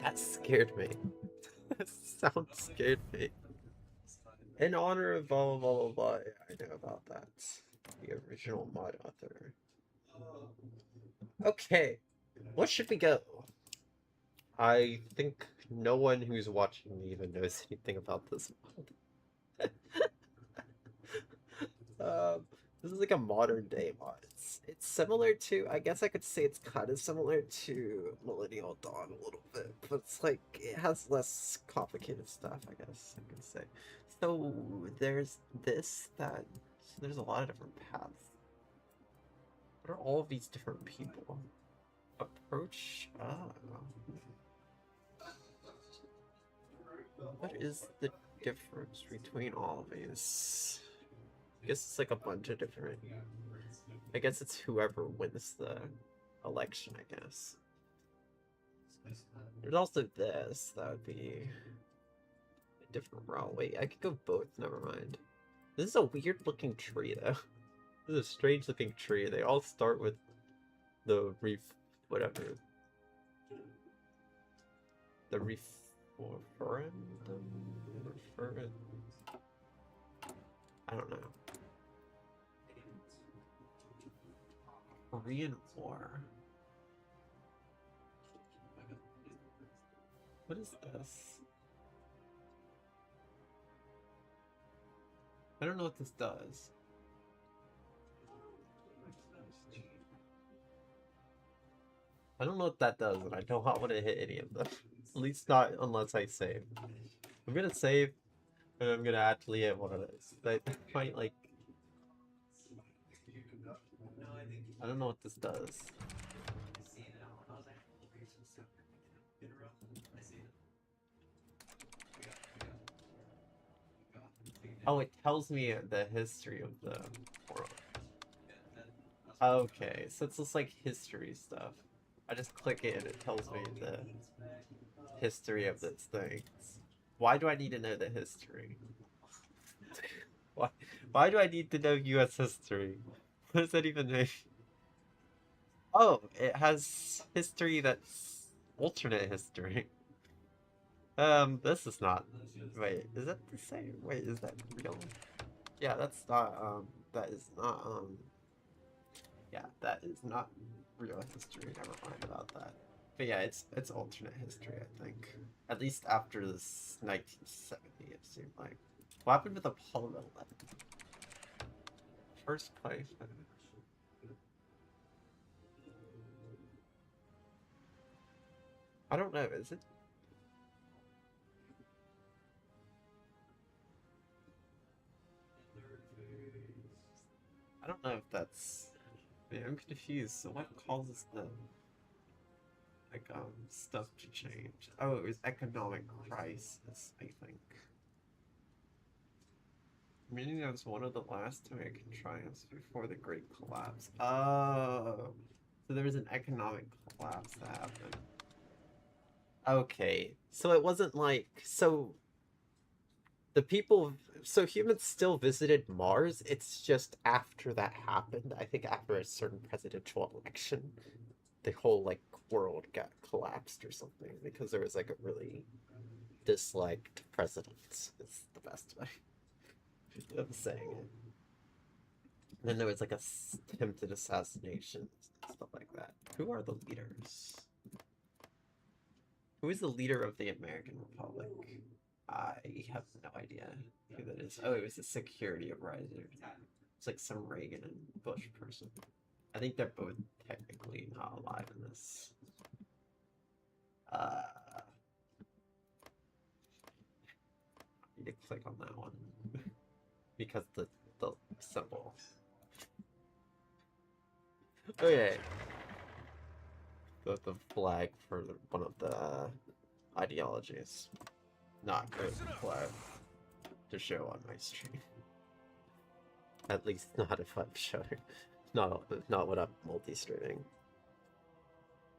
That scared me. That sound scared me. In honor of blah blah blah blah blah, I know about that. The original mod author. Okay, what should we go? I think no one who's watching me even knows anything about this mod. This is like a modern day mod. It's similar to, I guess I could say it's kind of similar to Millennial Dawn a little bit, but it's like it has less complicated stuff, I guess I can say. So there's so there's a lot of different paths. What are all of these different people? Approach. What is the difference between all of these? I guess it's like a bunch of different. I guess it's whoever wins the election, I guess. There's also this. That would be a different route. Wait, I could go both. Never mind. This is a weird looking tree, though. This is a strange looking tree. They all start with the whatever. The referendum? I don't know. Korean War. What is this? I don't know what this does. I don't know what that does, and I don't want to hit any of them. At least not unless I save. I'm gonna save, and I'm gonna actually hit one of those. I might like. I don't know what this does. Oh, it tells me the history of the world. Okay, so it's just like history stuff. I just click it and it tells me the history of this thing. Why do I need to know the history? Why do I need to know US history? What does that even mean? Oh, it has history that's alternate history. This is not. Wait, is that the same? Wait, is that real? Yeah, that's not, that is not, yeah, that is not real history. Never mind about that. But yeah, it's alternate history, I think. At least after this 1970, it seemed like. What happened with Apollo 11? First place. I don't know, is it? I don't know if that's... Yeah, I'm confused. So what causes the... like, stuff to change? Oh, it was economic crisis, I think. Meaning that was one of the last American triumphs before the Great Collapse. Oh, so there was an economic collapse that happened. Okay, so it wasn't like, so the people, so humans still visited Mars, it's just after that happened, I think after a certain presidential election, the whole, like, world got collapsed or something, because there was, like, a really disliked president, is the best way of saying it. And then there was, like, a attempted assassination, stuff like that. Who are the leaders? Who is the leader of the American Republic? I have no idea who that is. Oh, it was the security advisor. It's like some Reagan and Bush person. I think they're both technically not alive in this. I need to click on that one. Because the symbol. Okay. The flag for one of the ideologies. Not good flag to show on my stream. At least not if I'm showing. Not when I'm multi-streaming.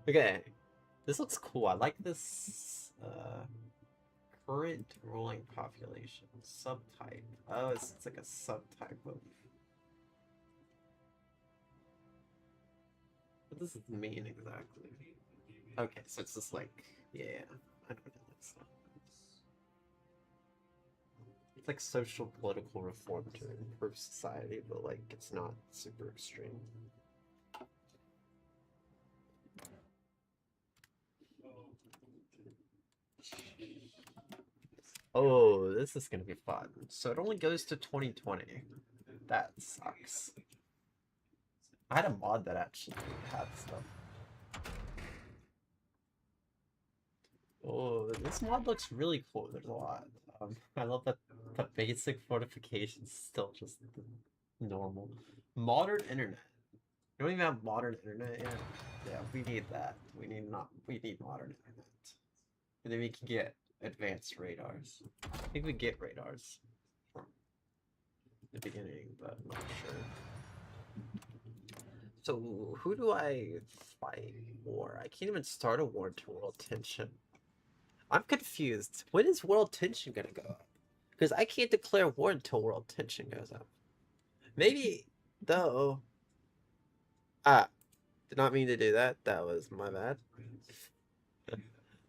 Okay. This looks cool. I like this current ruling population subtype. Oh, it's like a subtype of. What does it mean exactly? Okay, so it's just like, yeah, I don't know that stuff. It's like social political reform to improve society, but like it's not super extreme. Oh, this is gonna be fun. So it only goes to 2020. That sucks. I had a mod that actually had stuff. Oh, this mod looks really cool. There's a lot. I love that the basic fortifications still just normal. Modern internet. You don't even have modern internet yet. Yeah, we need that. We need modern internet. And then we can get advanced radars. I think we get radars from the beginning, but I'm not sure. So who do I fight war? I can't even start a war to world tension. I'm confused. When is world tension gonna go up? Because I can't declare war until world tension goes up. Maybe, though. Ah, did not mean to do that. That was my bad.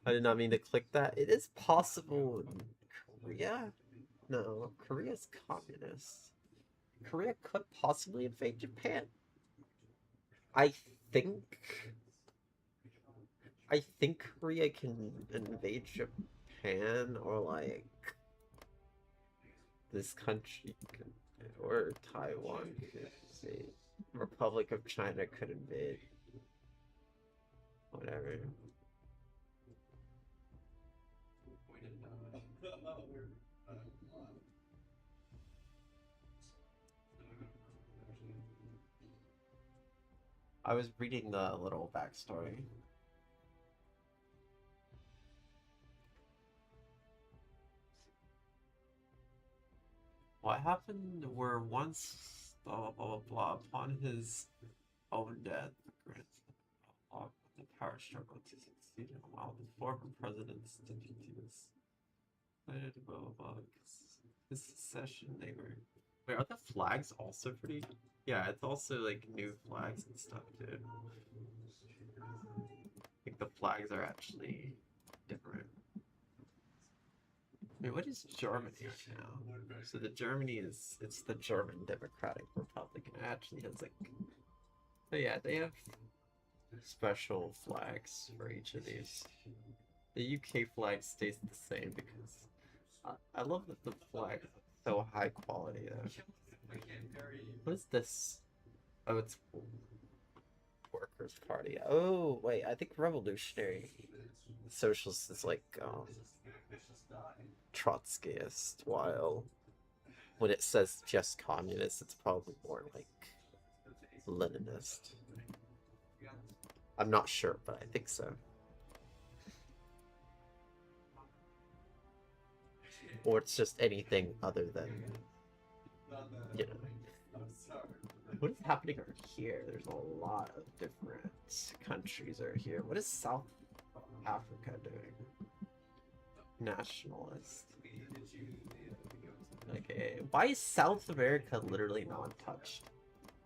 I did not mean to click that. It is possible Korea? No, Korea's communist. Korea could possibly invade Japan. I think Korea can invade Japan, or like this country could, or Taiwan could invade. Republic of China could invade. Whatever. I was reading the little backstory. What happened were once blah blah blah blah upon his own death, the power struggle to succeed him while the former presidents deputies blah blah blah. His succession, they were. Wait, are the flags also pretty? Yeah, it's also like new flags and stuff, dude. I think the flags are actually different. Wait, what is Germany right now? So the Germany it's the German Democratic Republic, and it actually has like, but yeah, they have special flags for each of these. The UK flag stays the same because I love that the flag is so high quality though. What is this? Oh, it's Workers' Party. Oh, wait, I think Revolutionary Socialist is like Trotskyist, while when it says just communist, it's probably more like Leninist. I'm not sure, but I think so. Or it's just anything other than, you know. What is happening over here? There's a lot of different countries over here. What is South Africa doing? Nationalist. Okay, why is South America literally not touched?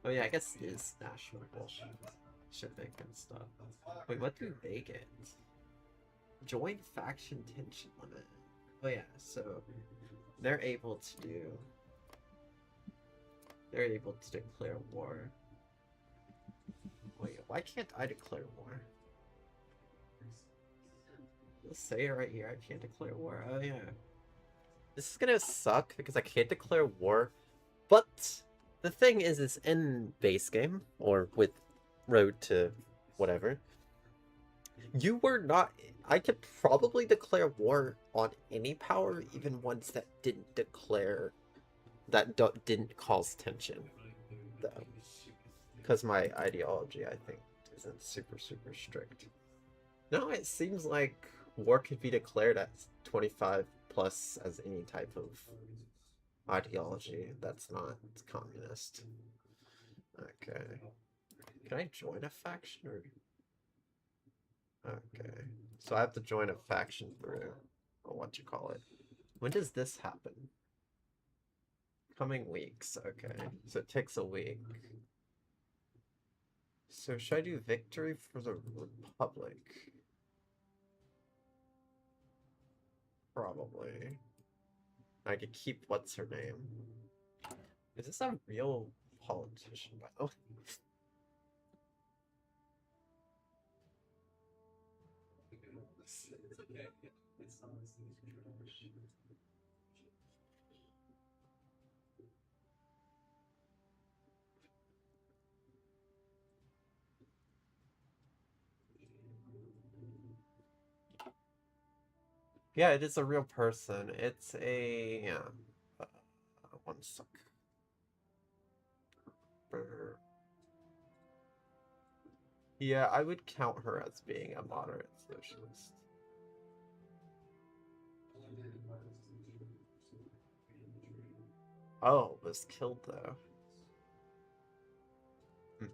Oh yeah, I guess it is national bullshit. Shipping and stuff. Wait, what do they get? Joint faction tension limit. Oh yeah, so they're able to declare war. Wait, why can't I declare war? Let's say it right here, I can't declare war. Oh yeah. This is gonna suck because I can't declare war, but the thing is in base game, or with road to whatever, you were not. I could probably declare war on any power, even ones that didn't declare, didn't cause tension, though, because my ideology, I think, isn't super strict. No, it seems like war could be declared at 25 plus as any type of ideology that's not communist. Okay. Can I join a faction or? Okay. So I have to join a faction through, or what you call it. When does this happen? Coming weeks. Okay. So it takes a week. So should I do victory for the Republic? Probably. I could keep what's her name. Is this a real politician? Oh. Yeah, it is a real person. It's a... Yeah. Uh, one sec. Yeah, I would count her as being a moderate socialist. Oh, was killed though. Hmm.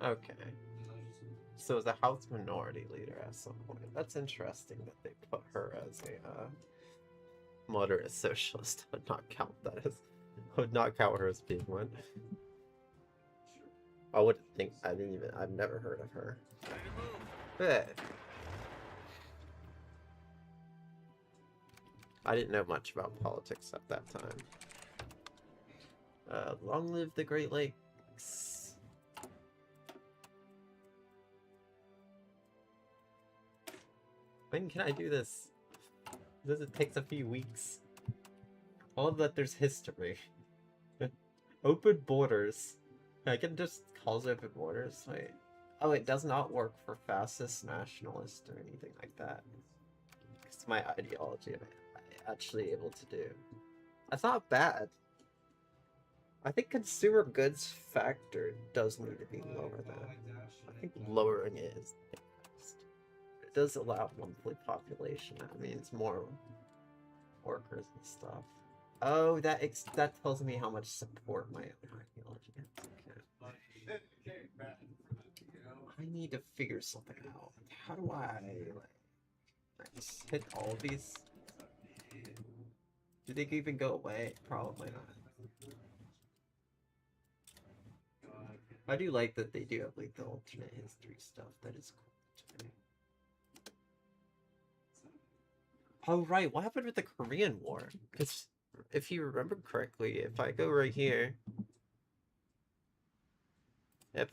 Okay. So as a House Minority Leader at some point. That's interesting that they put her as a moderate socialist. I would not count that as... would not count her as being one. I wouldn't think... I've never heard of her. Hey. I didn't know much about politics at that time. Long live the Great Lakes. When can I do this? It takes a few weeks. All that there's history. Open borders. I can just call it open borders. Wait. Oh, it does not work for fascist, nationalist, or anything like that. It's my ideology I'm actually able to do. That's not bad. I think consumer goods factor does need to be lower though. I think lowering it is best. It does allow monthly population. That means more workers and stuff. Oh, that tells me how much support my own ideology has. Okay. I need to figure something out. How do I just hit all of these? Do they even go away? Probably not. I do like that they do have like the alternate history stuff. That is cool to me. Oh right, what happened with the Korean War? Because if you remember correctly, if I go right here, to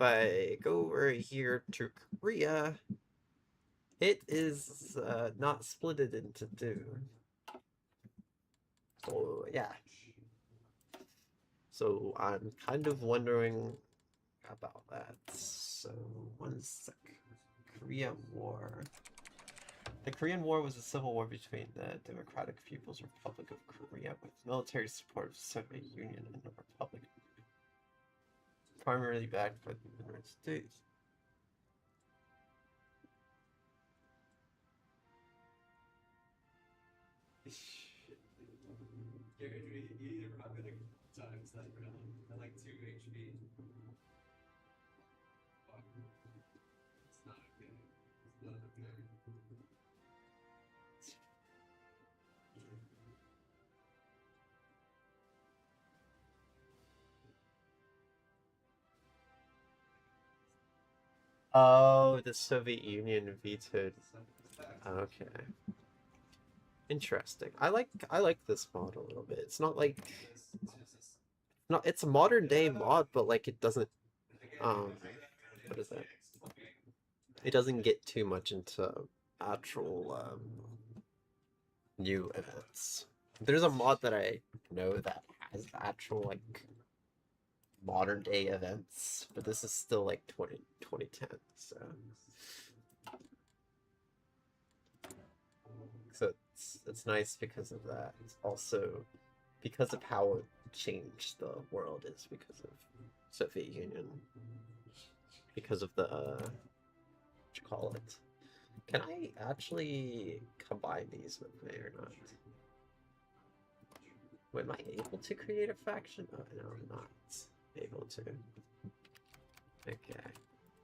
Korea, it is not splitted into two. So yeah. So I'm kind of wondering about that. So one sec. Korean War. The Korean War was a civil war between the Democratic People's Republic of Korea with military support of the Soviet Union and the Republic, primarily backed by the United States. I like 2 HP. It's not okay. It's not okay. Oh, the Soviet Union vetoed. Okay. Interesting. I like this mod a little bit. It's not like it's a modern day mod, but like it doesn't what is that? It doesn't get too much into actual new events. There's a mod that I know that has actual like modern day events, but this is still like 2010, so it's nice because of that. It's also because of how changed the world is because of Soviet Union, because of the what you call it. Can I actually combine these with me or not? Am I able to create a faction? Oh, no, I'm not able to. Okay.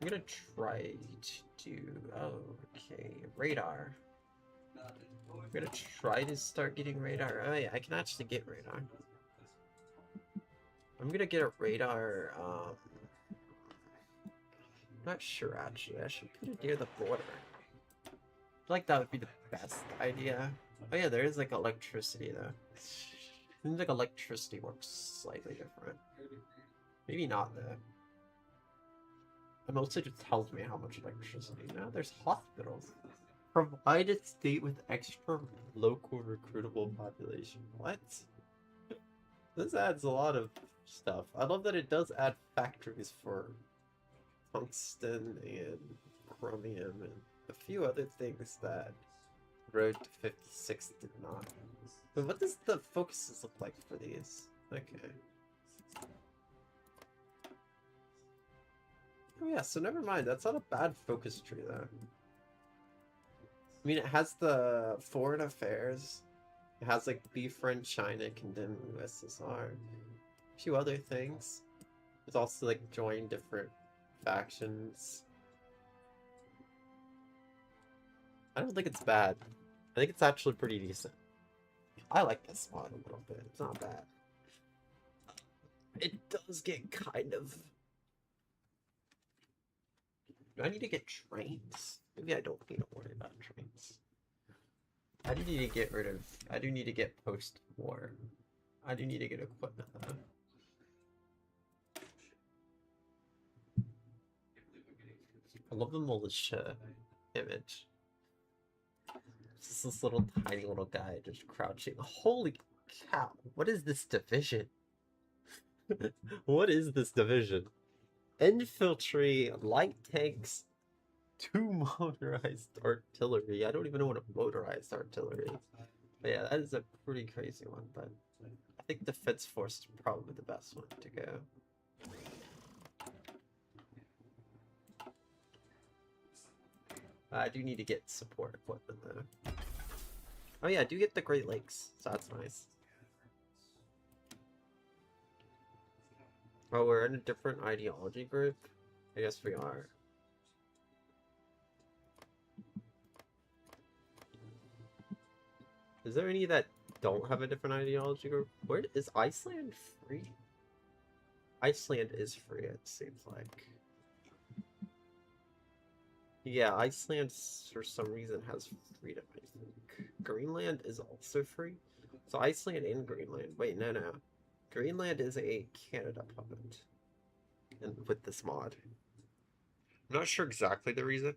I'm gonna try to do... Oh, okay. Radar. I'm gonna try to start getting radar. Oh yeah, I can actually get radar. I'm gonna get a radar, I'm not sure actually. I should put it near the border. I feel like that would be the best idea. Oh yeah, there is like electricity though. Seems like electricity works slightly different. Maybe not though. It mostly just tells me how much electricity. Now there's hospitals. Provide a state with extra local recruitable population. What? This adds a lot of stuff. I love that it does add factories for tungsten and chromium and a few other things that Road to 56 did not. But what does the focuses look like for these? Okay. Oh yeah, so never mind. That's not a bad focus tree though. I mean, it has the foreign affairs. It has like befriend China, condemn USSR. A few other things. It's also like join different factions. I don't think it's bad. I think it's actually pretty decent. I like this mod a little bit. It's not bad. It does get kind of... Do I need to get trains? Maybe I don't need to worry about trains. I do need to get rid of... I do need to get post-war. I do need to get equipment though. I love the militia image. Just this little tiny little guy just crouching. Holy cow! What is this division? What is this division? Infantry, light tanks, 2 motorized artillery. I don't even know what a motorized artillery is. But yeah, that is a pretty crazy one. But I think Defense Force is probably the best one to go. I do need to get support equipment though. Oh yeah, I do get the Great Lakes, so that's nice. Oh, we're in a different ideology group? I guess we are. Is there any that don't have a different ideology group? Where is Iceland free? Iceland is free, it seems like. Yeah, Iceland for some reason has freedom, I think. Greenland is also free. So Iceland and Greenland. Wait, no. Greenland is a Canada puppet. And with this mod. I'm not sure exactly the reason.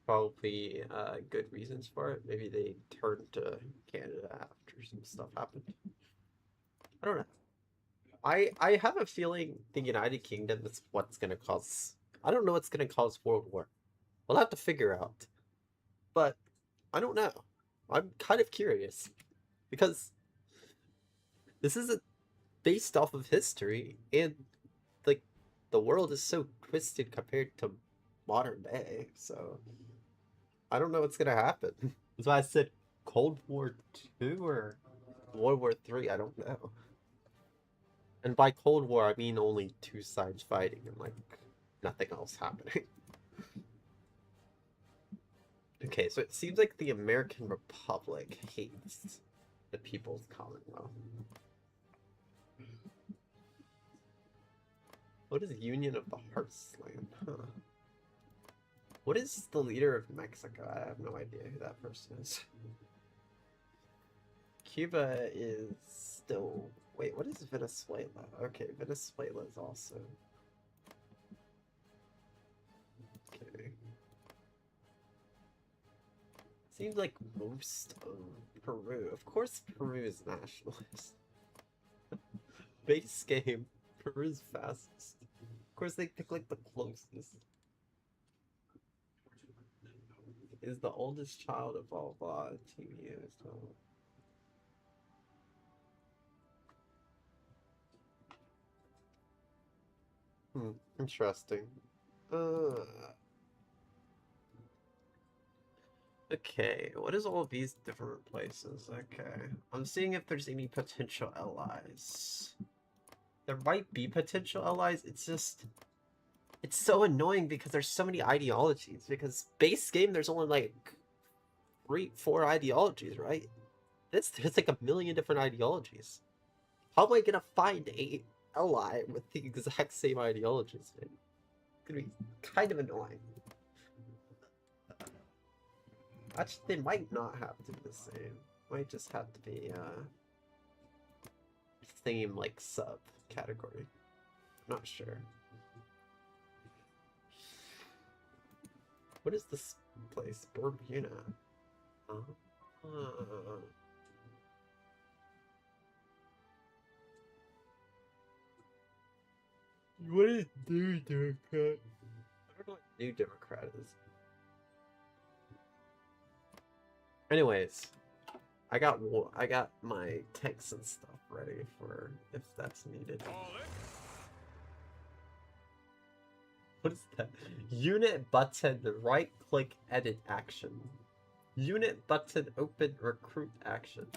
Probably good reasons for it. Maybe they turned to Canada after some stuff happened. I don't know. I have a feeling the United Kingdom is what's gonna cause... I don't know what's going to cause World War. We'll have to figure out. But I don't know. I'm kind of curious. Because this isn't based off of history. And, like, the world is so twisted compared to modern day. So, I don't know what's going to happen. That's why I said Cold War II or World War III. I don't know. And by Cold War, I mean only two sides fighting and, like... nothing else happening. Okay, so it seems like the American Republic hates the People's Commonwealth. What is Union of the Heartland? Huh. What is the leader of Mexico? I have no idea who that person is. Cuba is still... Wait, what is Venezuela? Okay, Venezuela is also... Seems like most of Peru. Of course Peru is nationalist. Base game. Peru's fastest. Of course they pick like the closest. Is the oldest child of all TV as well. Interesting. Okay, what is all of these different places? Okay, I'm seeing if there's any potential allies. There might be potential allies, it's just... It's so annoying because there's so many ideologies, because base game there's only like 3-4 ideologies, right? There's like a million different ideologies. How am I gonna find a ally with the exact same ideologies? It's gonna be kind of annoying. Actually, they might not have to be the same. Might just have to be, same, like, sub-category. I'm not sure. What is this place. Bermuda. What is New Democrat? I don't know what New Democrat is. Anyways, I got my tanks and stuff ready for if that's needed. What is that? Unit button right click edit action. Unit button open recruit action.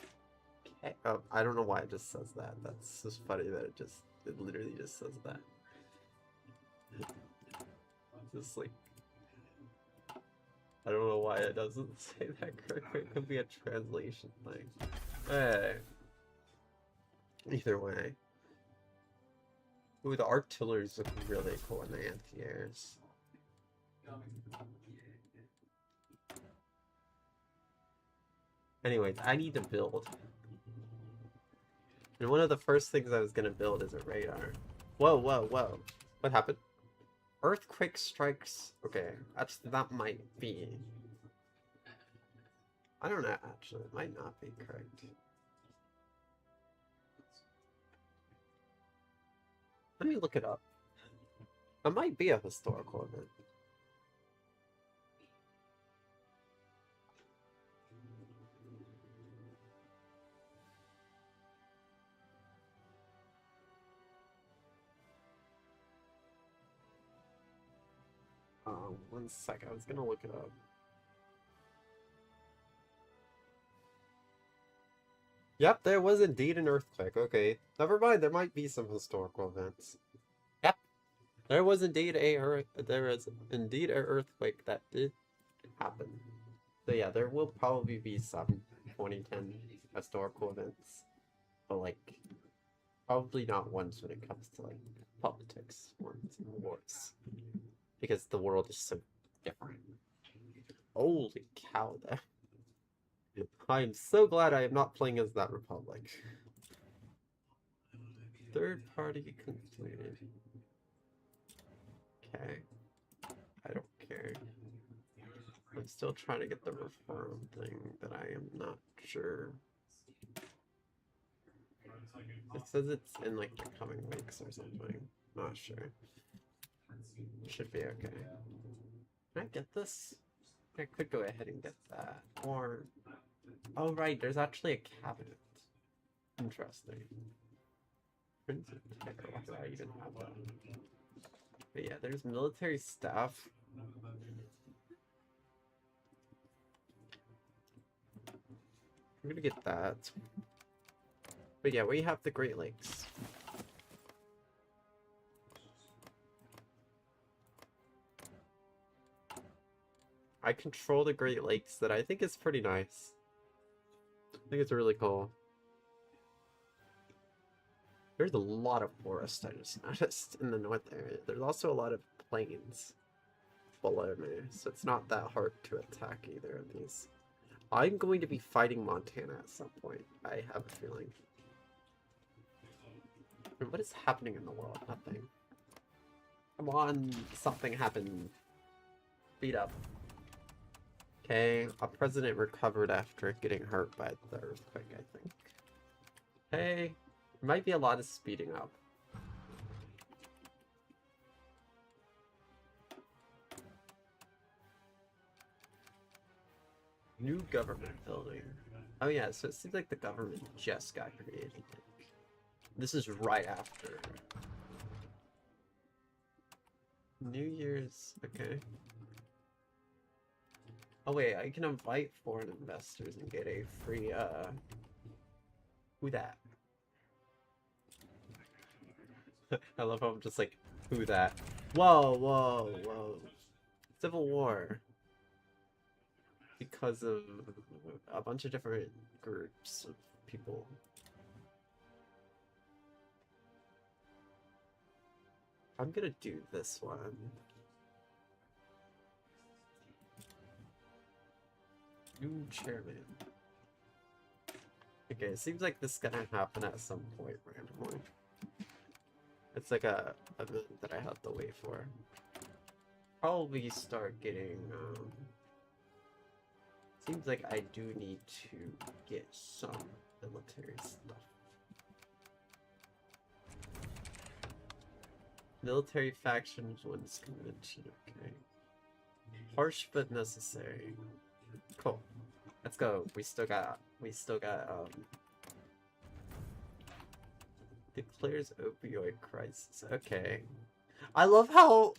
Okay. Oh, I don't know why it just says that. That's just funny that it literally just says that. Just like, I don't know why it doesn't say that correctly. It could be a translation thing. Hey. Either way. Ooh, the artillery's look really cool in the anti-airs. Anyways, I need to build. And one of the first things I was gonna build is a radar. Whoa, whoa, whoa. What happened? Earthquake strikes. Okay, that might be. I don't know, actually. It might not be correct. Let me look it up. It might be a historical event. One sec, I was gonna look it up. Yep, there was indeed an earthquake. Okay, never mind. There might be some historical events. Yep, there was indeed an earthquake that did happen. So yeah, there will probably be some 2010 historical events, but like probably not ones when it comes to like politics or wars, because the world is so different. Holy cow! There. I am so glad I am not playing as that republic. Third party concluded. Okay. I don't care. I'm still trying to get the reform thing that I am not sure. It says it's in like the coming weeks or something. Not sure. Should be okay. Can I get this? I could go ahead and get that. Or... oh right, there's actually a cabinet. Interesting. Why do I even have that? But yeah, there's military staff. I'm gonna get that. But yeah, we have the Great Lakes. I control the Great Lakes, that I think is pretty nice. I think it's really cool. There's a lot of forest, I just noticed, in the north area. There's also a lot of plains below me, so it's not that hard to attack either of these. I'm going to be fighting Montana at some point, I have a feeling. And what is happening in the world? Nothing. Come on, something happened. Beat up. Okay, a president recovered after getting hurt by the earthquake, I think. Hey, there might be a lot of speeding up. New government building. Oh yeah, so it seems like the government just got created. This is right after. New Year's, okay. Oh wait, I can invite foreign investors and get a free, who that? I love how I'm just like, who that? Whoa, whoa, whoa. Civil War. Because of a bunch of different groups of people. I'm gonna do this one. New chairman. Okay, it seems like this is gonna happen at some point randomly. It's like a event that I have to wait for. Probably start getting Seems like I do need to get some military stuff. Military factions wins convention, okay. Harsh but necessary. Cool. Let's go. We still got declares opioid crisis. Okay. I love how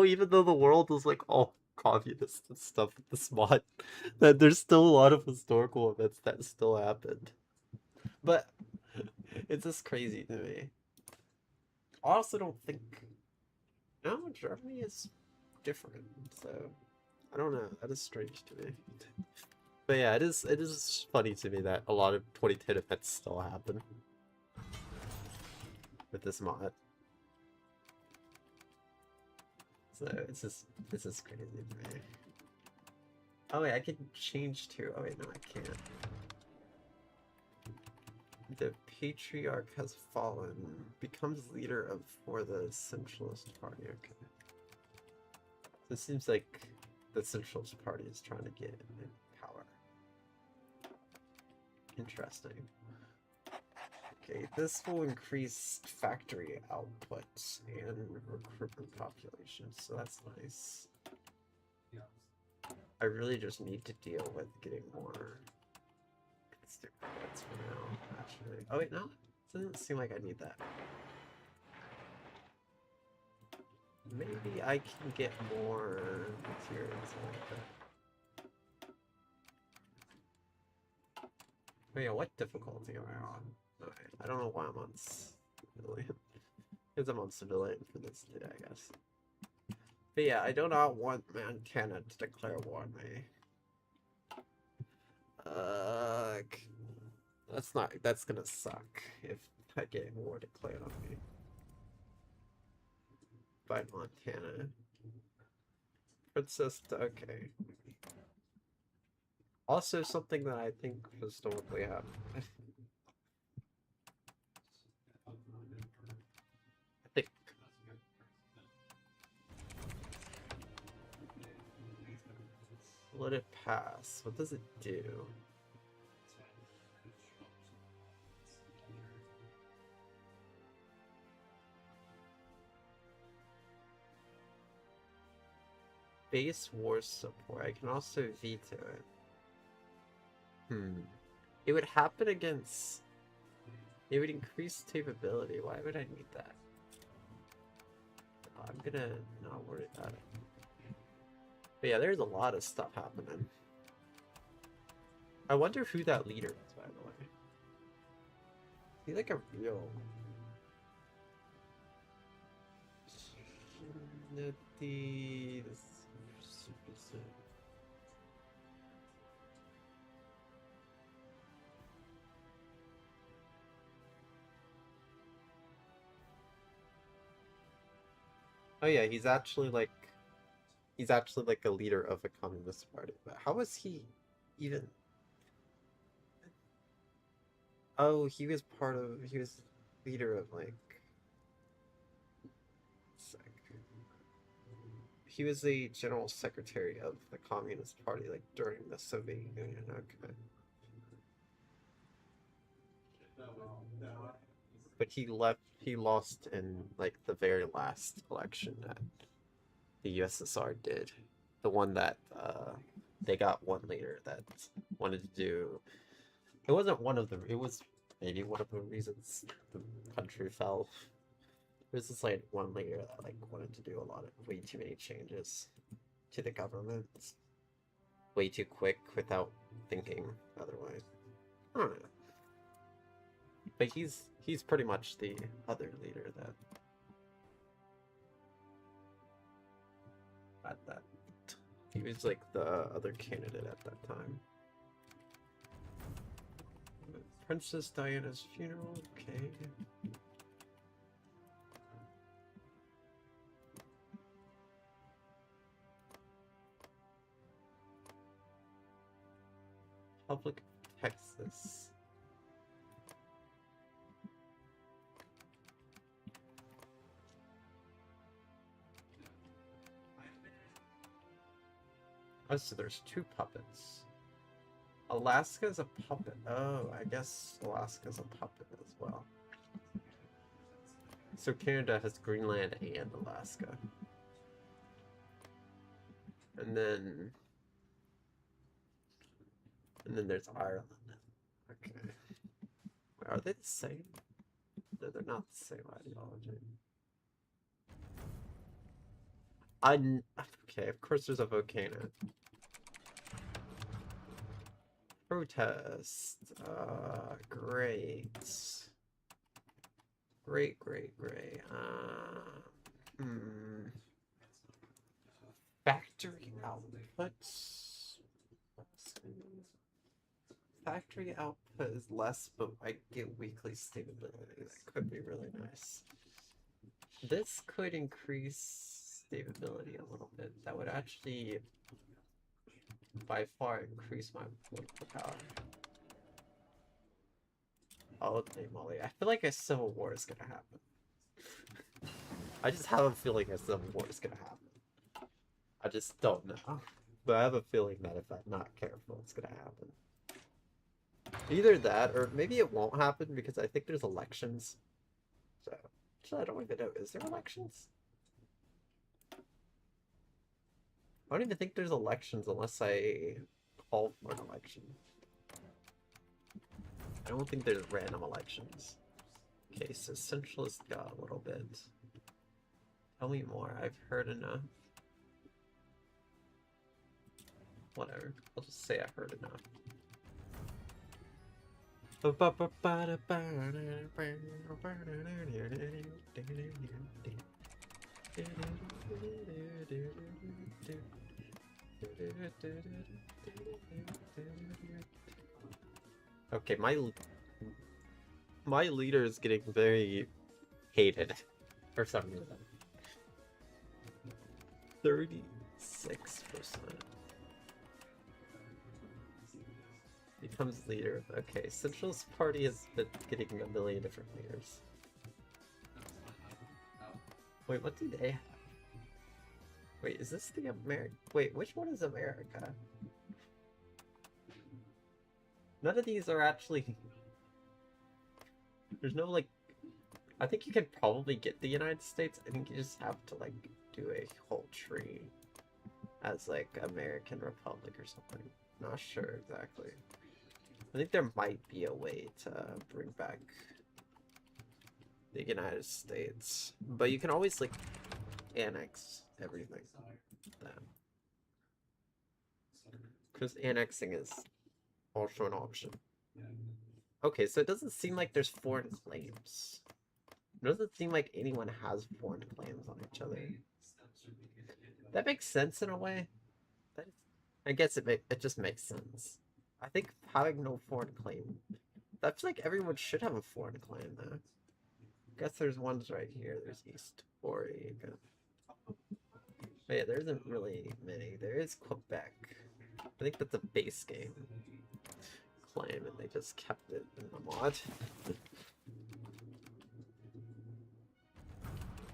even though the world is like all communist and stuff with this mod, that there's still a lot of historical events that still happened. But it's just crazy to me. I also don't think Germany is different, so I don't know. That is strange to me. But yeah, it is funny to me that a lot of 2010 events still happen with this mod. So it's just crazy to me. Oh wait, I can change to. Oh wait, no, I can't. The patriarch has fallen. Becomes leader for the Centralist Party. Okay. So it seems like the Centralist Party is trying to get in power. Interesting. Okay, this will increase factory output and recruitment population, so that's nice. I really just need to deal with getting more constituents for now, actually. Oh wait, no? It doesn't seem like I need that. Maybe I can get more materials like that. Oh yeah, what difficulty am I on? Okay, I don't know why I'm on civilian. Because I'm on civilian for this today, I guess. But yeah, I do not want Montana to declare war on me. That's gonna suck if I get war declared on me by Montana. Princess, okay. Also something that I think historically happened. I think. Let it pass. What does it do? Base war support. I can also veto it. It would happen against... It would increase capability. Why would I need that? I'm gonna not worry about it. But yeah, there's a lot of stuff happening. I wonder who that leader is, by the way. Is he like a real... Oh yeah, he's actually like a leader of a communist party. But how was he even? Oh, he was leader of like. He was the general secretary of the Communist Party, like during the Soviet Union. Okay. But he lost in like the very last election that the USSR did. The one that they got one leader that wanted to do. It wasn't one of the. It was maybe one of the reasons the country fell. There was just like one leader that like wanted to do a lot of way too many changes to the government, way too quick without thinking otherwise. I don't know. But he's pretty much the other leader that he was like the other candidate at that time. Princess Diana's funeral, okay. Republic of Texas. Oh, so there's 2 puppets. Alaska's a puppet. Oh, I guess Alaska's a puppet as well. So Canada has Greenland and Alaska. And then there's Ireland. Okay. Are they the same? No, they're not the same ideology. Okay, of course there's a volcano. Protest. Great. Great. Factory outputs. Factory output is less, but I get weekly stability. That could be really nice. This could increase stability a little bit. That would actually, by far, increase my political power. Holy moly. I feel like a civil war is gonna happen. I just have a feeling a civil war is gonna happen. I just don't know. But I have a feeling that if I'm not careful, it's gonna happen. Either that, or maybe it won't happen because I think there's elections. So, actually, I don't even know. Is there elections? I don't even think there's elections unless I call for an election. I don't think there's random elections. Okay, so Centralist got a little bit. Tell me more. I've heard enough. Whatever. I'll just say I've heard enough. Okay, my leader is getting very hated for some reason. 36%. Becomes leader. Okay, Centralist Party has been getting a million different leaders. Wait, what do they have? Wait, is this the America? Wait, which one is America? None of these are actually... There's no, like... I think you could probably get the United States. I think you just have to, like, do a whole tree as, like, American Republic or something. Not sure exactly. I think there might be a way to bring back the United States. But you can always, like, annex everything. Because annexing is also an option. Okay, so it doesn't seem like there's foreign claims. It doesn't seem like anyone has foreign claims on each other. That makes sense in a way. I guess it just makes sense. I think having no foreign claim. I feel like everyone should have a foreign claim though. I guess there's ones right here. There's East Oregon. But yeah, there isn't really many. There is Quebec. I think that's a base game claim, and they just kept it in the mod.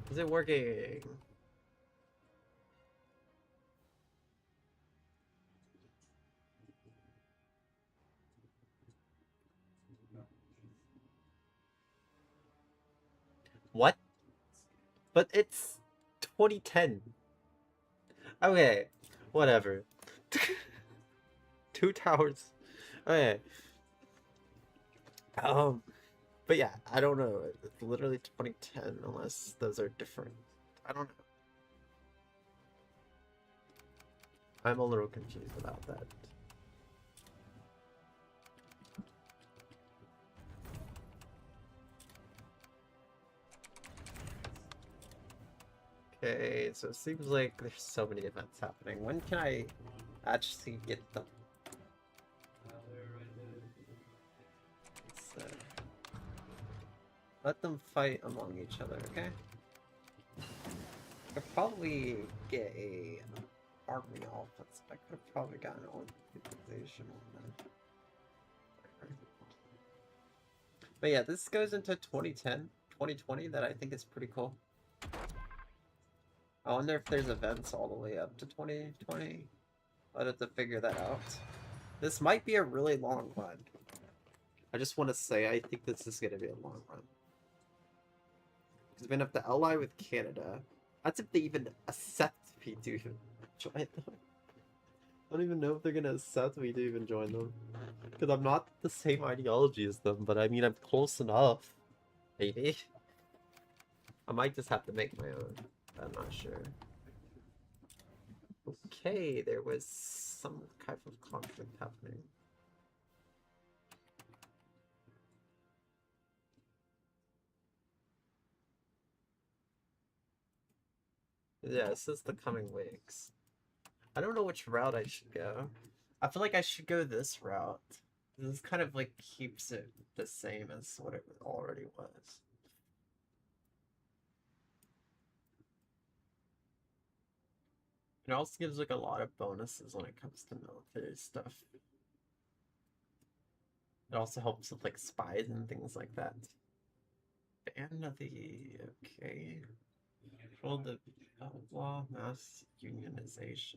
Is it working? What? But it's 2010. Okay, whatever. 2 towers. Okay. But yeah, I don't know. It's literally 2010 unless those are different. I don't know. I'm a little confused about that. Okay, so it seems like there's so many events happening. When can I actually get them? Let them fight among each other, okay? I could probably get a army offense. I could have probably gotten an organization on that. But yeah, this goes into 2010, 2020 that I think is pretty cool. I wonder if there's events all the way up to 2020. I'd have to figure that out. This might be a really long one. I just want to say I think this is going to be a long run. Because we're going to have to ally with Canada. That's if they even accept me to even join them. I don't even know if they're going to accept me to even join them. Because I'm not the same ideology as them, but I mean, I'm close enough. Maybe. I might just have to make my own. I'm not sure. Okay, there was some type of conflict happening. Yeah, this is the coming weeks. I don't know which route I should go. I feel like I should go this route. This kind of like keeps it the same as what it already was. It also gives like a lot of bonuses when it comes to military stuff. It also helps with like spies and things like that. Ban of the okay. Control the outlaw mass unionization.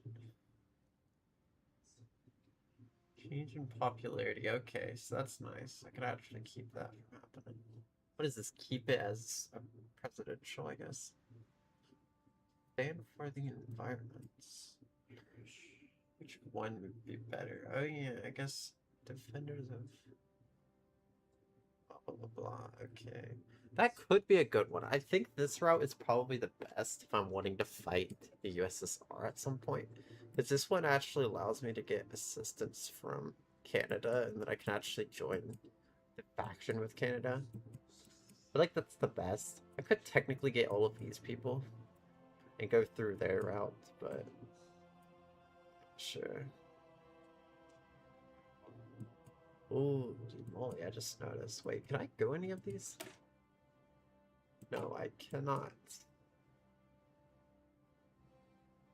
Change in popularity. Okay, so that's nice. I could actually keep that from happening. What is this? Keep it as a presidential, I guess. Ban for the environment. Which one would be better? Oh yeah, I guess defenders of blah blah blah blah. Okay. That could be a good one. I think this route is probably the best if I'm wanting to fight the USSR at some point. Because this one actually allows me to get assistance from Canada, and then I can actually join the faction with Canada. I feel like that's the best. I could technically get all of these people and go through their route, but sure. Oh, moly, I just noticed. Wait, can I go any of these? No, I cannot.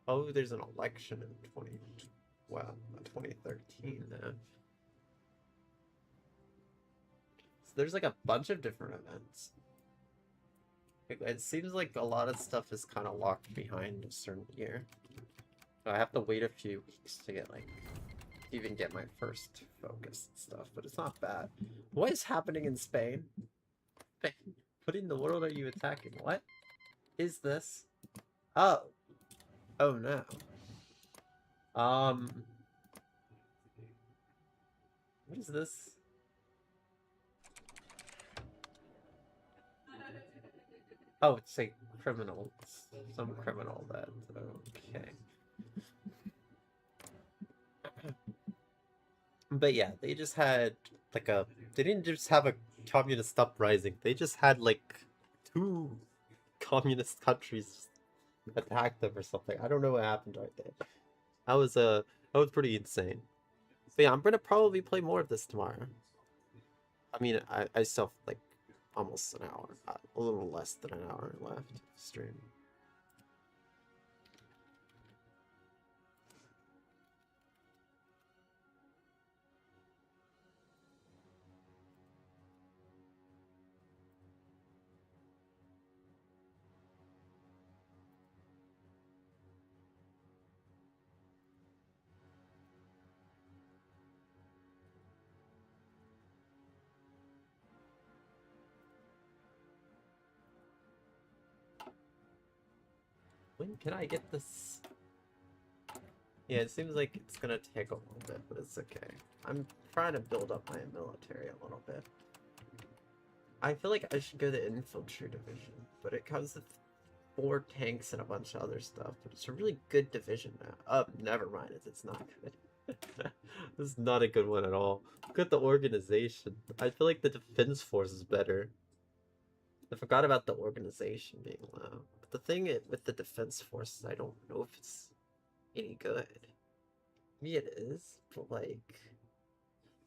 Oh, there's an election in 2013 now. So there's like a bunch of different events. It seems like a lot of stuff is kind of locked behind a certain year. So I have to wait a few weeks to get like even get my first focus and stuff, but it's not bad. What is happening in Spain? What in the world are you attacking? What is this? Oh. Oh no. What is this? Oh, it's a criminal. Some criminal that. Okay. But yeah, they just had like a. They didn't just have a communist uprising. They just had like 2 communist countries attack them or something. I don't know what happened right there. That was pretty insane. But yeah, I'm gonna probably play more of this tomorrow. I mean, I still have like almost an hour, a little less than an hour left to stream. When can I get this? Yeah, it seems like it's gonna take a little bit, but it's okay. I'm trying to build up my military a little bit. I feel like I should go to Infantry Division, but it comes with 4 tanks and a bunch of other stuff. But it's a really good division now. Oh, never mind. It's not good. This is not a good one at all. Look at the organization. I feel like the defense force is better. I forgot about the organization being low. But the thing with the defense force is I don't know if it's any good. Maybe it is, but like,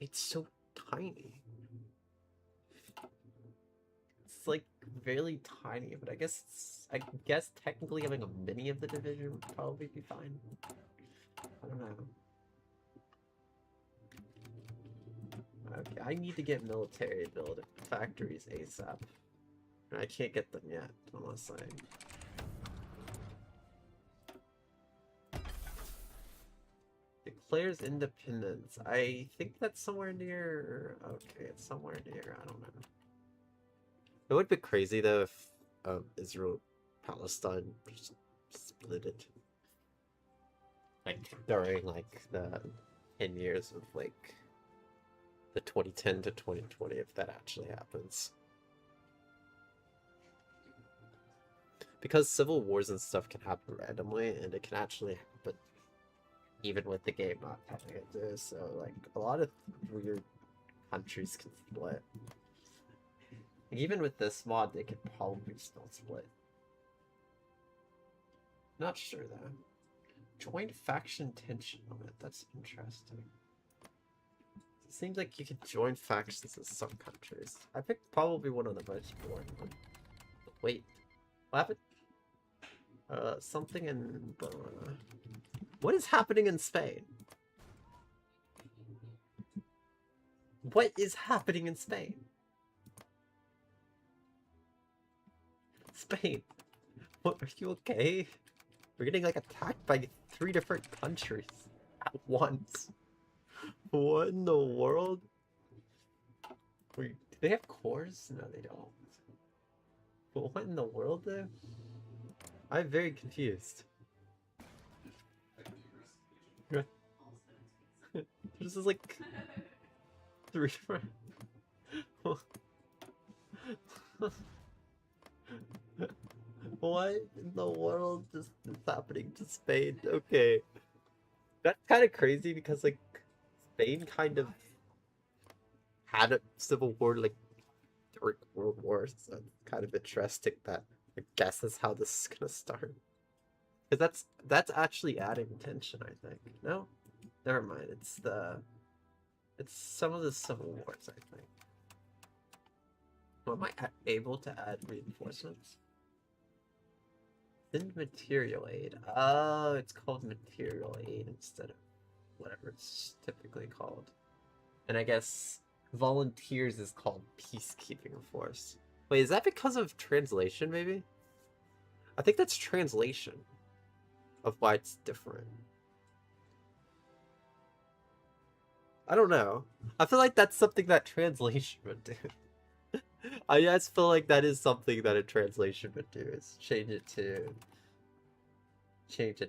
it's so tiny. It's like really tiny, but I guess technically having a mini of the division would probably be fine. I don't know. Okay, I need to get military build factories ASAP. And I can't get them yet, unless I... players' independence. I think that's somewhere near. Okay, it's somewhere near. I don't know. It would be crazy though if Israel, Palestine split it. Like during like the 10 years of like the 2010 to 2020, if that actually happens. Because civil wars and stuff can happen randomly, and it can actually happen even with the game not having it do. So like a lot of weird countries can split. Even with this mod, they could probably still split. Not sure though. Joint faction tension on it. That's interesting. It seems like you could join factions in some countries. I picked probably one of the most boring ones. Wait, what happened? Something in... what is happening in Spain? What is happening in Spain? Spain, what, are you okay? We're getting like attacked by 3 different countries at once. What in the world? Wait, do they have cores? No, they don't. But what in the world though? I'm very confused. This is like 3 different... What in the world is happening to Spain? Okay. That's kind of crazy because, like, Spain kind of had a civil war, like, during World War, so it's kind of interesting that I guess that's how this is gonna start. Because that's actually adding tension, I think. No? Never mind, it's some of the civil wars, I think. Well, am I able to add reinforcements? Send material aid. Oh, it's called material aid instead of whatever it's typically called. And I guess volunteers is called peacekeeping force. Wait, is that because of translation, maybe? I think that's translation of why it's different. I don't know. I feel like that's something that translation would do. I just feel like that is something that a translation would do, is change it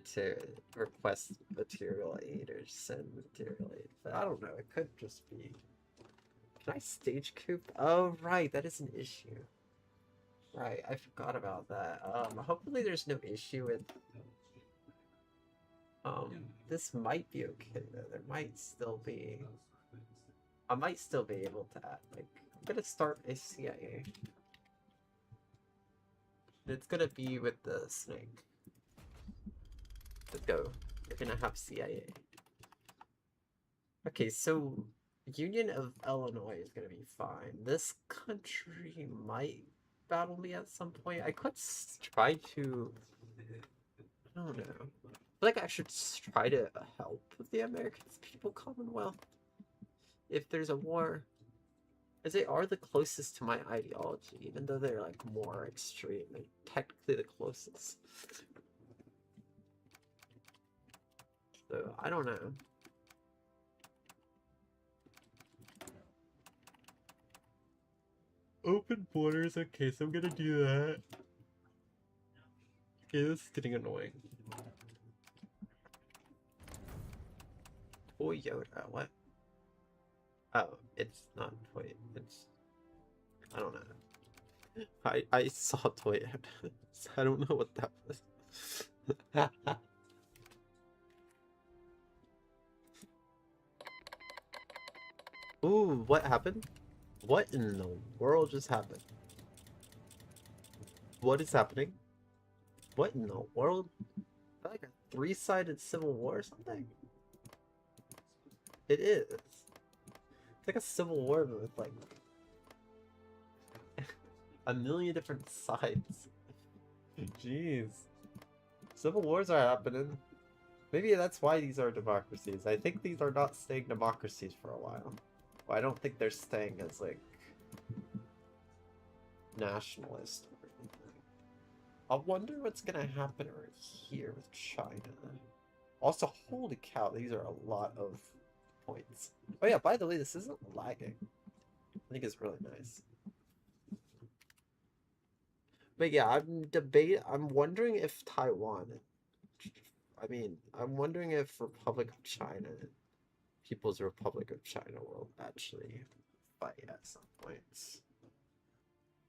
to request material aid or send material aid. But I don't know, it could just be... Can I stage coup? Oh right, that is an issue. Right, I forgot about that. Hopefully there's no issue with... this might be okay though. There might still be... I might still be able to add, like... I'm gonna start a CIA. It's gonna be with the snake. Let's go. We're gonna have CIA. Okay, so Union of Illinois is gonna be fine. This country might battle me at some point. I could try to... I don't know. I feel like I should try to help the American People Commonwealth if there's a war. As they are the closest to my ideology, even though they're like more extreme. They're technically the closest. So, I don't know. Open borders, okay, so I'm gonna do that. Okay, this is getting annoying. Toyota, what? Oh, it's not Toyota, it's... I don't know. I saw Toyota, so I don't know what that was. Ooh, what happened? What in the world just happened? What is happening? What in the world? Like a 3-sided civil war or something? It is. It's like a civil war with like a million different sides. Jeez. Civil wars are happening. Maybe that's why these are democracies. I think these are not staying democracies for a while. Well, I don't think they're staying as like nationalist or anything. I wonder what's gonna happen right here with China. Also, holy cow, these are a lot of points. Oh yeah, by the way, this isn't lagging. I think it's really nice. But yeah, I'm wondering if Taiwan, I'm wondering if Republic of China, People's Republic of China will actually fight at some points.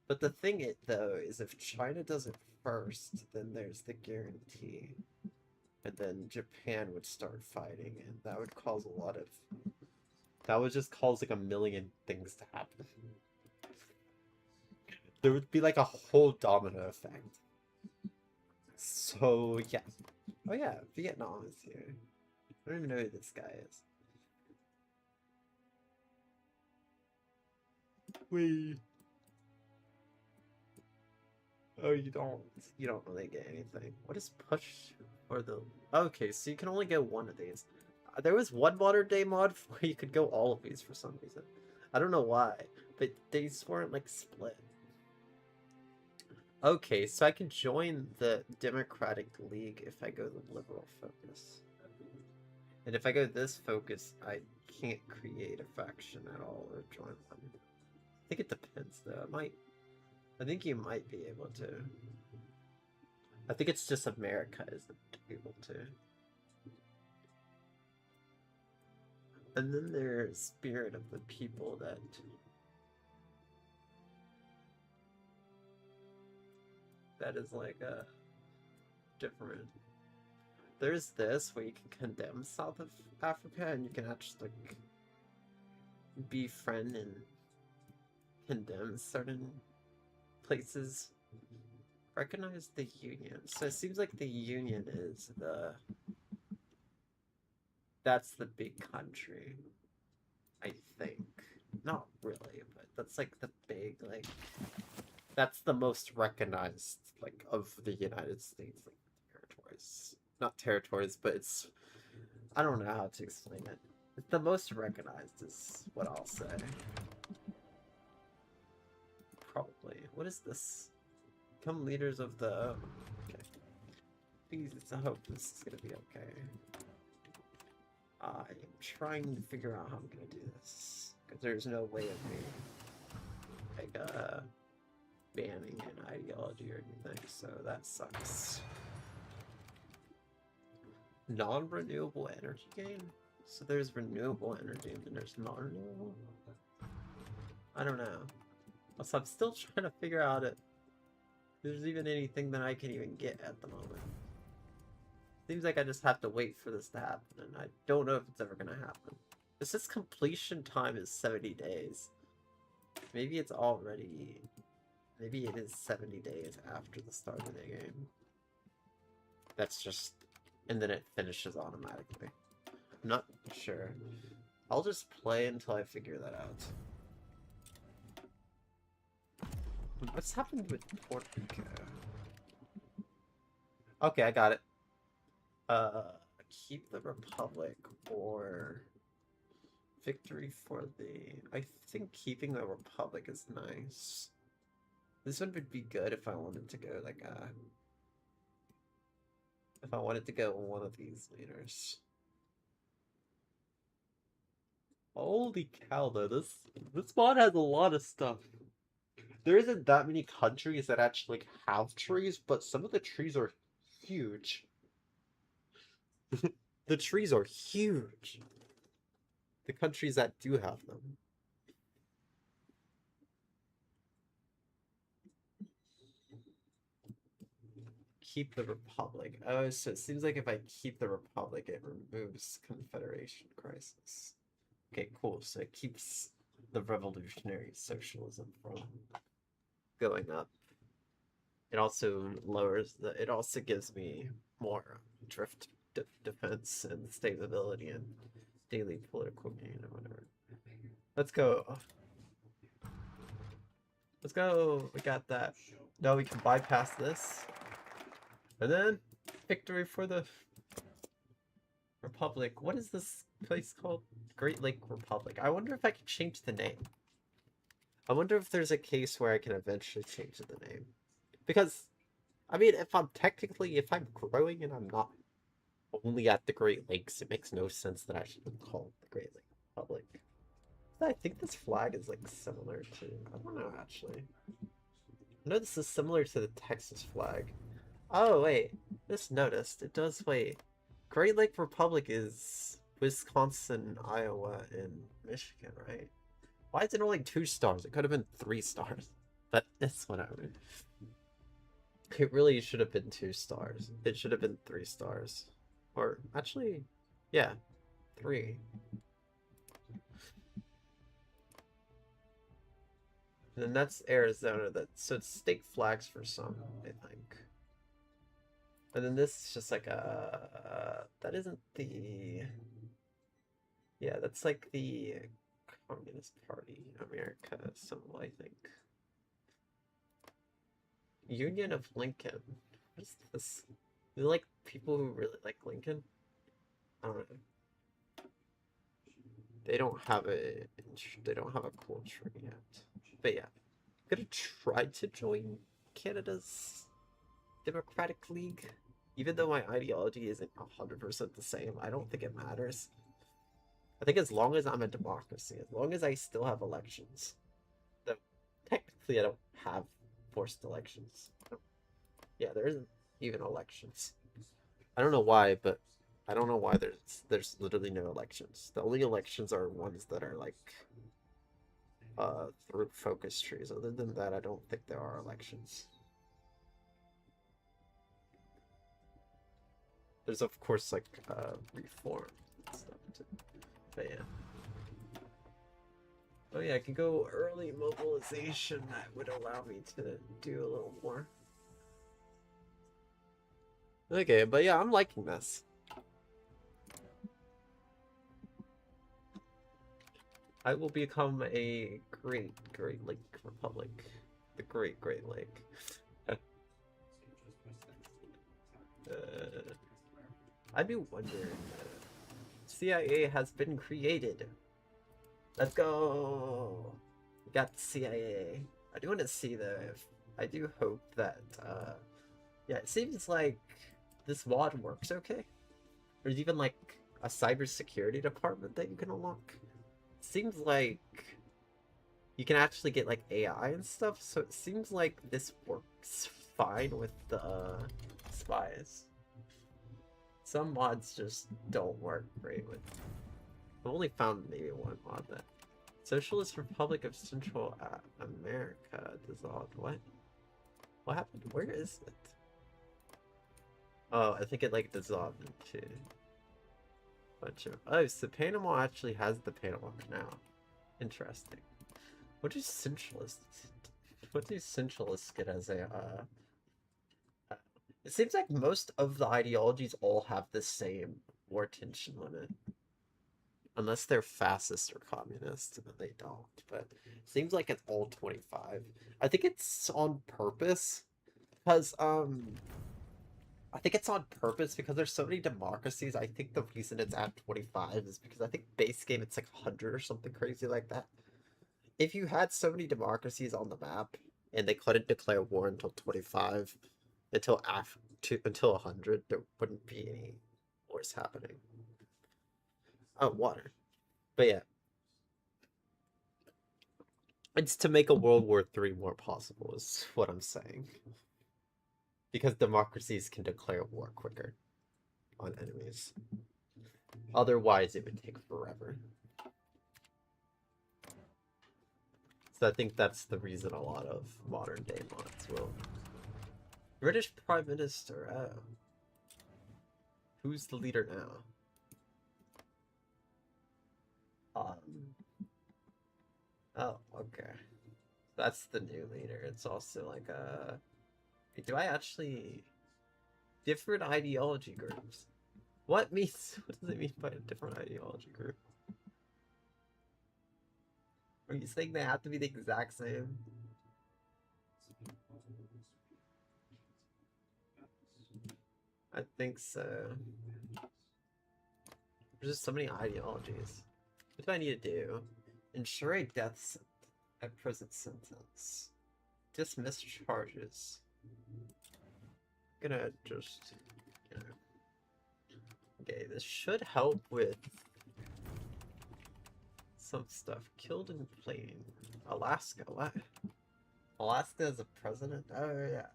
But the thing though is if China does it first, then there's the guarantee. And then Japan would start fighting, and that would cause a lot of... That would just cause like a million things to happen. There would be like a whole domino effect. So, yeah. Oh yeah, Vietnam is here. I don't even know who this guy is. Wait. Oh, you don't really get anything. What is push for the... Okay, so you can only get one of these. There was one modern day mod where you could go all of these for some reason. I don't know why, but these weren't like split. Okay, so I can join the Democratic League if I go the liberal focus. And if I go this focus, I can't create a faction at all or join them. I think it depends though. I think you might be able to. I think it's just America isn't able to. And then there's Spirit of the People that is like a different. There's this where you can condemn South of Africa and you can actually like befriend and condemn certain places. Recognize the Union. So it seems like the Union is that's the big country. I think. Not really, but that's like the big, like, that's the most recognized, like, of the United States, like, territories. Not territories, but it's, I don't know how to explain it. It's the most recognized is what I'll say. Probably. What is this? Become leaders of the... Okay. Please, I hope this is gonna be okay. I am trying to figure out how I'm gonna do this. Because there's no way of me, like, banning an ideology or anything, so that sucks. Non-renewable energy gain? So there's renewable energy and then there's non-renewable? I don't know. So I'm still trying to figure out if there's even anything that I can even get at the moment. Seems like I just have to wait for this to happen, and I don't know if it's ever gonna happen. It says completion time is 70 days. Maybe it's already... Maybe it is 70 days after the start of the game. That's just... And then it finishes automatically. I'm not sure. I'll just play until I figure that out. What's happened with Puerto Rico? Okay, I got it. Keep the Republic or victory for the... I think keeping the Republic is nice. This one would be good if I wanted to go like if I wanted to go one of these leaders. Holy cow though, this mod has a lot of stuff. There isn't that many countries that actually like, have trees, but some of the trees are huge. The trees are huge. The countries that do have them. Keep the Republic. Oh, so it seems like if I keep the Republic, it removes Confederation Crisis. Okay, cool. So it keeps the revolutionary socialism from going up. It also lowers the... It also gives me more drift defense and stability and daily political gain or whatever. Let's go. Let's go. We got that. Now we can bypass this. And then victory for the Republic. What is this place called? Great Lake Republic. I wonder if I can change the name. I wonder if there's a case where I can eventually change the name. Because, I mean, if I'm growing and I'm not only at the Great Lakes. It makes no sense that I should be called the Great Lake Republic. I think this flag is like similar to, I don't know actually. I know this is similar to the Texas flag. Oh wait, just noticed. It does, wait. Great Lake Republic is Wisconsin, Iowa, and Michigan, right? Why is it only 2 stars? It could have been 3 stars. But it's whatever. It really should have been 2 stars. It should have been 3 stars. Or actually, yeah, 3. And then that's Arizona. So it's state flags for some, I think. And then this is just like a that isn't the, yeah, that's like the Communist Party America symbol, I think. Union of Lincoln. What is this? Are like people who really like Lincoln? I don't know. They don't have a culture yet. But yeah, I'm gonna try to join Canada's Democratic League. Even though my ideology isn't 100% the same, I don't think it matters. I think as long as I'm a democracy, as long as I still have elections, though technically I don't have forced elections. Yeah, there isn't even elections. I don't know why, but I don't know why there's literally no elections. The only elections are ones that are like through focus trees. Other than that, I don't think there are elections. There's of course like reform and stuff too. But yeah. Oh yeah, I could go early mobilization. That would allow me to do a little more. Okay, but yeah, I'm liking this. I will become a Great Lake Republic. The Great Lake. I do wonder. CIA has been created. Let's go. We got the CIA. I do want to see though. I do hope that. Yeah, it seems like this mod works okay. There's even like a cybersecurity department that you can unlock. It seems like you can actually get like AI and stuff, so it seems like this works fine with the spies. Some mods just don't work great with. I've only found maybe one mod that. Socialist Republic of Central America dissolved. What? What happened? Where is it? Oh, I think it like dissolved into a bunch of. Oh, so Panama actually has the Panama Canal. Interesting. What do centralists get as a it seems like most of the ideologies all have the same war tension limit. Unless they're fascist or communist, and then they don't. But it seems like it's all 25. I think it's on purpose. Because, I think it's on purpose because there's so many democracies. I think the reason it's at 25 is because I think base game it's like 100 or something crazy like that. If you had so many democracies on the map, and they couldn't declare war until 25, until 100, there wouldn't be any wars happening. Oh, water. But yeah. It's to make a World War III more possible, is what I'm saying. Because democracies can declare war quicker on enemies. Otherwise, it would take forever. So I think that's the reason a lot of modern day mods will. British Prime Minister, oh. Who's the leader now? Oh, okay. That's the new leader. It's also like a. Do I actually different ideology groups? What does it mean by a different ideology group? Are you saying they have to be the exact same? I think so. There's just so many ideologies. What do I need to do? Ensure a a prison sentence. Dismiss charges. I'm gonna just, Okay, this should help with some stuff. Killed in plane. Alaska, what? Alaska has a president? Oh yeah.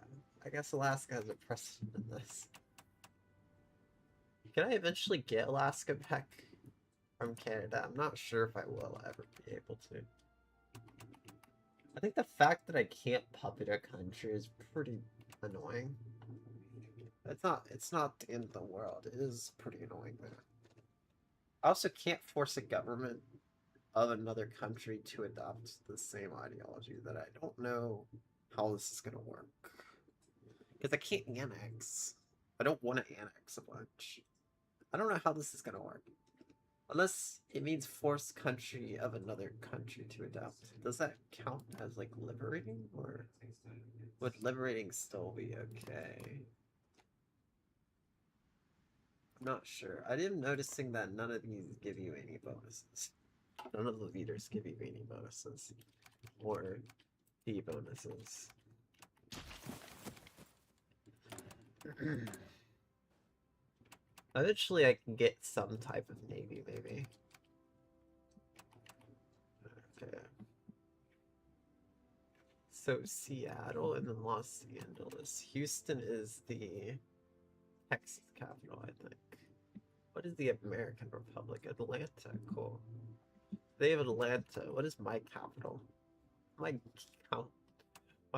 I guess Alaska has a president in this. Can I eventually get Alaska back from Canada? I'm not sure if I will ever be able to. I think the fact that I can't puppet a country is pretty annoying. It's not the end of the world. It is pretty annoying though. I also can't force a government of another country to adopt the same ideology that I don't know how this is gonna work. Because I can't annex. I don't want to annex a bunch. I don't know how this is gonna work. Unless it means force country of another country to adopt. Does that count as like liberating? Or would liberating still be okay? I'm not sure. I am noticing that none of these give you any bonuses. None of the leaders give you any bonuses. Or the bonuses. Eventually I can get some type of navy, maybe. Okay. So Seattle and then Los Angeles. Houston is the Texas capital, I think. What is the American Republic? Atlanta, cool. They have Atlanta. What is my capital? Why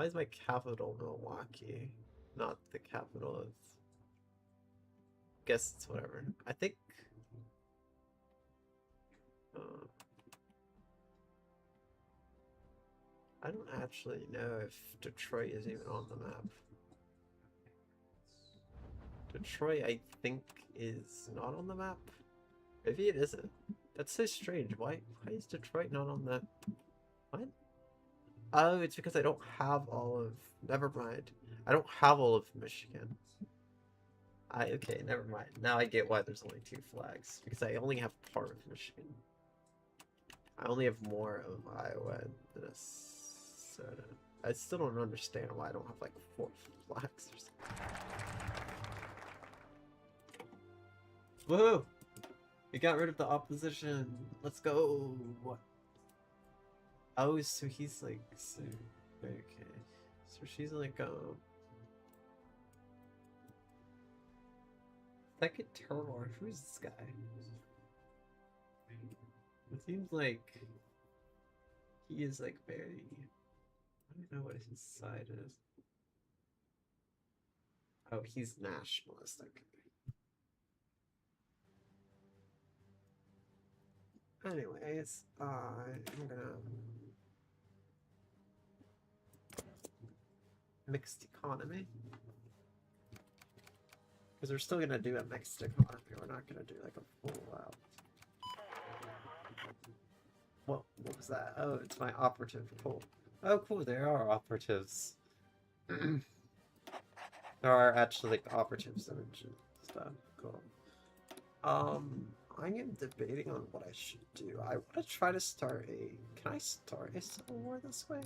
is my capital Milwaukee? Not the capital of... Guess it's whatever. I think... I don't actually know if Detroit is even on the map. Detroit, I think, is not on the map. Maybe it isn't. That's so strange. Why is Detroit not on the... What? Oh, it's because I don't have all of... Never mind. I don't have all of Michigan. Okay, never mind. Now I get why there's only 2 flags. Because I only have part of Michigan. I only have more of Iowa and Minnesota. I still don't understand why I don't have like 4 flags or something. Woohoo! We got rid of the opposition. Let's go. What? Oh, so he's like, so, okay. So she's like, second terror. Who's this guy? It seems like he is like very, I don't know what his side is. Oh, he's nationalist. Okay. Anyways, I'm gonna mixed economy because we're still gonna do a mixed economy. We're not gonna do like a full out. What was that? Oh, it's my operative. Cool. Oh, cool. There are operatives. There are actually like operatives and stuff. Cool. I am debating on what I should do. I want to try to start a... Can I start a civil war this way?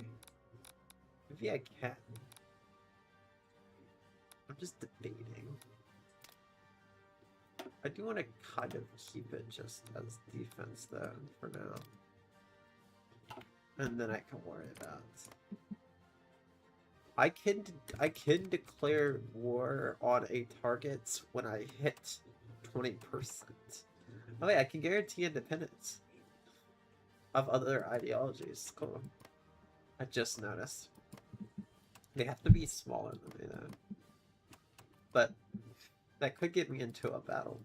Maybe I can. I'm just debating. I do want to kind of keep it just as defense though, for now. And then I can worry about... I can declare war on a target when I hit 20%. Oh yeah, I can guarantee independence of other ideologies. Cool. I just noticed. They have to be smaller than me though. But that could get me into a battle.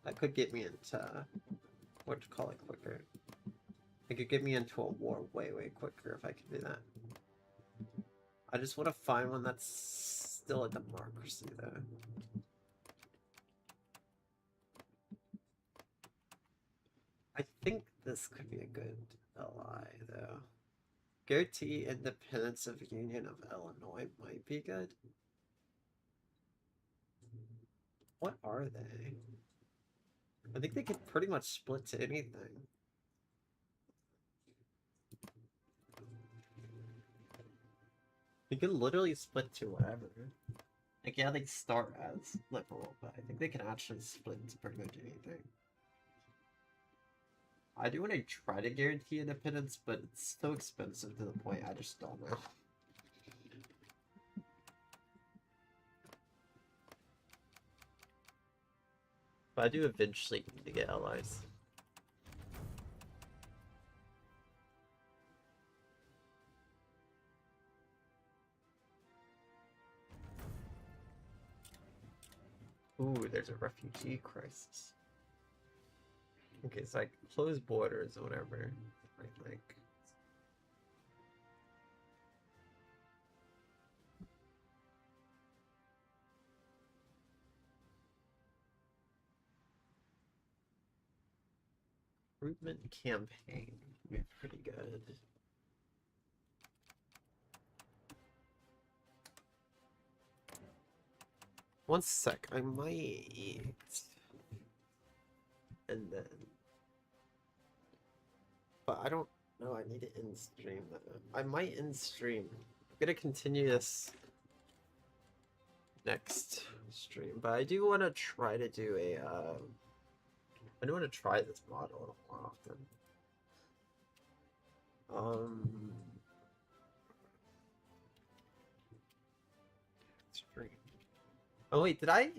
That could get me into what to call it quicker. It could get me into a war way quicker if I could do that. I just want to find one that's still a democracy though. I think this could be a good ally, though. Guarantee independence of Union of Illinois might be good. What are they? I think they could pretty much split to anything. They could literally split to whatever. Like, yeah, they start as liberal, but I think they can actually split into pretty much anything. I do want to try to guarantee independence, but it's so expensive to the point I just don't know. But I do eventually need to get allies. Ooh, there's a refugee crisis. Okay, so I close borders or whatever. Like. Recruitment campaign would be pretty good. One sec, I might eat. And then. But I don't know, I need to end stream that. I might end stream. I'm gonna continue this next stream, but I do want to try to do a, I do want to try this model a little more often. Stream. Oh wait, did I?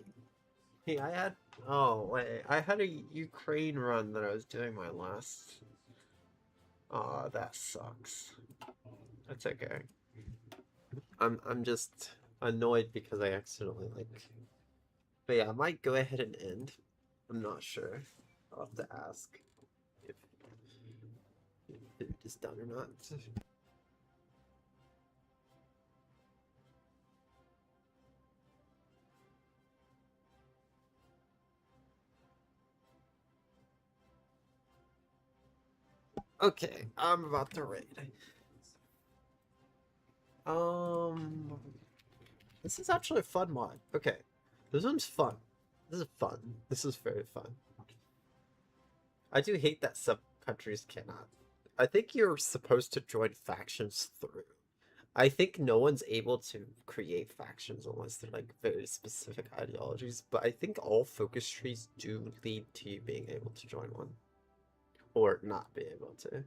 Hey, I had. Oh wait, I had a Ukraine run that I was doing my last. Oh, that sucks. That's okay. I'm just annoyed because I accidentally like. But yeah, I might go ahead and end. I'm not sure. I'll have to ask if it is done or not. Okay, I'm about to raid. This is actually a fun mod. Okay, this one's fun. This is fun. This is very fun. I do hate that some countries cannot. I think you're supposed to join factions through. I think no one's able to create factions unless they're like very specific ideologies, but I think all focus trees do lead to you being able to join one. Or not be able to.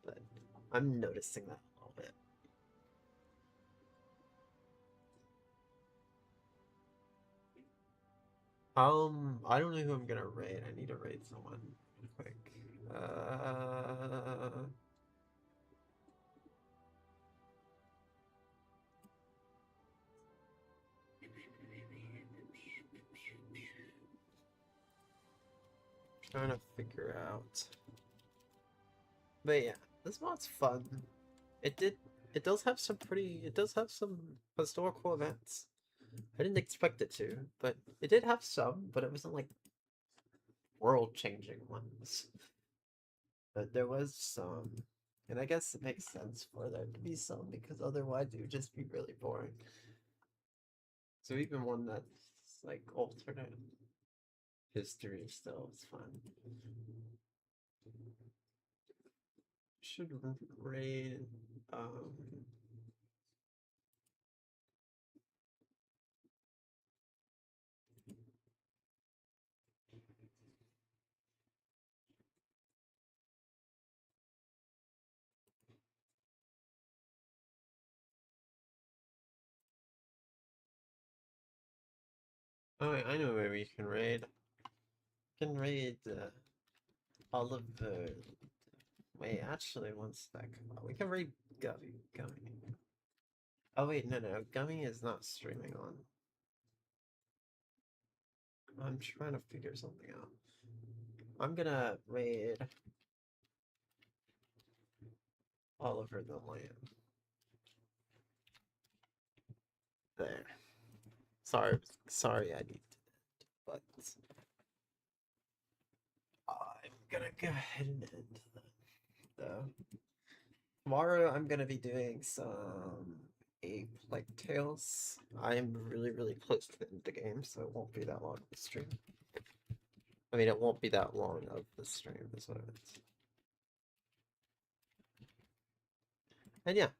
But I'm noticing that a little bit. I don't know who I'm gonna raid. I need to raid someone quick. Trying to figure out. But yeah, this mod's fun. It does have some historical events. I didn't expect it to, but it did have some, but it wasn't like world-changing ones. But there was some. And I guess it makes sense for there to be some, because otherwise it would just be really boring. So even one that's like alternate history still is fun. Should raid oh, I know where we can raid. We can raid all of the. Wait, actually, one sec. We can raid Gummy. Oh wait, no, Gummy is not streaming on. I'm trying to figure something out. I'm gonna raid Oliver the Lamb. There. Sorry, I need to, but I'm gonna go ahead and end that, though. Tomorrow I'm gonna be doing some Plague Tales. I'm really close to the end of the game, so it won't be that long of the stream. I mean, it won't be that long of the stream, is what it is. And yeah,